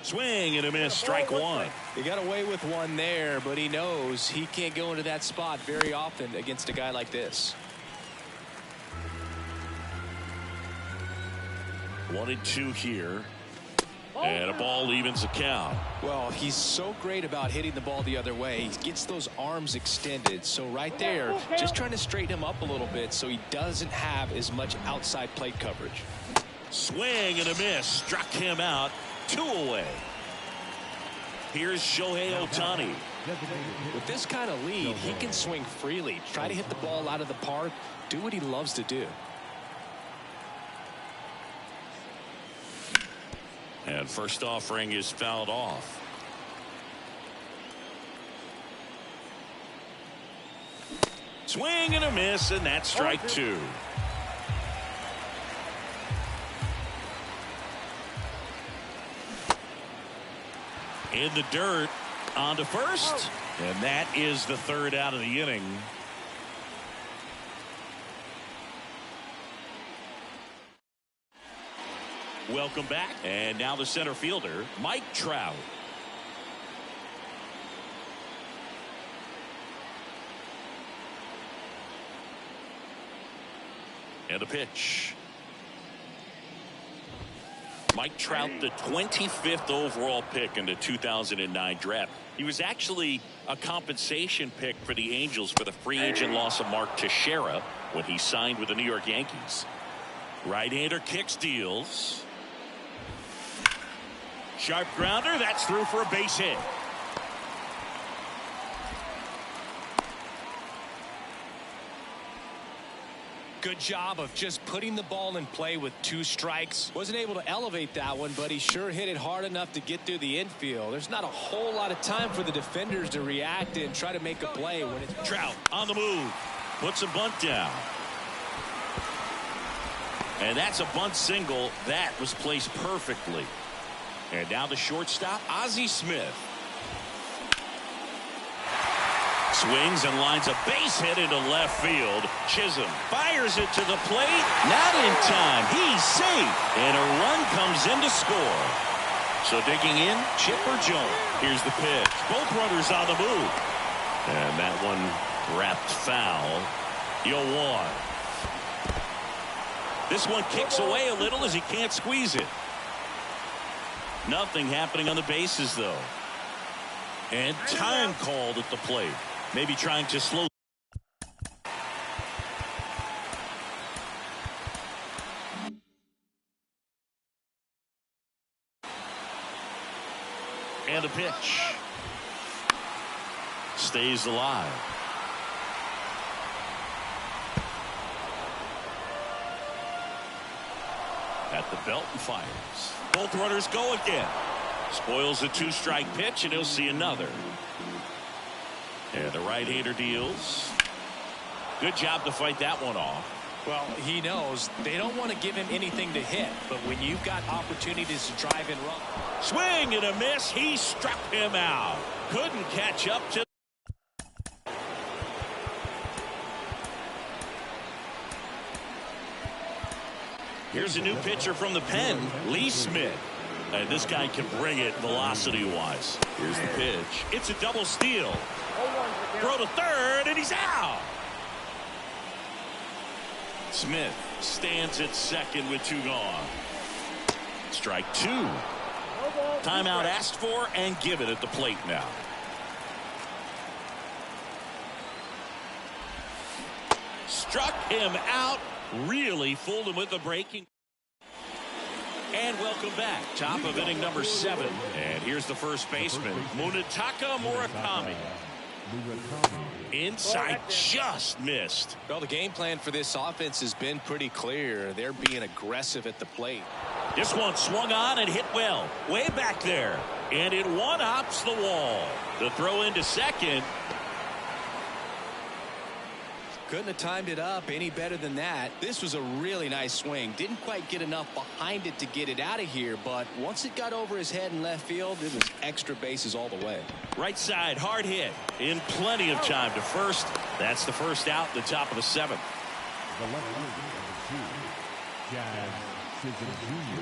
Swing and a miss, strike 1. He got away with one there, but he knows he can't go into that spot very often against a guy like this. 1-2 here. And a ball evens the count. Well, he's so great about hitting the ball the other way. He gets those arms extended. So right there, just trying to straighten him up a little bit so he doesn't have as much outside plate coverage. Swing and a miss. Struck him out. 2 away. Here's Shohei Ohtani. With this kind of lead, he can swing freely. Try to hit the ball out of the park. Do what he loves to do. And first offering is fouled off. Swing and a miss, and that's strike 2. In the dirt, on to first, and that is the 3rd out of the inning. Welcome back. And now the center fielder, Mike Trout. And the pitch. Mike Trout, the 25th overall pick in the 2009 draft. He was actually a compensation pick for the Angels for the free agent loss of Mark Teixeira when he signed with the New York Yankees. Right-hander kicks, deals. Sharp grounder. That's through for a base hit. Good job of just putting the ball in play with 2 strikes. Wasn't able to elevate that one, but he sure hit it hard enough to get through the infield. There's not a whole lot of time for the defenders to react and try to make a play when it's... Trout on the move. Puts a bunt down. And that's a bunt single. That was placed perfectly. And now the shortstop, Ozzie Smith. Swings and lines a base hit into left field. Chisholm fires it to the plate. Not in time. He's safe. And a run comes in to score. So digging in, Chipper Jones. Here's the pitch. Both runners on the move. And that one wrapped foul. 0-1. This one kicks away a little as he can't squeeze it. Nothing happening on the bases, though. And time called at the plate. Maybe trying to slow. And a pitch. Stays alive. At the belt and fires. Both runners go again. Spoils a 2-strike pitch, and he'll see another. And the right-hander deals. Good job to fight that one off. Well, he knows they don't want to give him anything to hit, but when you've got opportunities to drive and run. Swing and a miss. He struck him out. Couldn't catch up to. Here's a new pitcher from the pen, Lee Smith. And this guy can bring it velocity-wise. Here's the pitch. It's a double steal. Throw to third, and he's out. Smith stands at second with 2 gone. Strike 2. Timeout asked for and given at the plate now. Struck him out. Really fooled him with the breaking. And welcome back. Top of inning number 7. And here's the first baseman, Munetaka Murakami. Inside, just missed. Well, the game plan for this offense has been pretty clear. They're being aggressive at the plate. This one swung on and hit well. Way back there. And it one-hops the wall. The throw into second. Couldn't have timed it up any better than that. This was a really nice swing. Didn't quite get enough behind it to get it out of here, but once it got over his head in left field, it was extra bases all the way. Right side, hard hit. In plenty of time to first. That's the first out at the top of the 7th. The left fielder, number 2, Jazz Chisholm Jr.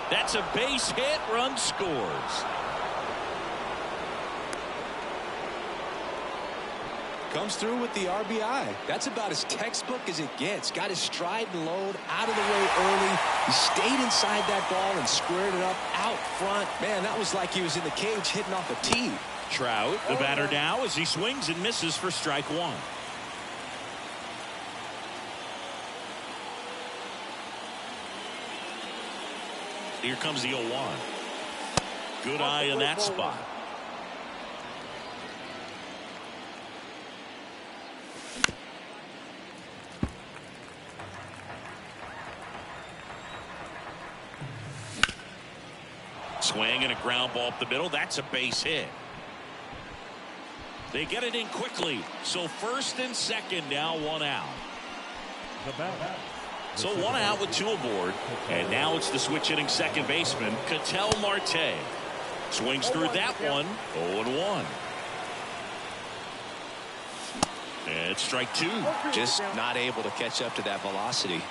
That's a base hit. Run scores. Comes through with the RBI. That's about as textbook as it gets. Got his stride and load out of the way early. He stayed inside that ball and squared it up out front. Man, that was like he was in the cage hitting off a tee. Trout, the batter now, as he swings and misses for strike 1. Here comes the 0-1. Good eye in that spot. Swing and a ground ball up the middle. That's a base hit. They get it in quickly. So first and second now, 1 out. So 1 out with 2 aboard. And now it's the switch hitting second baseman, Ketel Marte. Swings through that one. 0-1. And strike two. Just not able to catch up to that velocity.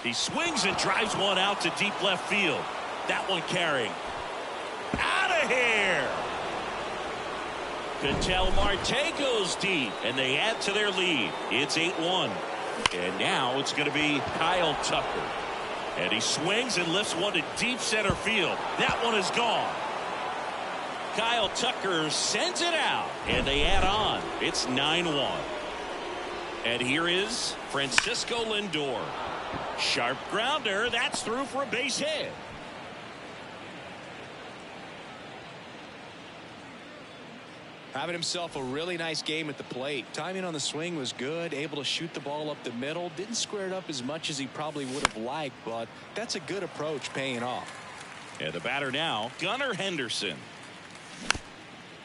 He swings and drives one out to deep left field. That one carrying. Out of here. Ketel Marte goes deep, and they add to their lead. It's 8-1. And now it's going to be Kyle Tucker. And he swings and lifts one to deep center field. That one is gone. Kyle Tucker sends it out, and they add on. It's 9-1. And here is Francisco Lindor. Sharp grounder. That's through for a base hit. Having himself a really nice game at the plate. Timing on the swing was good. Able to shoot the ball up the middle. Didn't square it up as much as he probably would have liked, but that's a good approach paying off. And the batter now, Gunnar Henderson.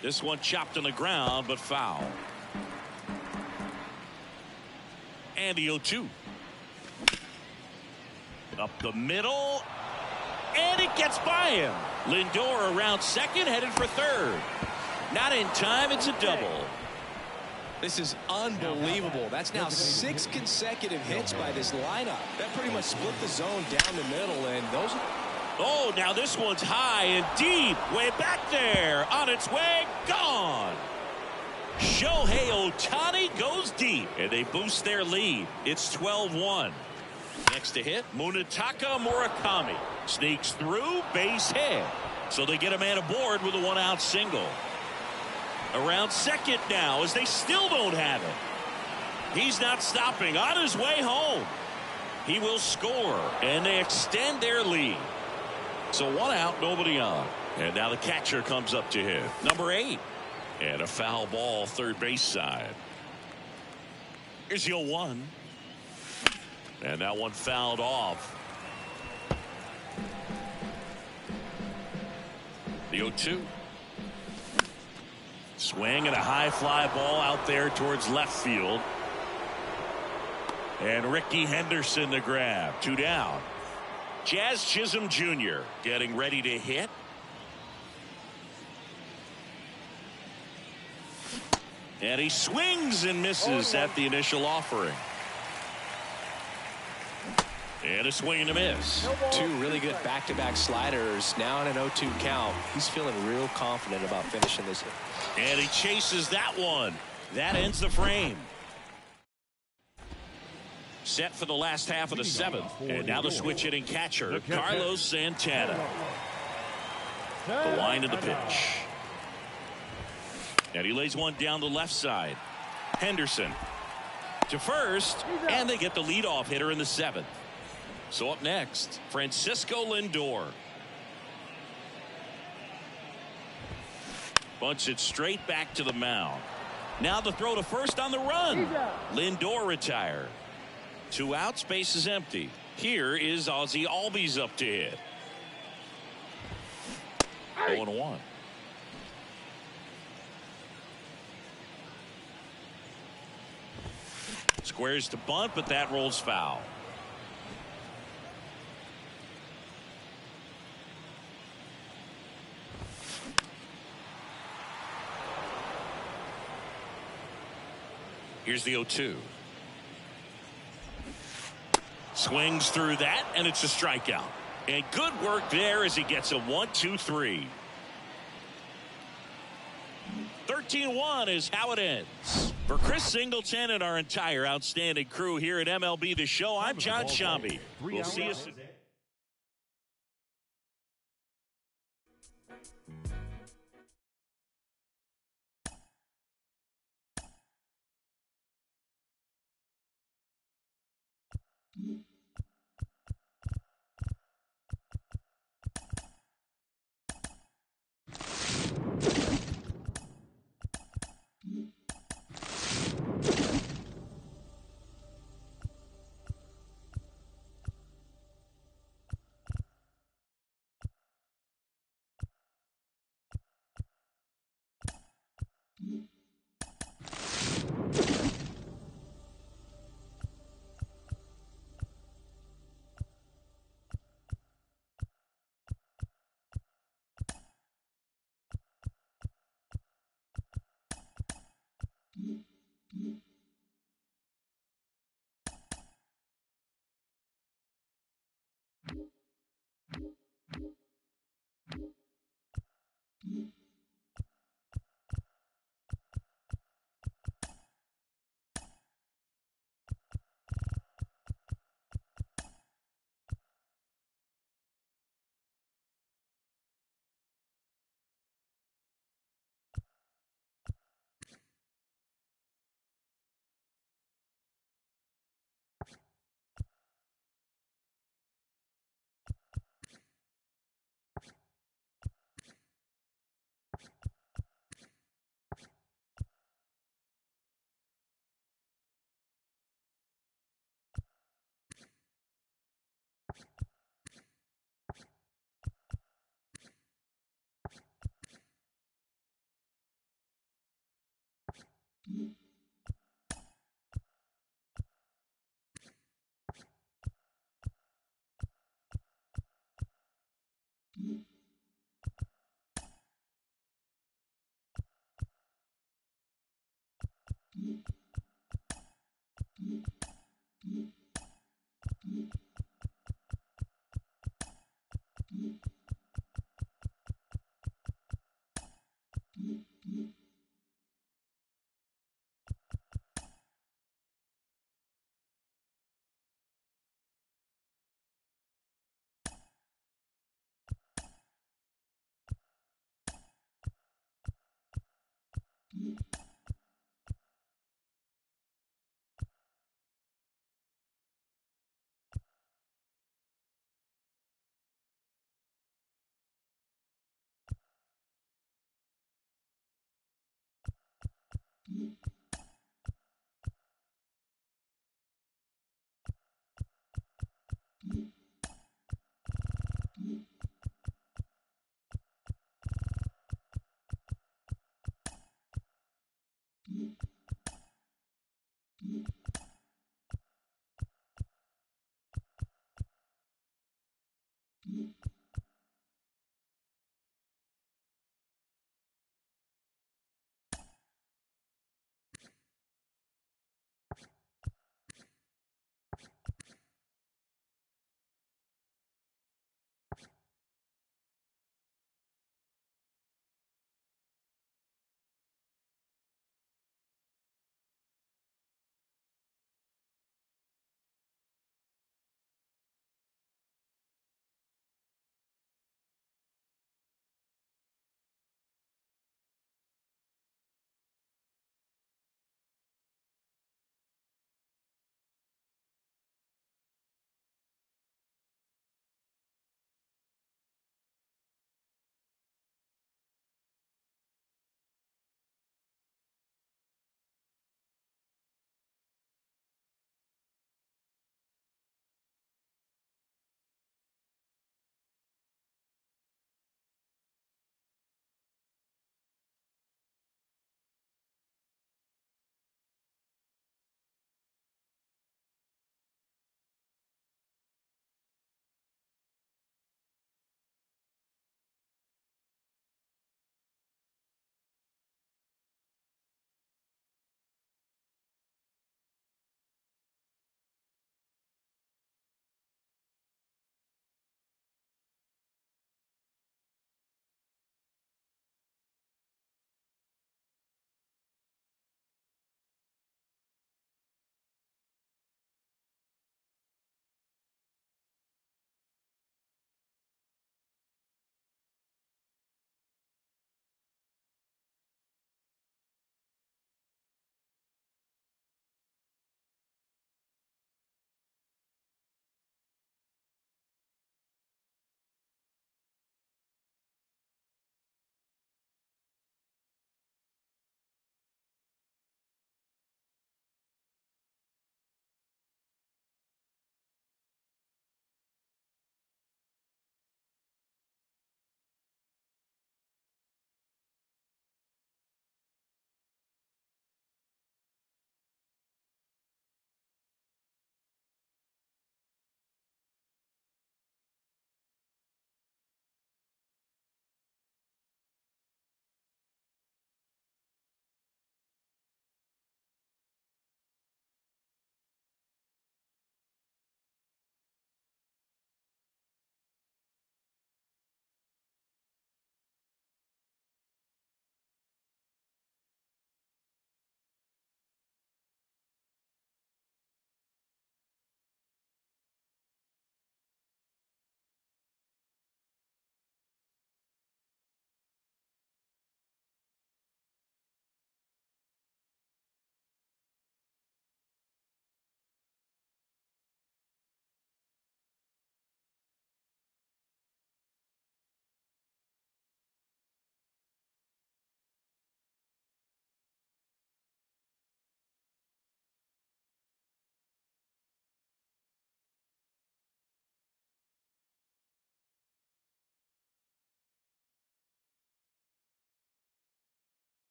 This one chopped on the ground, but foul. And the 0-2. Up the middle. And it gets by him. Lindor around second, headed for third. Not in time. It's a double. This is unbelievable. That's now 6 consecutive hits by this lineup. That pretty much split the zone down the middle, and those. Oh, now this one's high and deep. Way back there. On its way. Gone. Shohei Ohtani goes deep, and they boost their lead. It's 12-1. Next to hit, Munetaka Murakami. Sneaks through, base hit. So they get a man aboard with a one-out single. Around second now as they still don't have it. He's not stopping. On his way home. He will score, and they extend their lead. So one out, nobody on. And now the catcher comes up to hit. Number 8. And a foul ball third base side. Here's the 0-1. And that one fouled off. The 0-2. Swing and a high fly ball out there towards left field. And Ricky Henderson the grab. 2 down. Jazz Chisholm Jr. getting ready to hit. And he swings and misses at the initial offering. And a swing and a miss. 2 really good back-to-back sliders. Now in an 0-2 count. He's feeling real confident about finishing this. And he chases that one. That ends the frame. Set for the last half of the 7th. And now the switch hitting catcher, Carlos Santana. The line of the pitch. And he lays one down the left side. Henderson to first. And they get the leadoff hitter in the 7th. So up next, Francisco Lindor. Bunts it straight back to the mound. Now the throw to first on the run. Lindor retired. 2 outs, base is empty. Here is Ozzie Albies up to hit. 0-1. Squares to bunt, but that rolls foul. Here's the 0-2. Swings through that, and it's a strikeout. And good work there as he gets a 1-2-3. 13-1 is how it ends. For Chris Singleton and our entire outstanding crew here at MLB The Show, I'm John Shambi. We'll see you soon.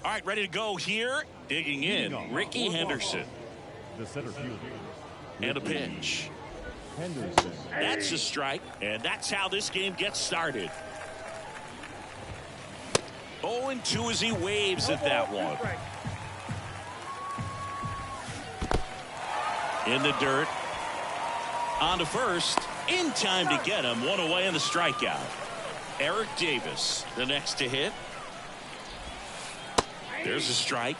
All right, ready to go here. Digging in, Ricky Henderson. The center fielder. And a pitch. Henderson. That's a strike, and that's how this game gets started. 0-2 as he waves at that one. In the dirt. On to first. In time to get him. One away in the strikeout. Eric Davis, the next to hit. There's a strike.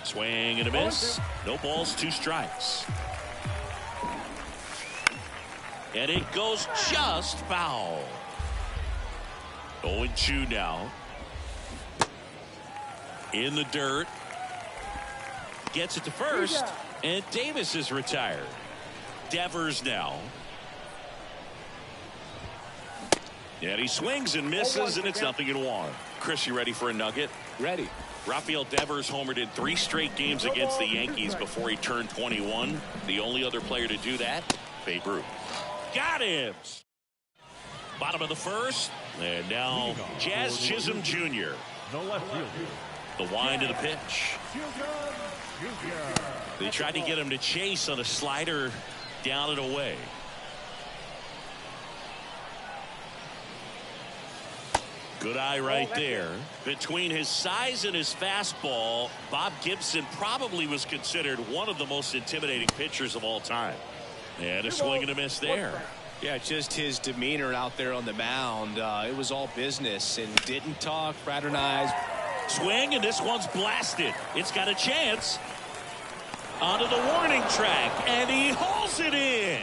Swing and a miss. No balls, 2 strikes. And it goes just foul. 0-2 now. In the dirt. Gets it to first. And Davis is retired. Devers now. And he swings and misses, and it's 0-1. Chris, you ready for a nugget? Ready. Rafael Devers homered in 3 straight games against the Yankees before he turned 21. The only other player to do that, Babe Ruth. Got him! Bottom of the first, and now Jazz Chisholm Jr. The left fielder. The wind of the pitch. They tried to get him to chase on a slider down and away. Good eye right there. Between his size and his fastball, Bob Gibson probably was considered one of the most intimidating pitchers of all time. And a swing and a miss there. Yeah, just his demeanor out there on the mound. It was all business and didn't talk, fraternize. Swing, and this one's blasted. It's got a chance. Onto the warning track, and he hauls it in.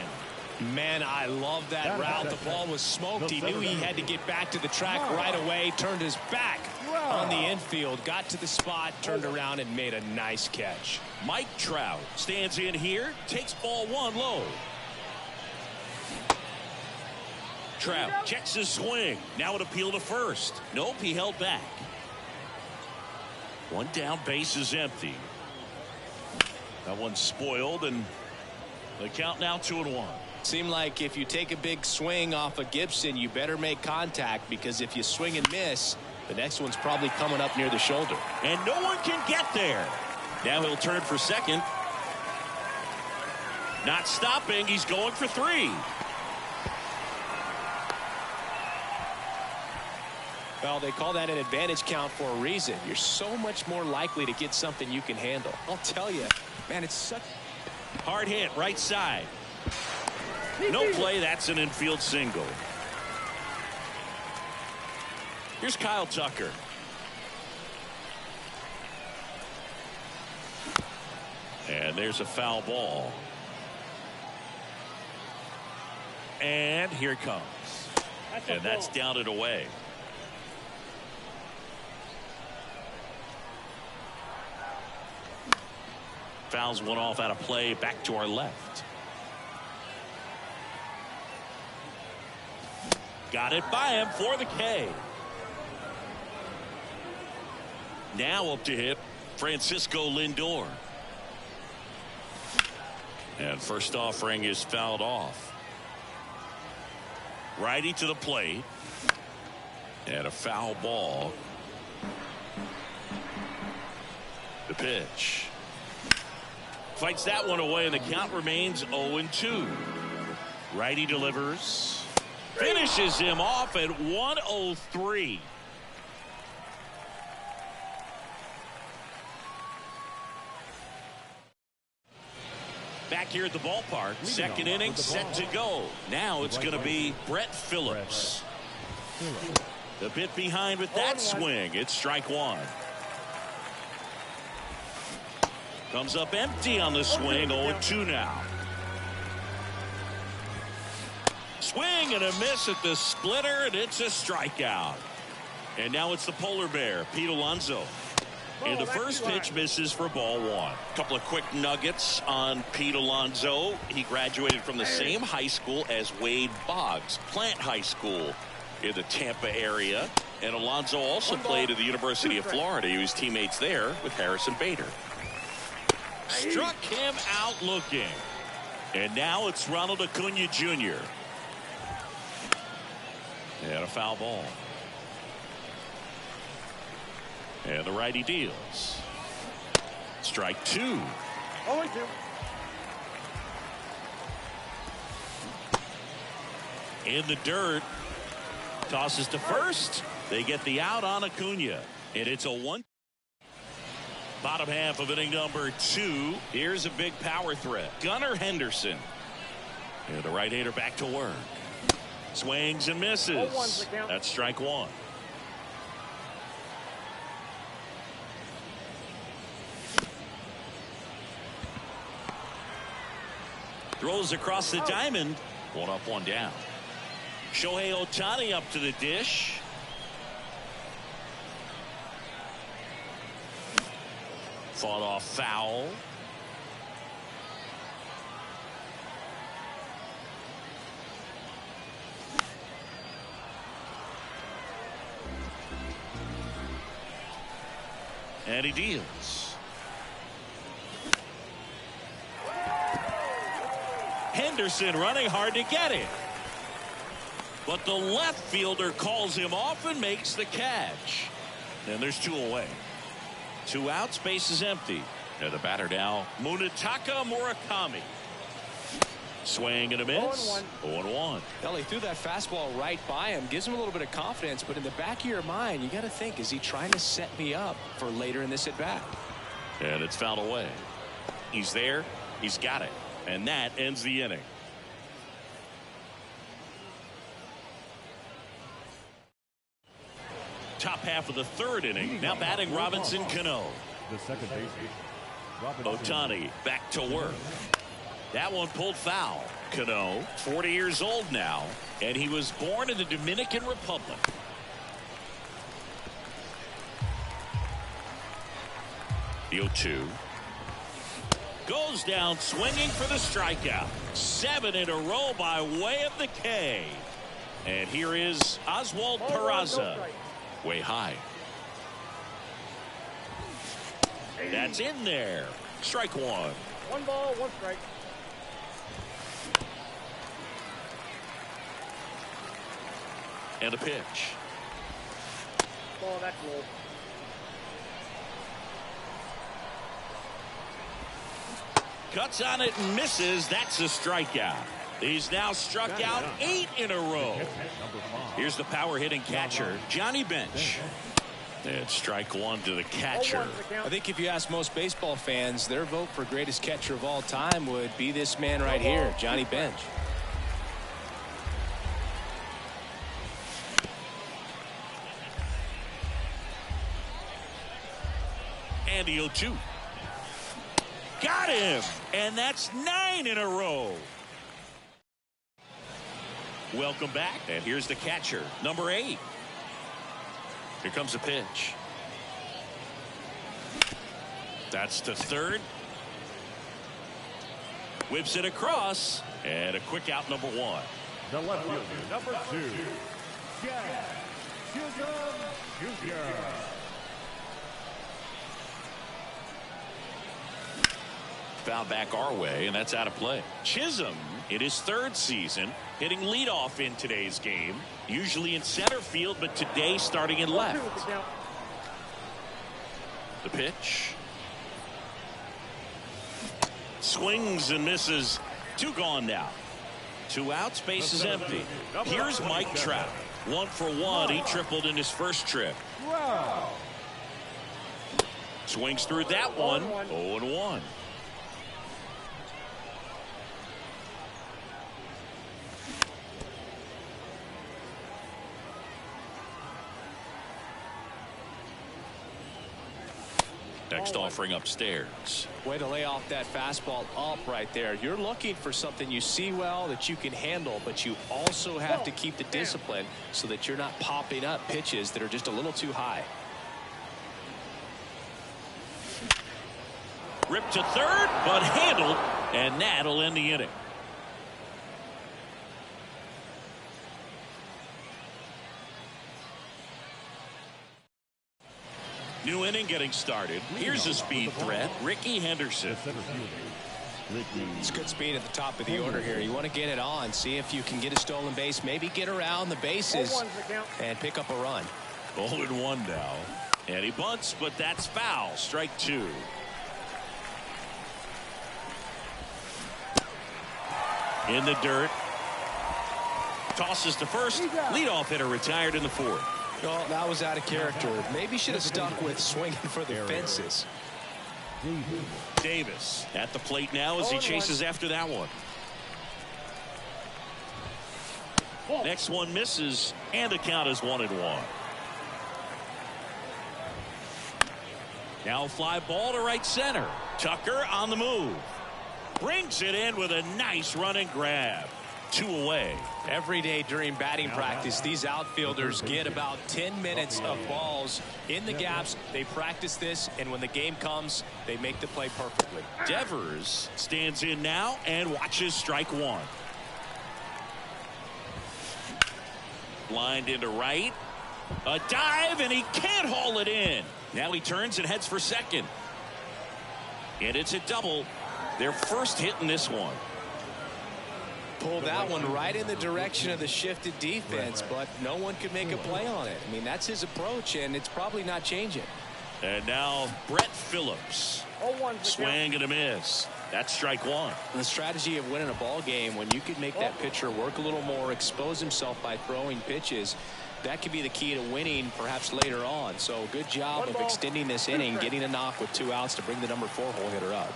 Man, I love that route. The ball was smoked. He knew he had to get back to the track right away. Turned his back on the infield. Got to the spot, turned around, and made a nice catch. Mike Trout stands in here, takes ball 1 low. Trout checks his swing. Now an appeal to first. Nope, he held back. 1 down, base is empty. That one's spoiled, and the count now 2-1. Seemed like if you take a big swing off of Gibson, you better make contact, because if you swing and miss, the next one's probably coming up near the shoulder. And no one can get there. Now he'll turn for second. Not stopping. He's going for 3. Well, they call that an advantage count for a reason. You're so much more likely to get something you can handle. I'll tell you, man, it's such hard hit right side. No play. That's an infield single. Here's Kyle Tucker. And there's a foul ball. And here it comes. And that's down and away. Fouls one off out of play, back to our left. Got it by him for the K. Now up to hit Francisco Lindor. And first offering is fouled off. Righty to the plate. And a foul ball. The pitch. Fights that one away, and the count remains 0-2. Righty delivers. Finishes him off at 103. Back here at the ballpark, second inning set to go. Now it's going to be Brett Phillips. A bit behind with that swing. It's strike 1. Comes up empty on the swing. 0-2 now. Swing and a miss at the splitter, and it's a strikeout. And now it's the polar bear, Pete Alonso. And the first pitch misses for ball 1. A couple of quick nuggets on Pete Alonso. He graduated from the same high school as Wade Boggs, Plant High School in the Tampa area. And Alonso also played at the University of Florida. He was teammates there with Harrison Bader. Struck him out looking. And now it's Ronald Acuna Jr. And a foul ball. And the righty deals. Strike 2. 0-2. In the dirt. Tosses to first. They get the out on Acuna. And it's a 1. Bottom half of inning number 2. Here's a big power threat. Gunnar Henderson. And the right-hander back to work. Swings and misses. That's strike 1. Throws across the diamond. 1 up, 1 down. Shohei Ohtani up to the dish. Fought off foul. And he deals. Henderson running hard to get it. But the left fielder calls him off and makes the catch. And there's 2 away. 2 outs, base is empty. And the batter now, Munetaka Murakami. Swing and a miss. 0-1. Well, he threw that fastball right by him. Gives him a little bit of confidence. But in the back of your mind, you got to think, is he trying to set me up for later in this at bat? And it's fouled away. He's there. He's got it. And that ends the inning. Top half of the 3rd inning. Now batting Robinson Cano. The second baseman, Ohtani back to work. That one pulled foul. Cano, 40 years old now, and he was born in the Dominican Republic. The 0-2. Goes down swinging for the strikeout. 7 in a row by way of the K. And here is Oswald Peraza. Way high. That's in there. Strike 1. 1 ball, 1 strike. And a pitch. Ball, that's low. Cuts on it and misses. That's a strikeout. He's now struck out 8 in a row. Here's the power hitting catcher, Johnny Bench. And strike 1 to the catcher. I think if you ask most baseball fans, their vote for greatest catcher of all time would be this man right here, Johnny Bench. And the 0-2. Got him. And that's 9 in a row. Welcome back. And here's the catcher, number 8. Here comes a pitch. That's to third. Whips it across. And a quick out, number 1. The left fielder, number 2, Jazz Chisholm Jr. Foul back our way, and that's out of play. Chisholm, in his 3rd season, hitting leadoff in today's game. Usually in center field, but today starting in left. The pitch. Swings and misses. 2 gone now. 2 outs, base is empty. Here's Mike Trout. 1 for 1. He tripled in his first trip. Swings through that one. 0-1. Next offering upstairs. Way to lay off that fastball up right there. You're looking for something you see well that you can handle, but you also have to keep the discipline so that you're not popping up pitches that are just a little too high. Ripped to third, but handled, and that'll end the inning. New inning getting started. Here's a speed threat, Ricky Henderson. It's good speed at the top of the order here. You want to get it on, see if you can get a stolen base, maybe get around the bases and pick up a run. 0-1 now. And he bunts, but that's foul. Strike 2. In the dirt. tosses to first. Leadoff hitter retired in the fourth. Well, that was out of character. Maybe should have stuck with swinging for the fences. Davis at the plate now as he chases after that one. Next one misses, and the count is 1-1. Now fly ball to right center. Tucker on the move. Brings it in with a nice running grab. 2 away. Every day during batting practice, these outfielders get about 10 minutes of balls in the gaps. They practice this, and when the game comes, they make the play perfectly. Devers stands in now and watches strike one. Lined into right. A dive, and he can't haul it in. Now he turns and heads for second. And it's a double. Their first hit in this one. Pulled that one right in the direction of the shifted defense, but no one could make a play on it. I mean, that's his approach, and it's probably not changing. And now Brett Phillips. Swing and a miss. That's strike one. The strategy of winning a ball game, when you could make that pitcher work a little more, expose himself by throwing pitches, that could be the key to winning perhaps later on. So good job of extending this inning, getting a knock with 2 outs to bring the number 4 hole hitter up.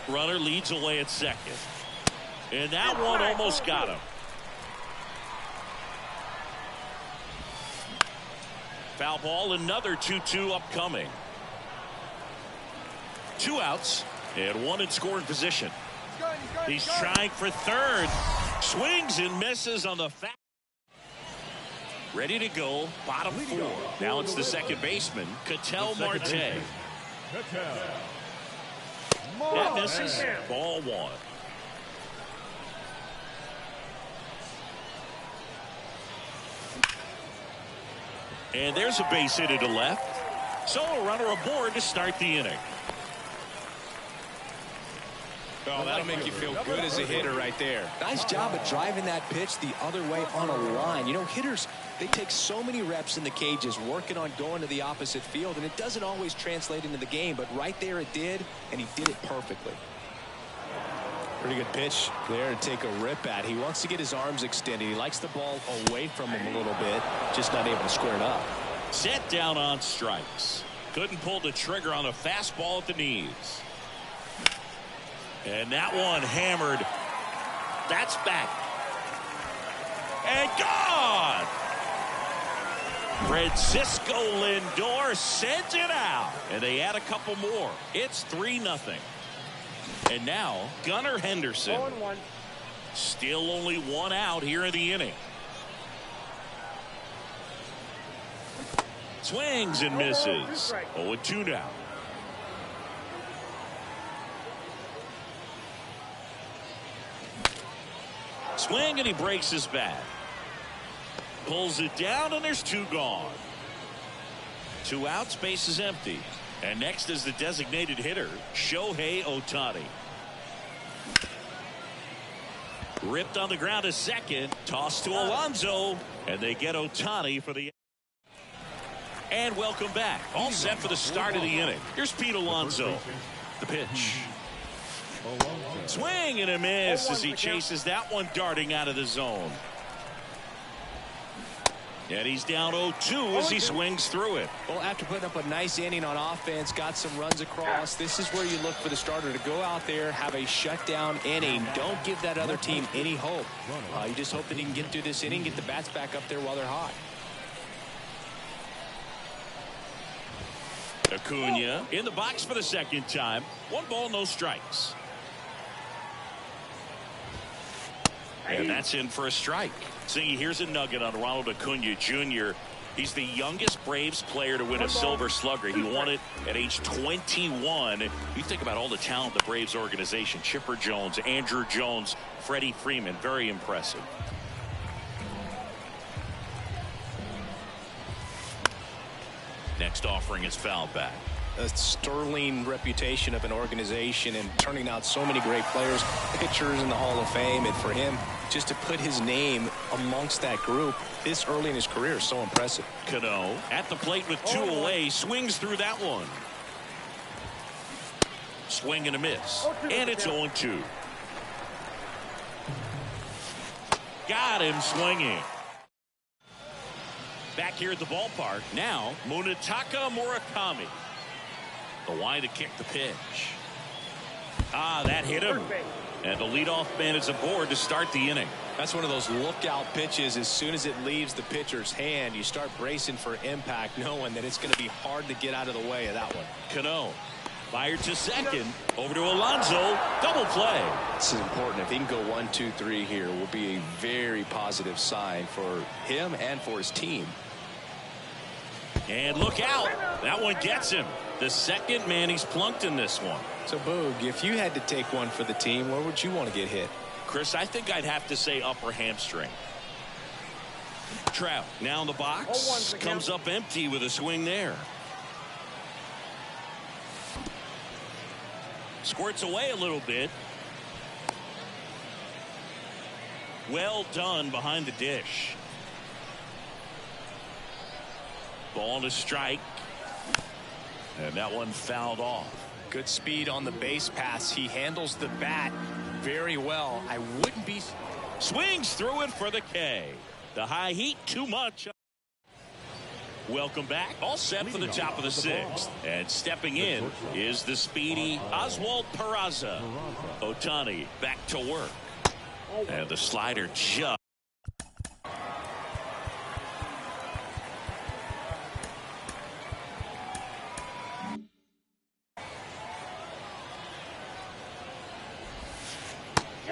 Runner leads away at second. And that one almost got him. Foul ball, another 2-2 upcoming. 2 outs and 1 in scoring position. He's trying for third. Swings and misses on the foul. Ready to go, bottom 4. Now it's the second baseman, Ketel Marte. That misses. Ball 1. And there's a base hit to left. So a runner aboard to start the inning. Oh, that'll make you feel good as a hitter right there. Nice job of driving that pitch the other way on a line. You know, hitters, they take so many reps in the cages working on going to the opposite field, and it doesn't always translate into the game, but right there it did, and he did it perfectly. Pretty good pitch there to take a rip at. He wants to get his arms extended. He likes the ball away from him a little bit, just not able to square it up. Set down on strikes. Couldn't pull the trigger on a fastball at the knees. And that one hammered. That's back. And gone. Francisco Lindor sends it out. And they add a couple more. It's 3-0. And now Gunnar Henderson. Still only 1 out here in the inning. Swings and misses. 0-2 now. Swing and he breaks his bat. Pulls it down and there's 2 gone. 2 outs, base is empty. And next is the designated hitter, Shohei Ohtani. Ripped on the ground to second. Toss to Alonso. And they get Ohtani for the. And welcome back. All set for the start of the inning. Here's Pete Alonso. The pitch. Swing and a miss as he chases that one darting out of the zone. And he's down 0-2 as he swings through it. Well, after putting up a nice inning on offense, got some runs across, this is where you look for the starter to go out there, have a shutdown inning. Don't give that other team any hope. You just hope that he can get through this inning, get the bats back up there while they're hot. Acuna in the box for the second time. 1 ball, no strikes. And that's in for a strike. See, here's a nugget on Ronald Acuna Jr. He's the youngest Braves player to win a Silver Slugger. He won it at age 21. You think about all the talent the Braves organization. Chipper Jones, Andrew Jones, Freddie Freeman. Very impressive. Next offering is fouled back. A sterling reputation of an organization and turning out so many great players, pitchers in the Hall of Fame, and for him just to put his name amongst that group this early in his career is so impressive. Cano at the plate with 2 away, swings through that one. swing and a miss. And it's 0-2. Got him swinging. Back here at the ballpark. Now, Munetaka Murakami. The line to kick the pitch. That hit him. And the leadoff man is aboard to start the inning. That's one of those lookout pitches. As soon as it leaves the pitcher's hand, you start bracing for impact, knowing that it's going to be hard to get out of the way of that one. Cano fired to second. Over to Alonso. Double play. This is important. If he can go 1, 2, 3 here, will be a very positive sign for him and for his team. And look out. That one gets him. The second man he's plunked in this one. So, Boog, if you had to take one for the team, where would you want to get hit? Chris, I think I'd have to say upper hamstring. Trout now in the box. Comes up empty with a swing there. Squirts away a little bit. Well done behind the dish. Ball to strike. And that one fouled off. Good speed on the base pass. He handles the bat very well. I wouldn't be. Swings through it for the K. The high heat too much. Welcome back. All set for the top of the 6th. And stepping in is the speedy Oswald Peraza. Ohtani back to work. And the slider just.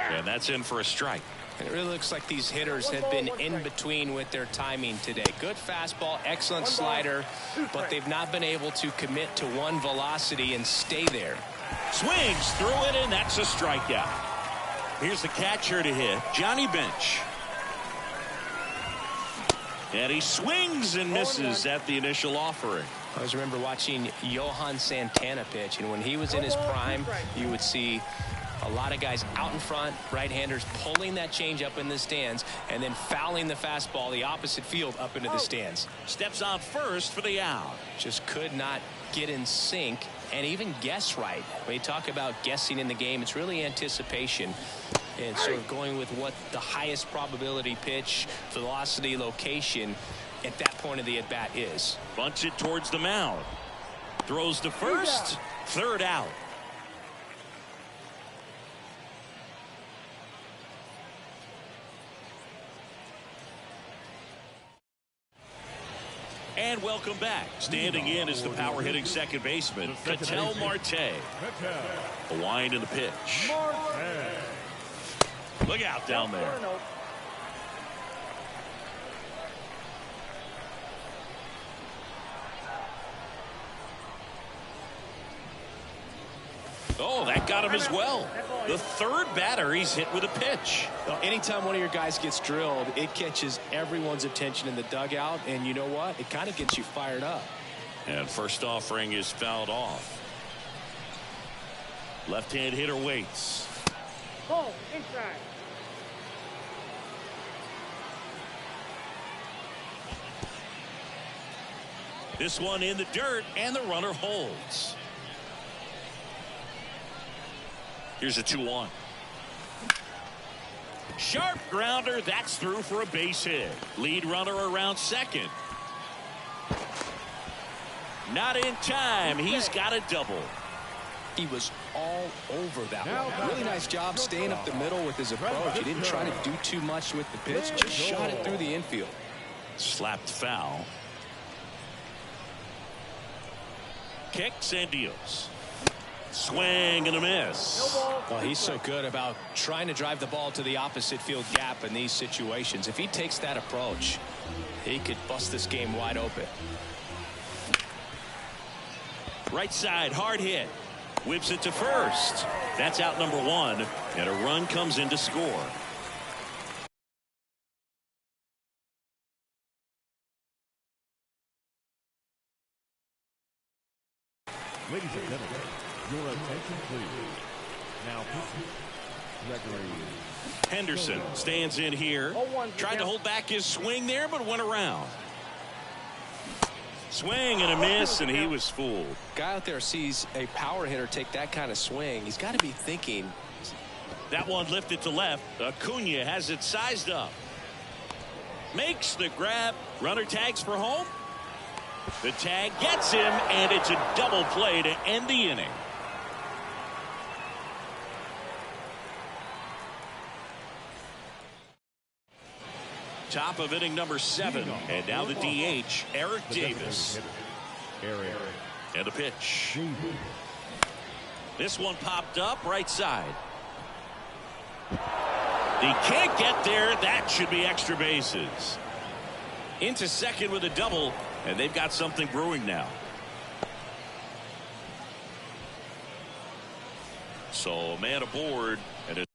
And that's in for a strike. It really looks like these hitters have been in between with their timing today. Good fastball, excellent slider, but they've not been able to commit to one velocity and stay there. Swings through it, and that's a strikeout. Here's the catcher to hit, Johnny Bench. And he swings and misses at the initial offering. I always remember watching Johan Santana pitch, and when he was in his prime, you would see a lot of guys out in front, right-handers pulling that change up in the stands and then fouling the fastball the opposite field up into the stands. Steps on first for the out. Just could not get in sync and even guess right. When you talk about guessing in the game, it's really anticipation and sort of going with what the highest probability pitch, velocity, location at that point of the at-bat is. Bunts it towards the mound. Throws to first. Third out. And welcome back. Standing in is the power hitting second baseman, Ketel Marte. A wind in the pitch. Look out down there. Oh, that got him as well. The third batter he's hit with a pitch. Well, anytime one of your guys gets drilled, it catches everyone's attention in the dugout, and you know what? It kind of gets you fired up. And first offering is fouled off. Left-hand hitter waits. Ball inside. This one in the dirt, and the runner holds. Here's a 2-1. Sharp grounder. That's through for a base hit. Lead runner around second. Not in time. He's got a double. He was all over that one. Really nice job staying up the middle with his approach. He didn't try to do too much with the pitch. Just shot it through the infield. Slapped foul. Kicks and deals. Swing and a miss. Well, he's so good about trying to drive the ball to the opposite field gap in these situations. If he takes that approach, he could bust this game wide open. Right side, hard hit. Whips it to first. That's out number 1, and a run comes in to score. Ladies and gentlemen, your attention please. Now Gregory Henderson stands in here. Tried to hold back his swing there, but went around. Swing and a miss, and he was fooled. Guy out there sees a power hitter take that kind of swing. He's got to be thinking. That one lifted to left. Acuna has it sized up. Makes the grab. Runner tags for home. The tag gets him, and it's a double play to end the inning. Top of inning number 7. And now the DH, Eric Davis. And the pitch. This one popped up right side. He can't get there. That should be extra bases. Into second with a double, and they've got something brewing now. So man aboard, and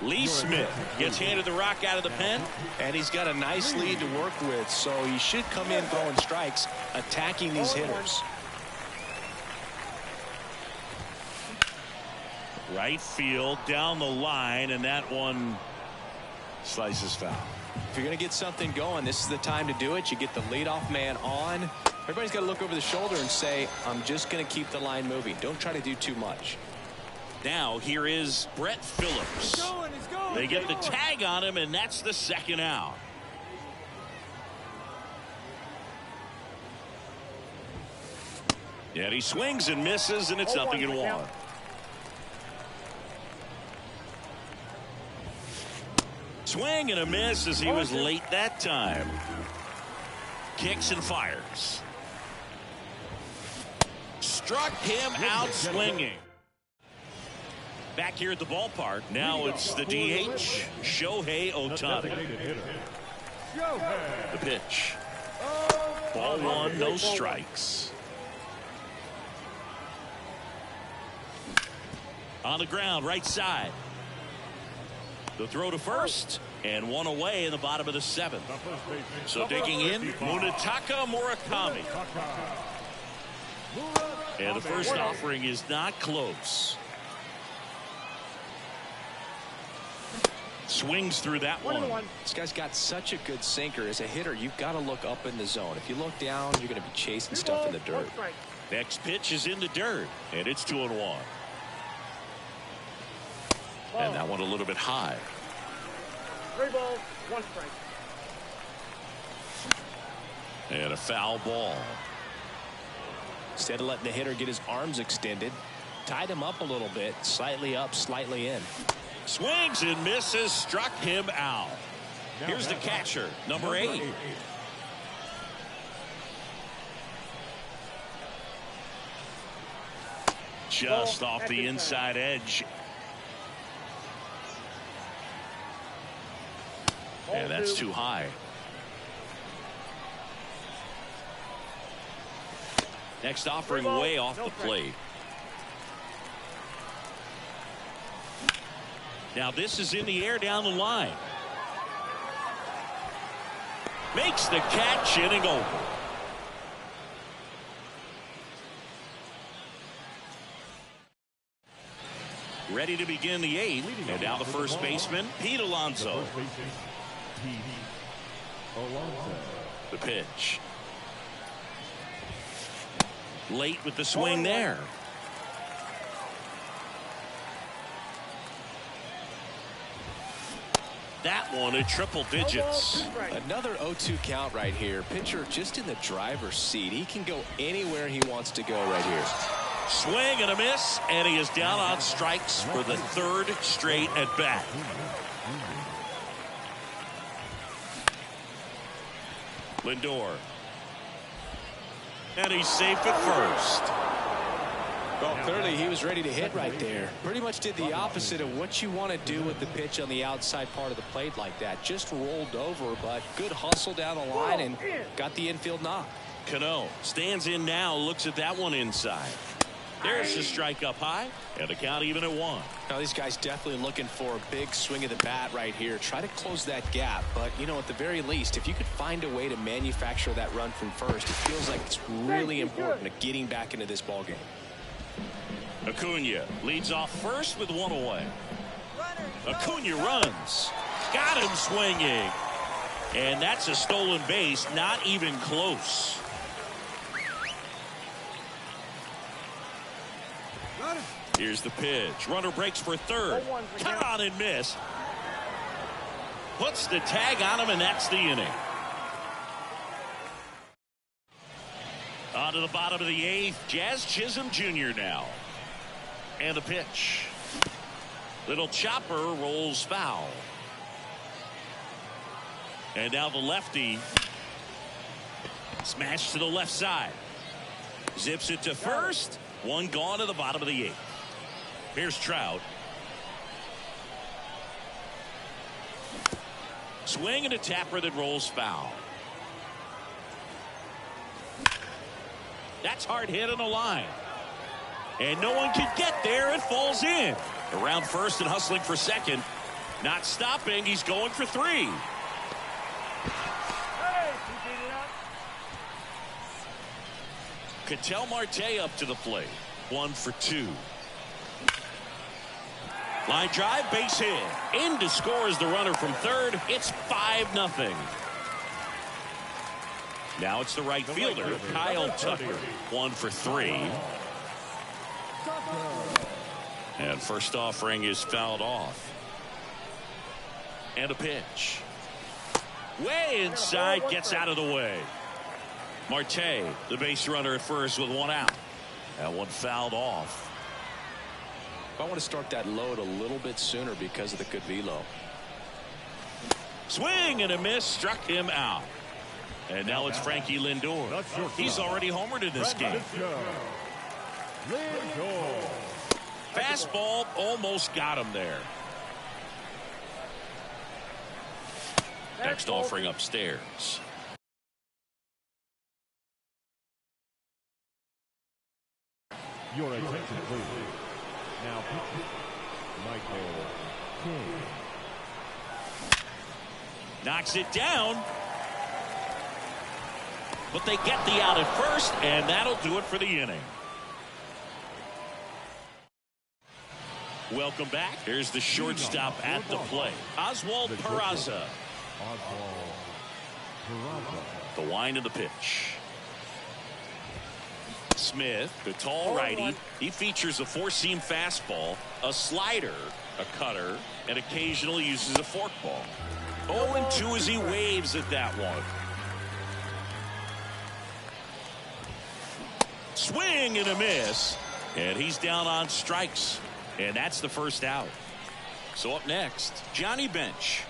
Lee Smith gets handed the rock out of the pen, and he's got a nice lead to work with, so he should come in throwing strikes, attacking these hitters. Right field down the line, and that one slices foul. If you're going to get something going, this is the time to do it. You get the leadoff man on. Everybody's got to look over the shoulder and say, I'm just going to keep the line moving. Don't try to do too much. Now here is Brett Phillips. They get the tag on him, and that's the second out. And he swings and misses, and it's 0-1. Swing and a miss as he was late that time. Kicks and fires. Struck him out swinging. Back here at the ballpark, now it's the DH, Shohei Ohtani. The pitch. Ball 1, no strikes. On the ground, right side. The throw to first, and one away in the bottom of the 7th. So digging in, Munetaka Murakami. And the first offering is not close. Swings through that one. This guy's got such a good sinker. As a hitter, you've got to look up in the zone. If you look down, you're going to be chasing stuff in the dirt. Next pitch is in the dirt, and it's 2-1. And that one a little bit high. 3 balls, 1 strike. And a foul ball. Instead of letting the hitter get his arms extended, tied him up a little bit, slightly up, slightly in. Swings and misses, struck him out. Here's the catcher, number 8. Just off the inside edge. And that's too high. Next offering way off the plate. Now this is in the air down the line. Makes the catch, inning over. Ready to begin the 8th. And now the first baseman, Pete Alonso. The pitch. Late with the swing there. That one at triple digits. Another 0-2 count right here. Pitcher just in the driver's seat. He can go anywhere he wants to go right here. Swing and a miss, and he is down on strikes for the 3rd straight at bat. Lindor. And he's safe at first. Well, clearly he was ready to hit right there. Pretty much did the opposite of what you want to do with the pitch on the outside part of the plate like that. Just rolled over, but good hustle down the line and got the infield knock. Cano stands in now, looks at that one inside. There's the strike up high, and the count even at 1. Now these guys definitely looking for a big swing of the bat right here. Try to close that gap, but you know, at the very least, if you could find a way to manufacture that run from first, it feels like it's really important to getting back into this ball game. Acuna leads off first with 1 away. Acuna runs. Got him swinging. And that's a stolen base, not even close. Here's the pitch. Runner breaks for third. Cut on and miss. Puts the tag on him, and that's the inning. On to the bottom of the eighth. Jazz Chisholm Jr. now. And the pitch. Little chopper rolls foul. And now the lefty. Smashed to the left side. Zips it to first. One gone to the bottom of the eighth. Here's Trout. Swing and a tapper that rolls foul. That's hard hit on the line. And no one can get there. It falls in. Around first and hustling for second. Not stopping. He's going for three. Ketel Marte up to the plate. 1 for 2. Line drive, base hit. In to score is the runner from third. It's 5-0. Now it's the right fielder, Kyle Tucker. 1 for 3. And first offering is fouled off. And a pitch. Way inside, gets out of the way. Marte, the base runner at first with 1 out. That one fouled off. I want to start that load a little bit sooner because of the good velo. Swing and a miss, struck him out. And now it's Frankie Lindor. He's already homered in this game. Fastball almost got him there. Next offering upstairs. Your attention, please. Now, Michael King. Knocks it down. But they get the out at first, and that'll do it for the inning. Welcome back. Here's the shortstop at the plate. Oswald Peraza. The wind of the pitch. Smith, the tall righty. He features a four-seam fastball, a slider, a cutter, and occasionally uses a forkball. 0-2 as he waves at that one. Swing and a miss. And he's down on strikes. And that's the first out. So up next, Johnny Bench.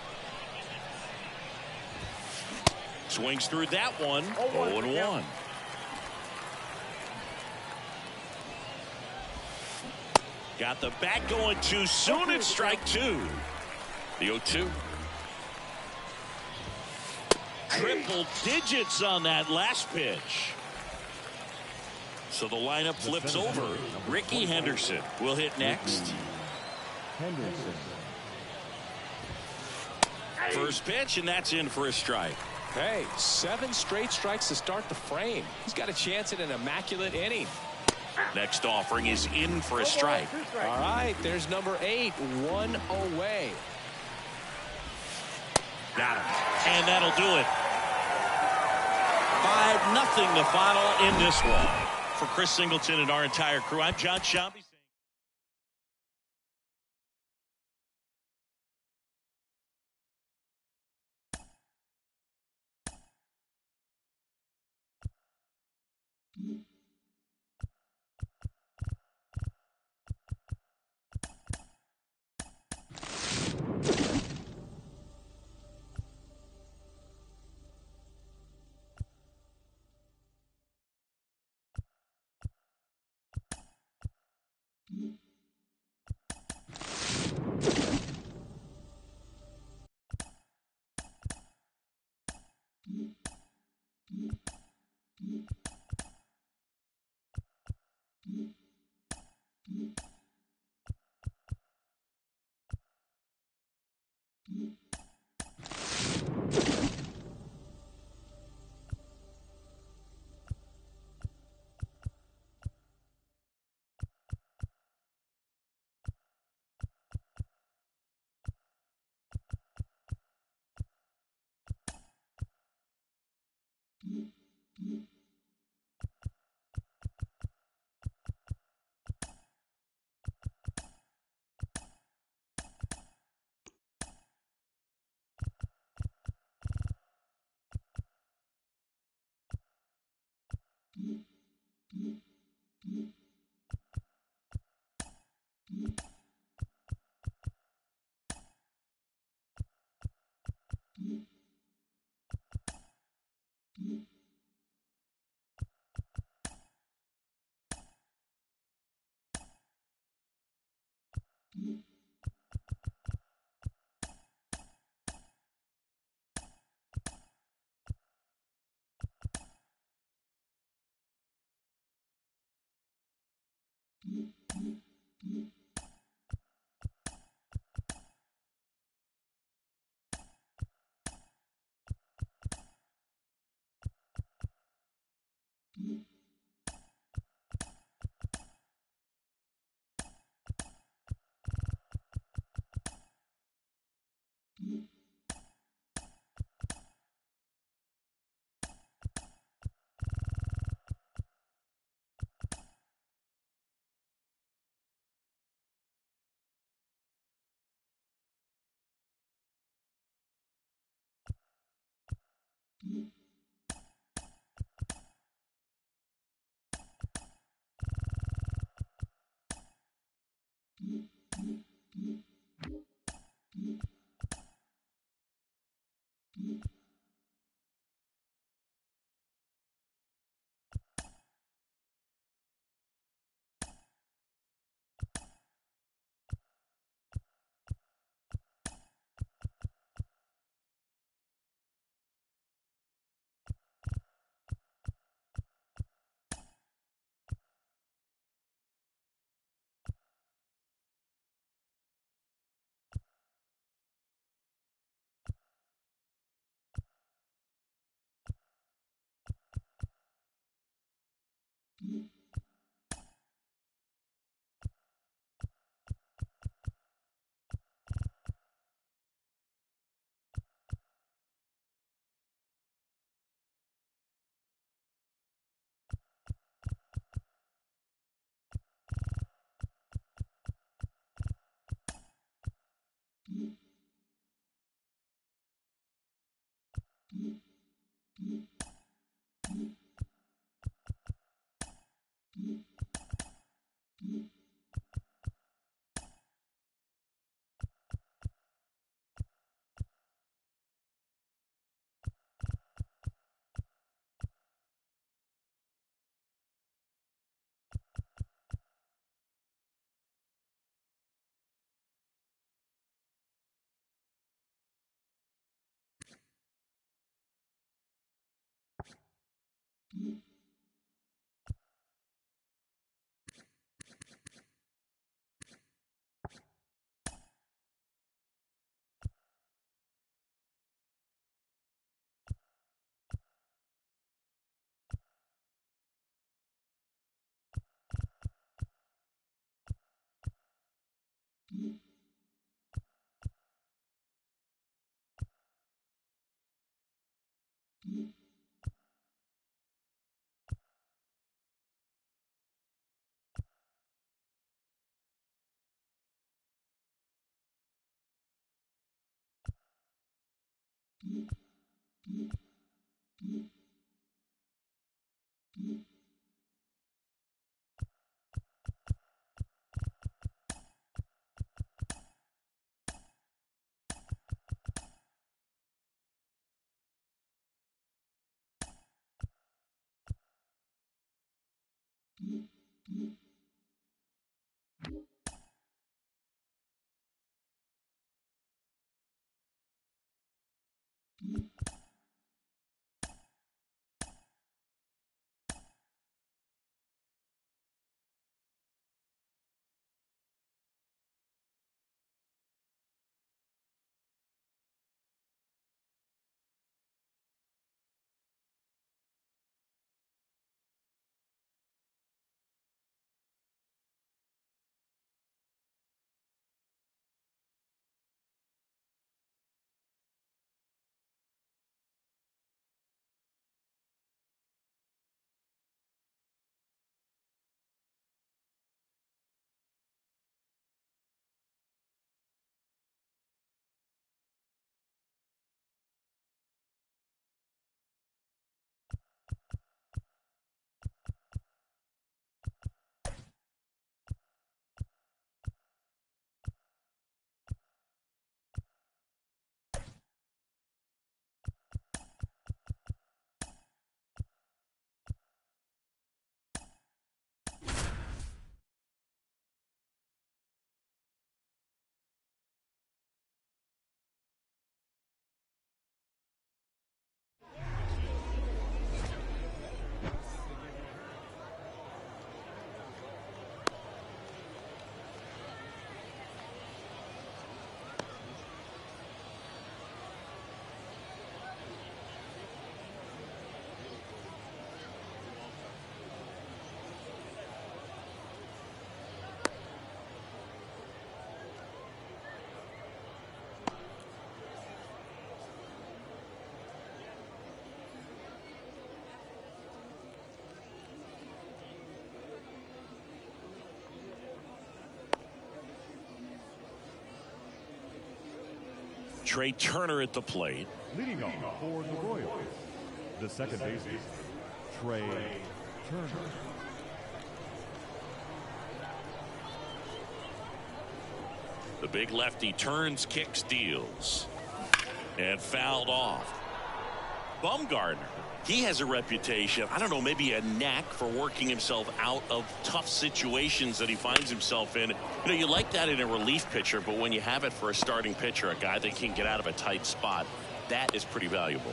Swings through that one. 0-1. Got the bat going too soon. It's strike 2. The 0-2. Triple digits on that last pitch. So the lineup flips over. Rickey Henderson will hit next. First pitch, and that's in for a strike. Hey, 7 straight strikes to start the frame. He's got a chance at an immaculate inning. Next offering is in for a strike. All right, there's number 8, 1 away. Got him. And that'll do it. 5-0 the final in this one. For Chris Singleton and our entire crew, I'm John Shambi. Trey Turner at the plate. Leading off for the Royals, the second baseman, Trey Turner. The big lefty turns, kicks, deals, and fouled off. Bumgarner, he has a reputation, I don't know, maybe a knack for working himself out of tough situations that he finds himself in. You know, you like that in a relief pitcher, but when you have it for a starting pitcher, a guy that can get out of a tight spot, that is pretty valuable.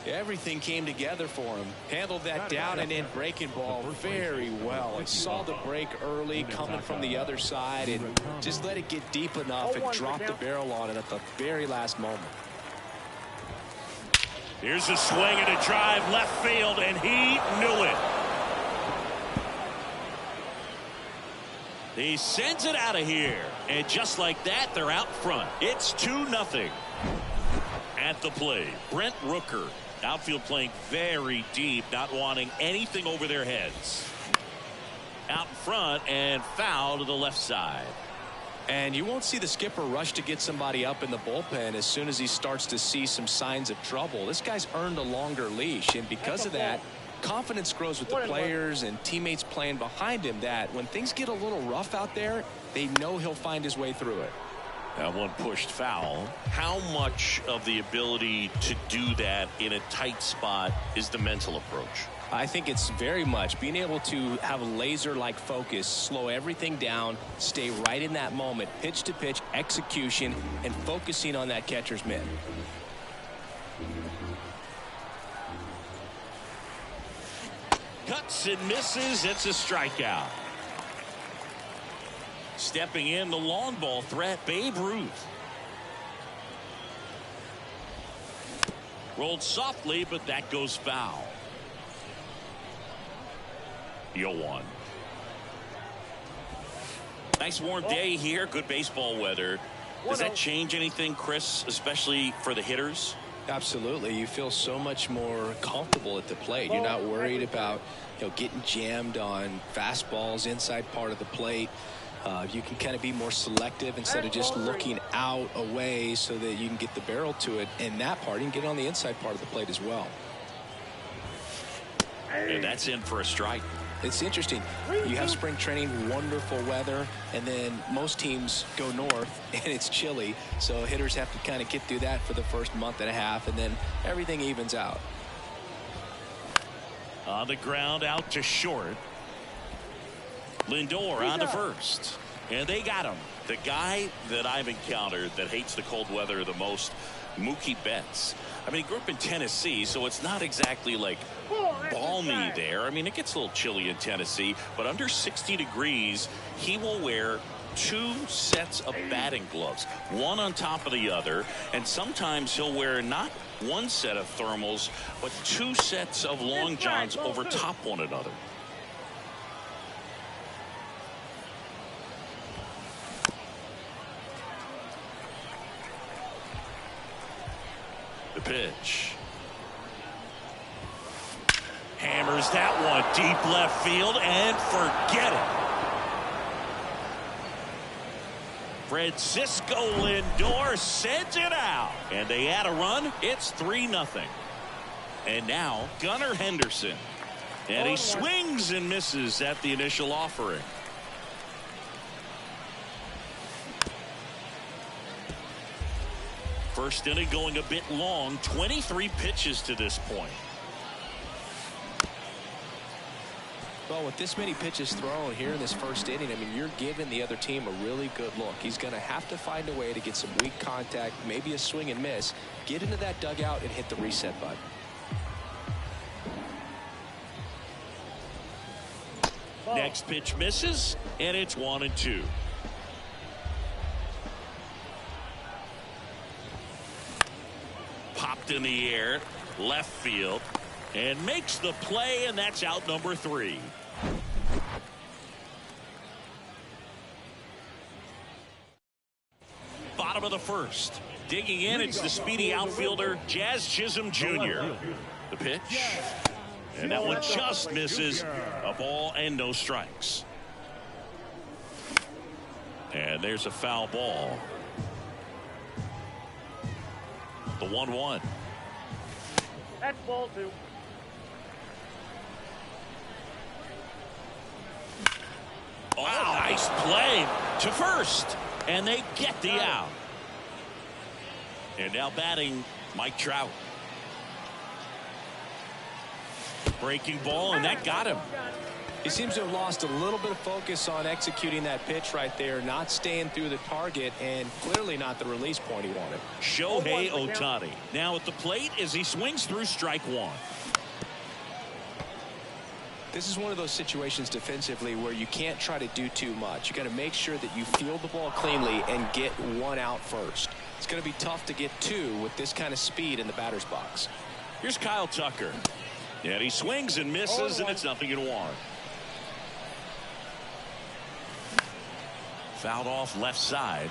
Everything came together for him. Handled that down and in breaking ball very well. He saw the break early coming from the other side and just let it get deep enough and drop the barrel on it at the very last moment. Here's a swing and a drive left field, and he knew it. He sends it out of here, and just like that, they're out front. It's 2-0. At the plate, Brent Rooker. Outfield playing very deep, not wanting anything over their heads. Out in front and foul to the left side. And you won't see the skipper rush to get somebody up in the bullpen as soon as he starts to see some signs of trouble. This guy's earned a longer leash, and because of that, confidence grows with the players and teammates playing behind him, that when things get a little rough out there, they know he'll find his way through it. That one pushed foul. How much of the ability to do that in a tight spot is the mental approach? I think it's very much being able to have a laser-like focus, slow everything down, stay right in that moment, pitch to pitch execution, and focusing on that catcher's mitt. Cuts and misses. It's a strikeout. Stepping in, the long ball threat, Babe Ruth. Rolled softly, but that goes foul. 0-1. Nice warm day here. Good baseball weather. Does that change anything, Chris, especially for the hitters? Absolutely. You feel so much more comfortable at the plate. You're not worried about, getting jammed on fastballs inside part of the plate. You can kind of be more selective instead of just looking out away so that you can get the barrel to it. And that part, you can get on the inside part of the plate as well. And that's in for a strike. It's interesting. You have spring training, wonderful weather, and then most teams go north and it's chilly. So hitters have to kind of get through that for the first month and a half, and then everything evens out. On the ground, out to short. Lindor on to first. And they got him. The guy that I've encountered that hates the cold weather the most, Mookie Betts. I mean, he grew up in Tennessee, so it's not exactly like balmy there. I mean, it gets a little chilly in Tennessee, but under 60 degrees, he will wear 2 sets of batting gloves, one on top of the other, and sometimes he'll wear not one set of thermals, but 2 sets of long johns over top one another. The pitch. Hammers that one deep left field and forget it. Francisco Lindor sends it out. And they add a run. It's 3-0. And now Gunnar Henderson. And he swings and misses at the initial offering. First inning going a bit long. 23 pitches to this point. Well, with this many pitches thrown here in this first inning, I mean, you're giving the other team a really good look. He's going to have to find a way to get some weak contact, maybe a swing and miss, get into that dugout and hit the reset button. Next pitch misses, and it's 1-2. Popped in the air, left field, and makes the play, and that's out number 3. Bottom of the first. Digging in, it's the speedy outfielder, Jazz Chisholm Jr. The pitch. And that one just misses. A ball and no strikes. And there's a foul ball. The 1-1. That's ball 2. Oh, nice play to first. And they get the out. And now batting Mike Trout. Breaking ball, and that got him. He seems to have lost a little bit of focus on executing that pitch right there, not staying through the target, and clearly not the release point he wanted. Shohei Ohtani now at the plate as he swings through strike 1. This is one of those situations defensively where you can't try to do too much. You got to make sure that you field the ball cleanly and get 1 out first. It's going to be tough to get 2 with this kind of speed in the batter's box. Here's Kyle Tucker. And he swings and misses, and it's 0-1. Fouled off left side.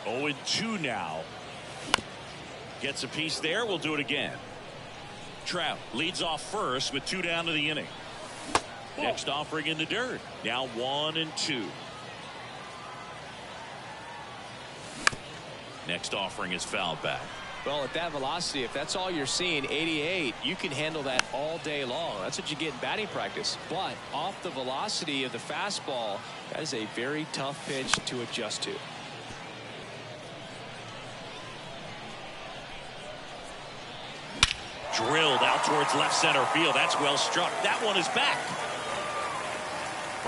Oh, 2 now. Gets a piece there. We'll do it again. Trout leads off first with 2 down to the inning. Next offering in the dirt. Now 1-2. Next offering is fouled back. Well, at that velocity, if that's all you're seeing, 88, you can handle that all day long. That's what you get in batting practice. But off the velocity of the fastball, that is a very tough pitch to adjust to. Drilled out towards left center field. That's well struck. That one is back.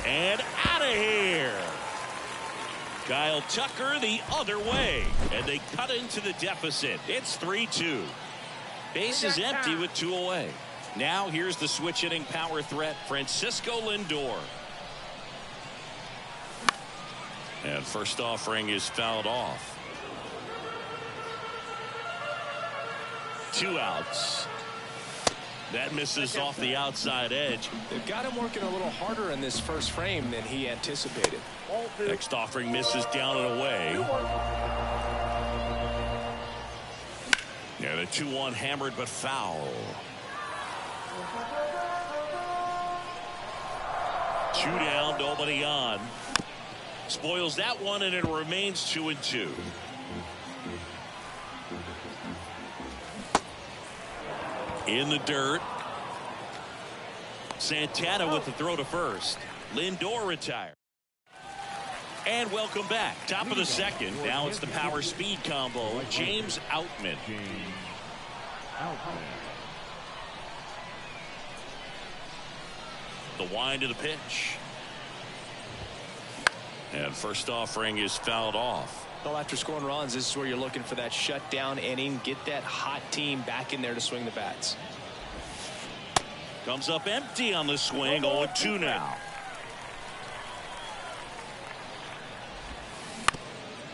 And out of here. Kyle Tucker the other way. And they cut into the deficit. It's 3-2. Base is empty with 2 away. Now here's the switch hitting power threat, Francisco Lindor. And first offering is fouled off. 2 outs. That misses off the outside edge. They've got him working a little harder in this first frame than he anticipated. Next offering misses down and away. Yeah, the 2-1 hammered but foul. 2 down, nobody on. Spoils that one, and it remains 2-2. In the dirt. Santana with the throw to first. Lindor retired. And welcome back. Top of the second. Now it's the power speed combo. James Outman. The wind of the pitch. And first offering is fouled off. Well, after scoring runs, this is where you're looking for that shutdown inning. Get that hot team back in there to swing the bats. Comes up empty on the swing. 0-2 now.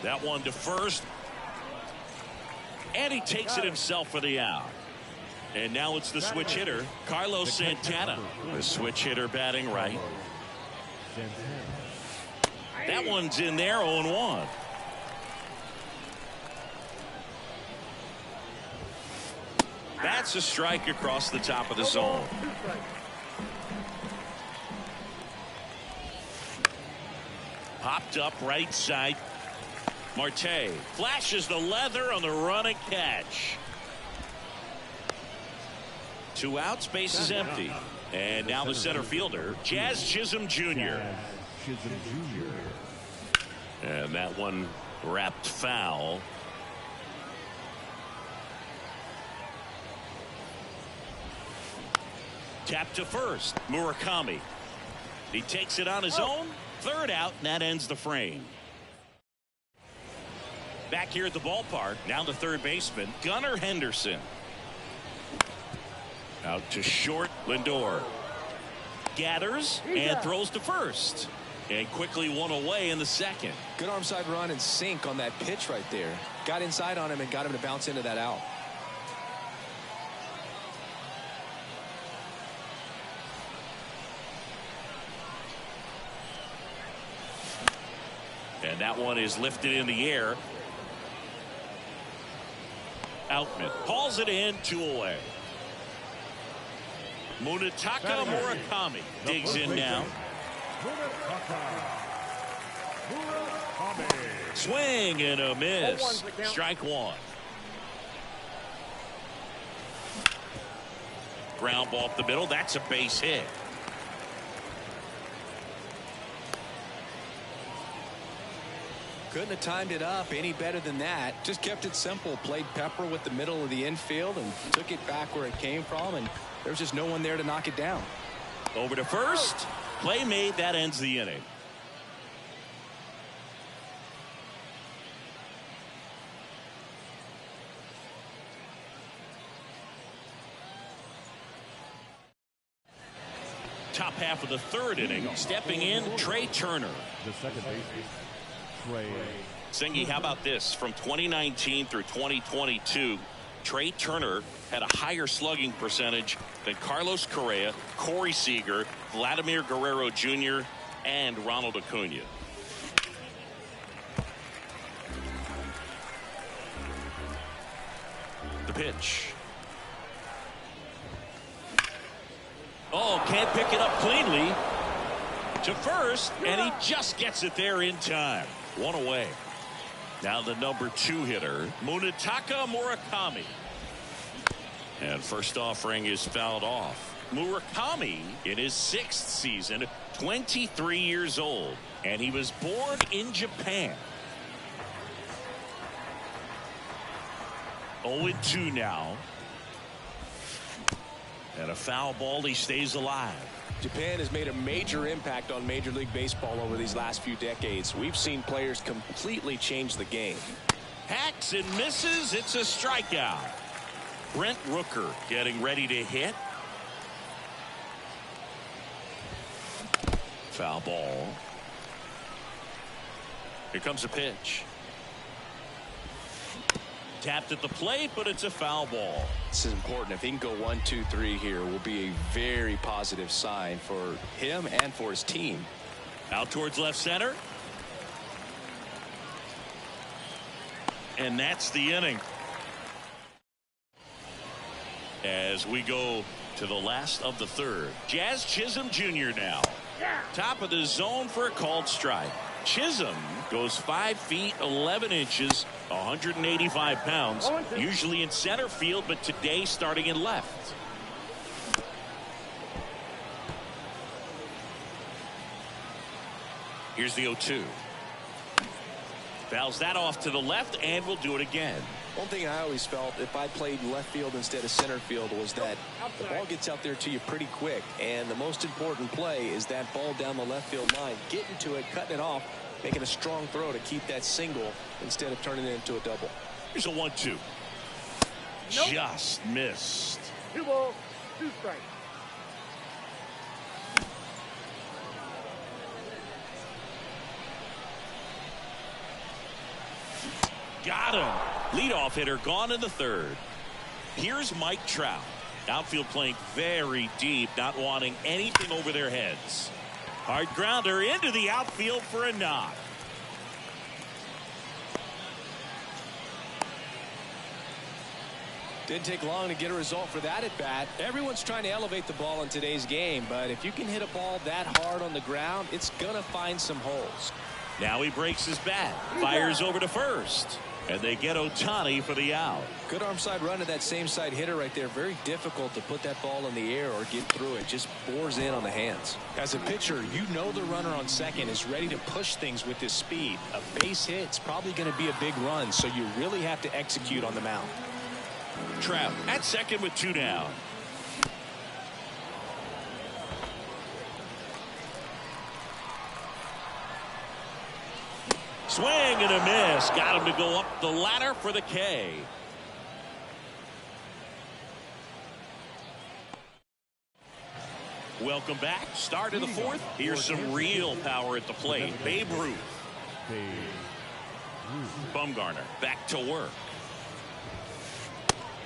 That one to first. And he takes it himself for the out. And now it's the switch hitter, Carlos Santana. The switch hitter batting right. That one's in there, 0-1. That's a strike across the top of the zone. Popped up right side. Marte flashes the leather on the run and catch. 2 outs, base is empty. And now the center fielder, Jazz Chisholm Jr. And that one wrapped foul. Tap to first, Murakami. He takes it on his own. 3rd out, and that ends the frame. Back here at the ballpark, now the 3rd baseman, Gunnar Henderson. Out to short, Lindor. Gathers and throws to first. And quickly 1 away in the 2nd. Good arm side run and sink on that pitch right there. Got inside on him and got him to bounce into that out. And that one is lifted in the air. Outman hauls it in, 2 away. Munetaka Murakami digs in now. Swing and a miss. Strike one. Ground ball up the middle. That's a base hit. Couldn't have timed it up any better than that. Just kept it simple. Played pepper with the middle of the infield and took it back where it came from. And there's just no one there to knock it down. Over to first. Play made. That ends the inning. Top half of the third inning. Stepping in, Trey Turner. The second baseman, Trey. Singy, how about this? From 2019 through 2022, Trey Turner had a higher slugging percentage than Carlos Correa, Corey Seager, Vladimir Guerrero Jr., and Ronald Acuna. The pitch. Oh, can't pick it up cleanly. To first, and he just gets it there in time. One away. Now the number 2 hitter, Munetaka Murakami. And first offering is fouled off. Murakami in his 6th season, 23 years old, and he was born in Japan. 0-2 now. And a foul ball, he stays alive. Japan has made a major impact on Major League Baseball over these last few decades. We've seen players completely change the game. Hacks and misses. It's a strikeout. Brent Rooker getting ready to hit. Foul ball. Here comes a pitch. Tapped at the plate, but it's a foul ball. This is important. If he can go 1, 2, 3 here, will be a very positive sign for him and for his team. Out towards left center. And that's the inning. As we go to the last of the third. Jazz Chisholm Jr. now. Top of the zone for a called strike. Chisholm goes 5 feet 11 inches, 185 pounds, usually in center field, but today starting in left. Here's the 0-2. Fouls that off to the left, and we'll do it again. One thing I always felt if I played left field instead of center field was that the ball gets out there to you pretty quick, and the most important play is that ball down the left field line, getting to it, cutting it off, making a strong throw to keep that single instead of turning it into a double. Here's a 1-2. Just missed. 2 balls, 2 strikes. Got him. Leadoff hitter gone in the third. Here's Mike Trout. Outfield playing very deep, not wanting anything over their heads. Hard grounder into the outfield for a knock. Didn't take long to get a result for that at bat. Everyone's trying to elevate the ball in today's game, but if you can hit a ball that hard on the ground, it's going to find some holes. Now he breaks his bat, fires over to first, and they get Ohtani for the out. Good arm side run to that same side hitter right there. Very difficult to put that ball in the air or get through it. Just bores in on the hands. As a pitcher, you know the runner on second is ready to push things with his speed. A base hit's probably going to be a big run, so you really have to execute on the mound. Trout at second with 2 down. Swing and a miss. Got him to go up the ladder for the K. Welcome back. Start of the fourth. Here's some real power at the plate. Babe Ruth. Bumgarner back to work.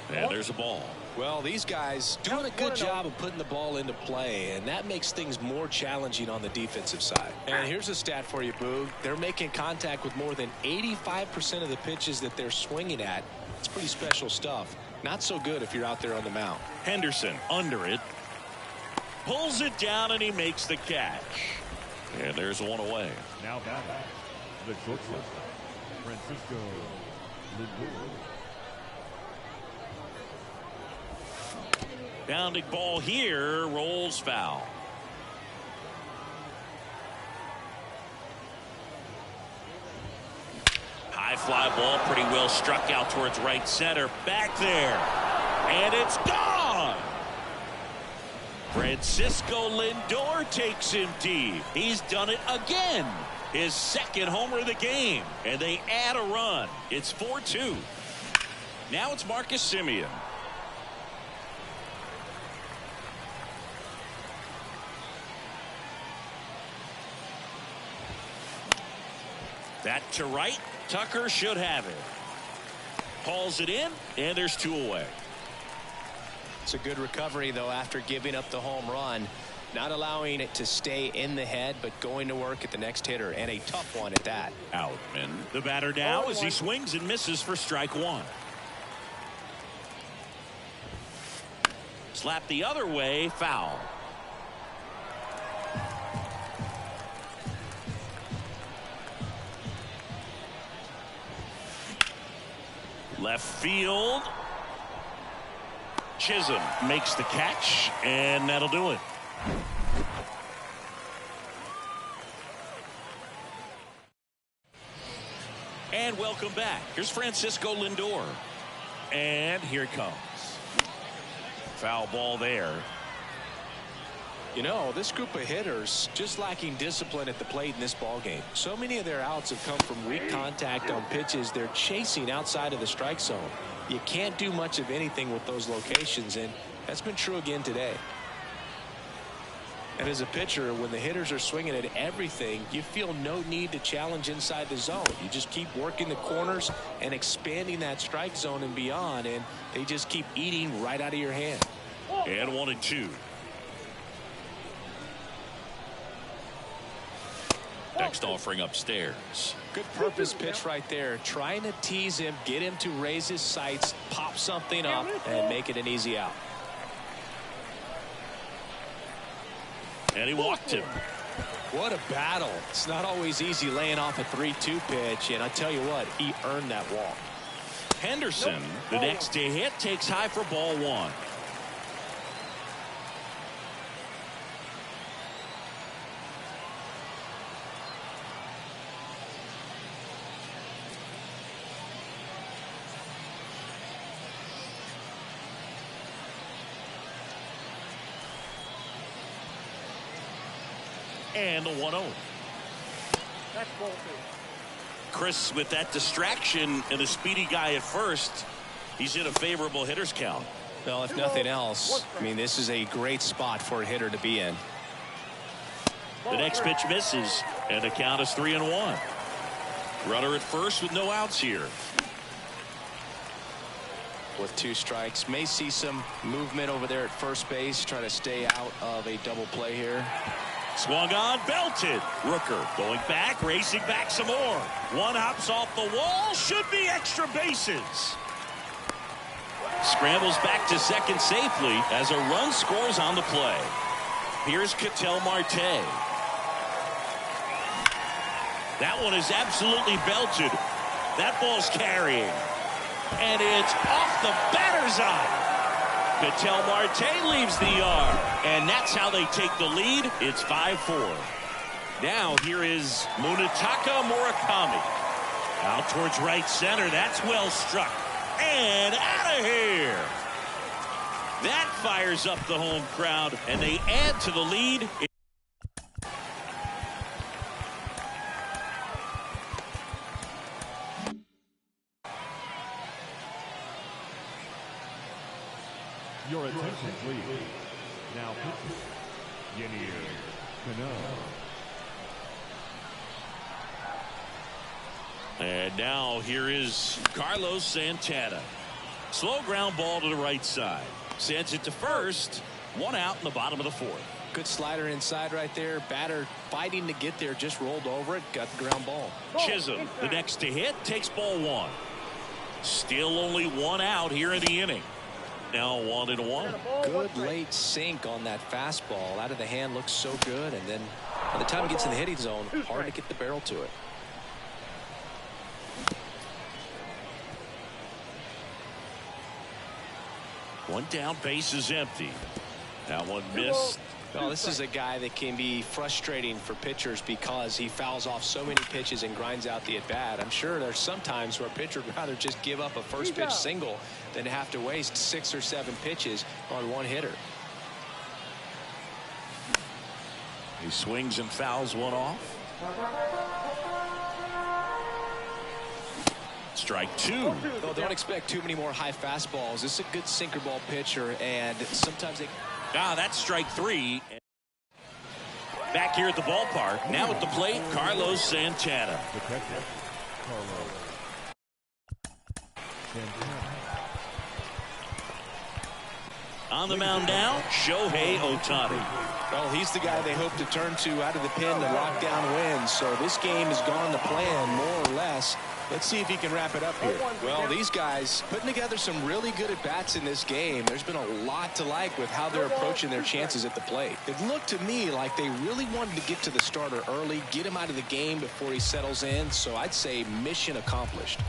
And there's a ball. Well, these guys doing a good job of putting the ball into play, and that makes things more challenging on the defensive side. And here's a stat for you, Boog. They're making contact with more than 85% of the pitches that they're swinging at. It's pretty special stuff. Not so good if you're out there on the mound. Henderson under it. Pulls it down and he makes the catch. And there's one away. Now back, the shortstop, Francisco Lindor. Bounding ball here, rolls foul. High fly ball, pretty well struck out towards right center. Back there. And it's gone. Francisco Lindor takes him deep. He's done it again. His second homer of the game. And they add a run. It's 4-2. Now it's Marcus Semien. That to right. Tucker should have it. Hauls it in, and there's 2 away. It's a good recovery, though, after giving up the home run. Not allowing it to stay in the head, but going to work at the next hitter, and a tough one at that. Outman, the batter now as he swings and misses for strike 1. Slap the other way, foul. Left field. Chisholm makes the catch, and that'll do it. And welcome back. Here's Francisco Lindor. And here it comes. Foul ball there. You know, this group of hitters just lacking discipline at the plate in this ball game. So many of their outs have come from weak contact on pitches they're chasing outside of the strike zone. You can't do much of anything with those locations, and that's been true again today. And as a pitcher, when the hitters are swinging at everything, you feel no need to challenge inside the zone. You just keep working the corners and expanding that strike zone and beyond, and they just keep eating right out of your hand. And 1-2. Next offering upstairs. Good purpose pitch right there. Trying to tease him, get him to raise his sights, pop something up, and make it an easy out. And he walked him. What a battle. It's not always easy laying off a 3-2 pitch, and I tell you what, he earned that walk. Henderson, the next to hit, takes high for ball 1. And the 1-0. That's bolted. Chris, with that distraction and a speedy guy at first, he's in a favorable hitter's count. Well, if nothing else, I mean, this is a great spot for a hitter to be in. The next pitch misses, and the count is 3-1. Runner at first with no outs here. With 2 strikes, may see some movement over there at first base, try to stay out of a double play here. Swung on, belted. Rooker going back, racing back some more. One hops off the wall, should be extra bases. Scrambles back to second safely as a run scores on the play. Here's Ketel Marte. That one is absolutely belted. That ball's carrying. And it's off the batter's eye. Ketel Marte leaves the yard, and that's how they take the lead. It's 5-4. Now here is Munetaka Murakami. Out towards right center. That's well struck. And out of here. That fires up the home crowd, and they add to the lead. Your attention, please. Now pitching, Yennier Cano. And now here is Carlos Santana. Slow ground ball to the right side. Sends it to first. 1 out in the bottom of the 4th. Good slider inside right there. Batter fighting to get there, just rolled over it, got the ground ball. Chisholm, the next to hit, takes ball 1. Still only 1 out here in the inning. Now 1-1. Good late sink on that fastball. Out of the hand looks so good, and then by the time it gets in the hitting zone, hard to get the barrel to it. One down, base is empty. That one missed. Well, this is a guy that can be frustrating for pitchers because he fouls off so many pitches and grinds out the at-bat. I'm sure there's some times where a pitcher would rather just give up a first pitch single than to have to waste 6 or 7 pitches on one hitter. He swings and fouls one off. Strike 2. Well, don't expect too many more high fastballs. This is a good sinker ball pitcher, and sometimes they... That's strike 3. Back here at the ballpark. Now at the plate, Carlos Santana. The catcher, Carlos Santana. On the mound now, Shohei Ohtani. Well, he's the guy they hope to turn to out of the pen to lock down wins. So this game has gone to plan, more or less. Let's see if he can wrap it up here. Well, these guys putting together some really good at-bats in this game. There's been a lot to like with how they're approaching their chances at the plate. It looked to me like they really wanted to get to the starter early, get him out of the game before he settles in. So I'd say mission accomplished.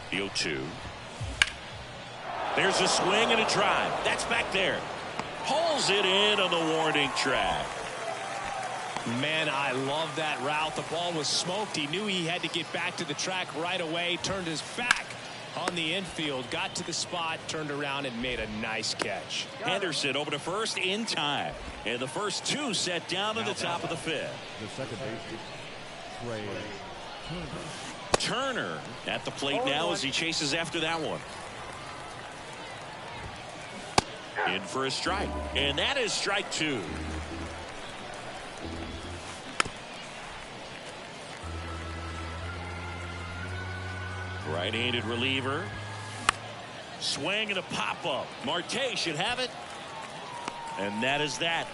The 0-2. There's a swing and a drive. That's back there. Pulls it in on the warning track. Man, I love that route. The ball was smoked. He knew he had to get back to the track right away. Turned his back on the infield. Got to the spot. Turned around and made a nice catch. Henderson over to first in time. And the first 2 set down at the top of the 5th. The second baseman, Trey Turner. Turner at the plate now as he chases after that one. In for a strike. And that is strike 2. Right-handed reliever. Swing and a pop-up. Marte should have it. And that is that.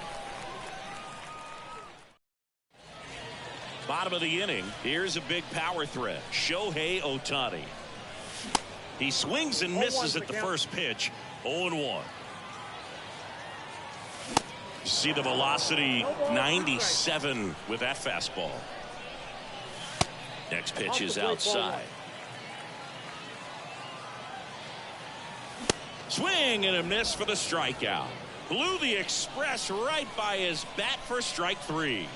Bottom of the inning. Here's a big power threat. Shohei Ohtani. He swings and misses at the first pitch. 0-1. You see the velocity 97 with that fastball. Next pitch is outside. Swing and a miss for the strikeout. Blew the express right by his bat for strike 3.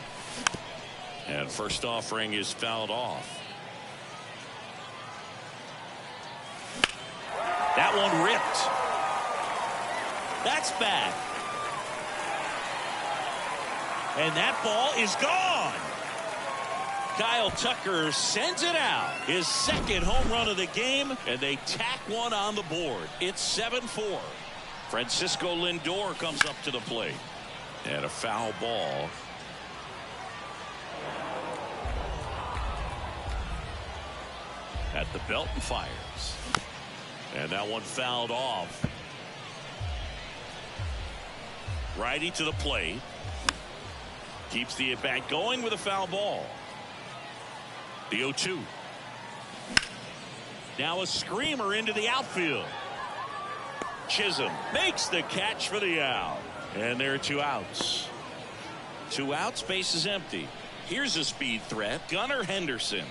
And first offering is fouled off. That one ripped. That's bad. And that ball is gone. Kyle Tucker sends it out. His second home run of the game, and they tack one on the board. It's 7-4. Francisco Lindor comes up to the plate. And a foul ball. At the belt and fires. And that one fouled off. Righty to the plate. Keeps the at-bat going with a foul ball. The 0-2. Now a screamer into the outfield. Chisholm makes the catch for the out. And there are 2 outs. 2 outs, base is empty. Here's a speed threat. Gunnar Henderson.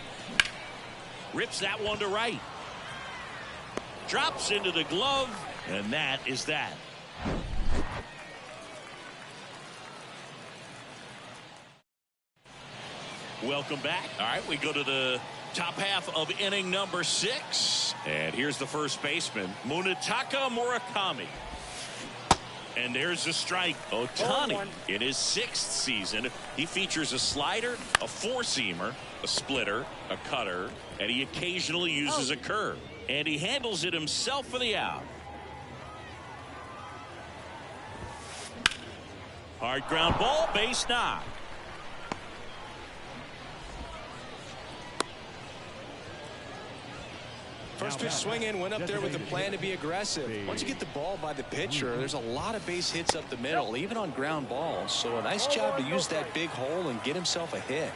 Rips that one to right. Drops into the glove. And that is that. Welcome back. All right, we go to the top half of inning number 6. And here's the first baseman, Munetaka Murakami. And there's a strike. Ohtani in his 6th season. He features a slider, a 4-seamer, a splitter, a cutter, and he occasionally uses a curve. And he handles it himself for the out. Hard ground ball, base knock. First pitch swing in, went up there with a plan to be aggressive. Once you get the ball by the pitcher, there's a lot of base hits up the middle, even on ground balls. So a nice job to use that big hole and get himself a hit.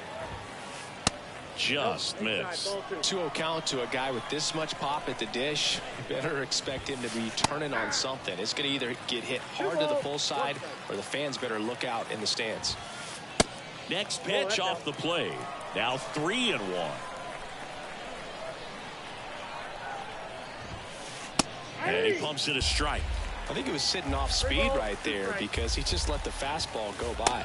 just missed. 2-0 count to a guy with this much pop at the dish. You better expect him to be turning on something. It's going to either get hit hard to the pull side, or the fans better look out in the stands. Next pitch off the plate. Now 3-1. And he pumps it a strike. I think it was sitting off speed right there because he just let the fastball go by.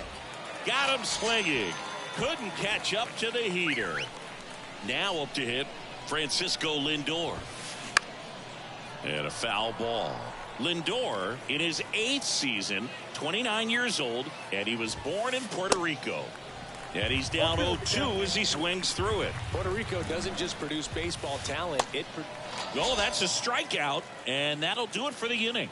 Got him swinging. Couldn't catch up to the heater. Now up to hit Francisco Lindor. And a foul ball. Lindor in his 8th season, 29 years old, and he was born in Puerto Rico. And he's down 0-2 as he swings through it. Puerto Rico doesn't just produce baseball talent. Oh, that's a strikeout, and that'll do it for the inning.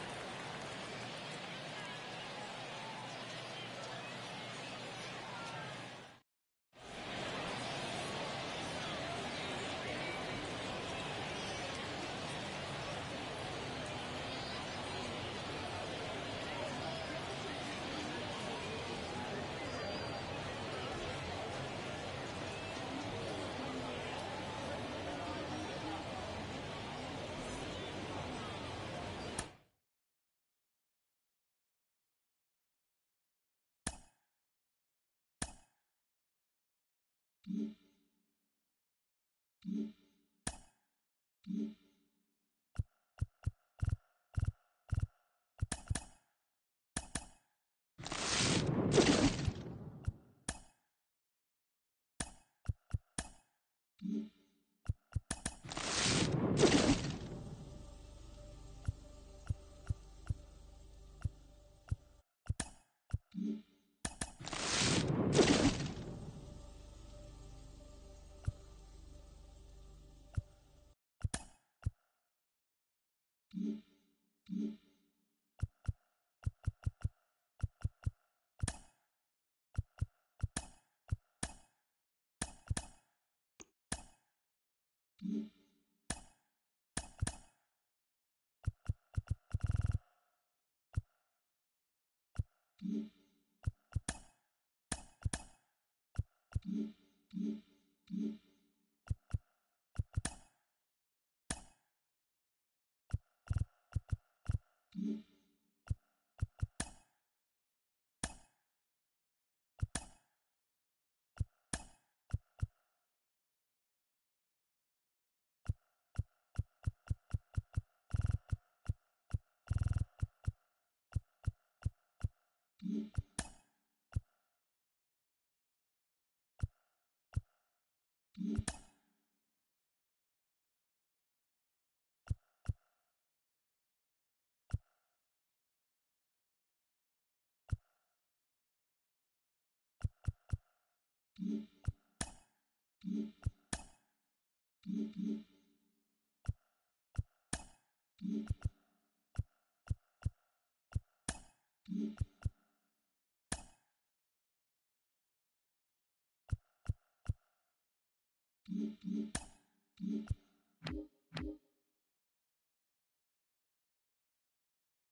Mm-hmm.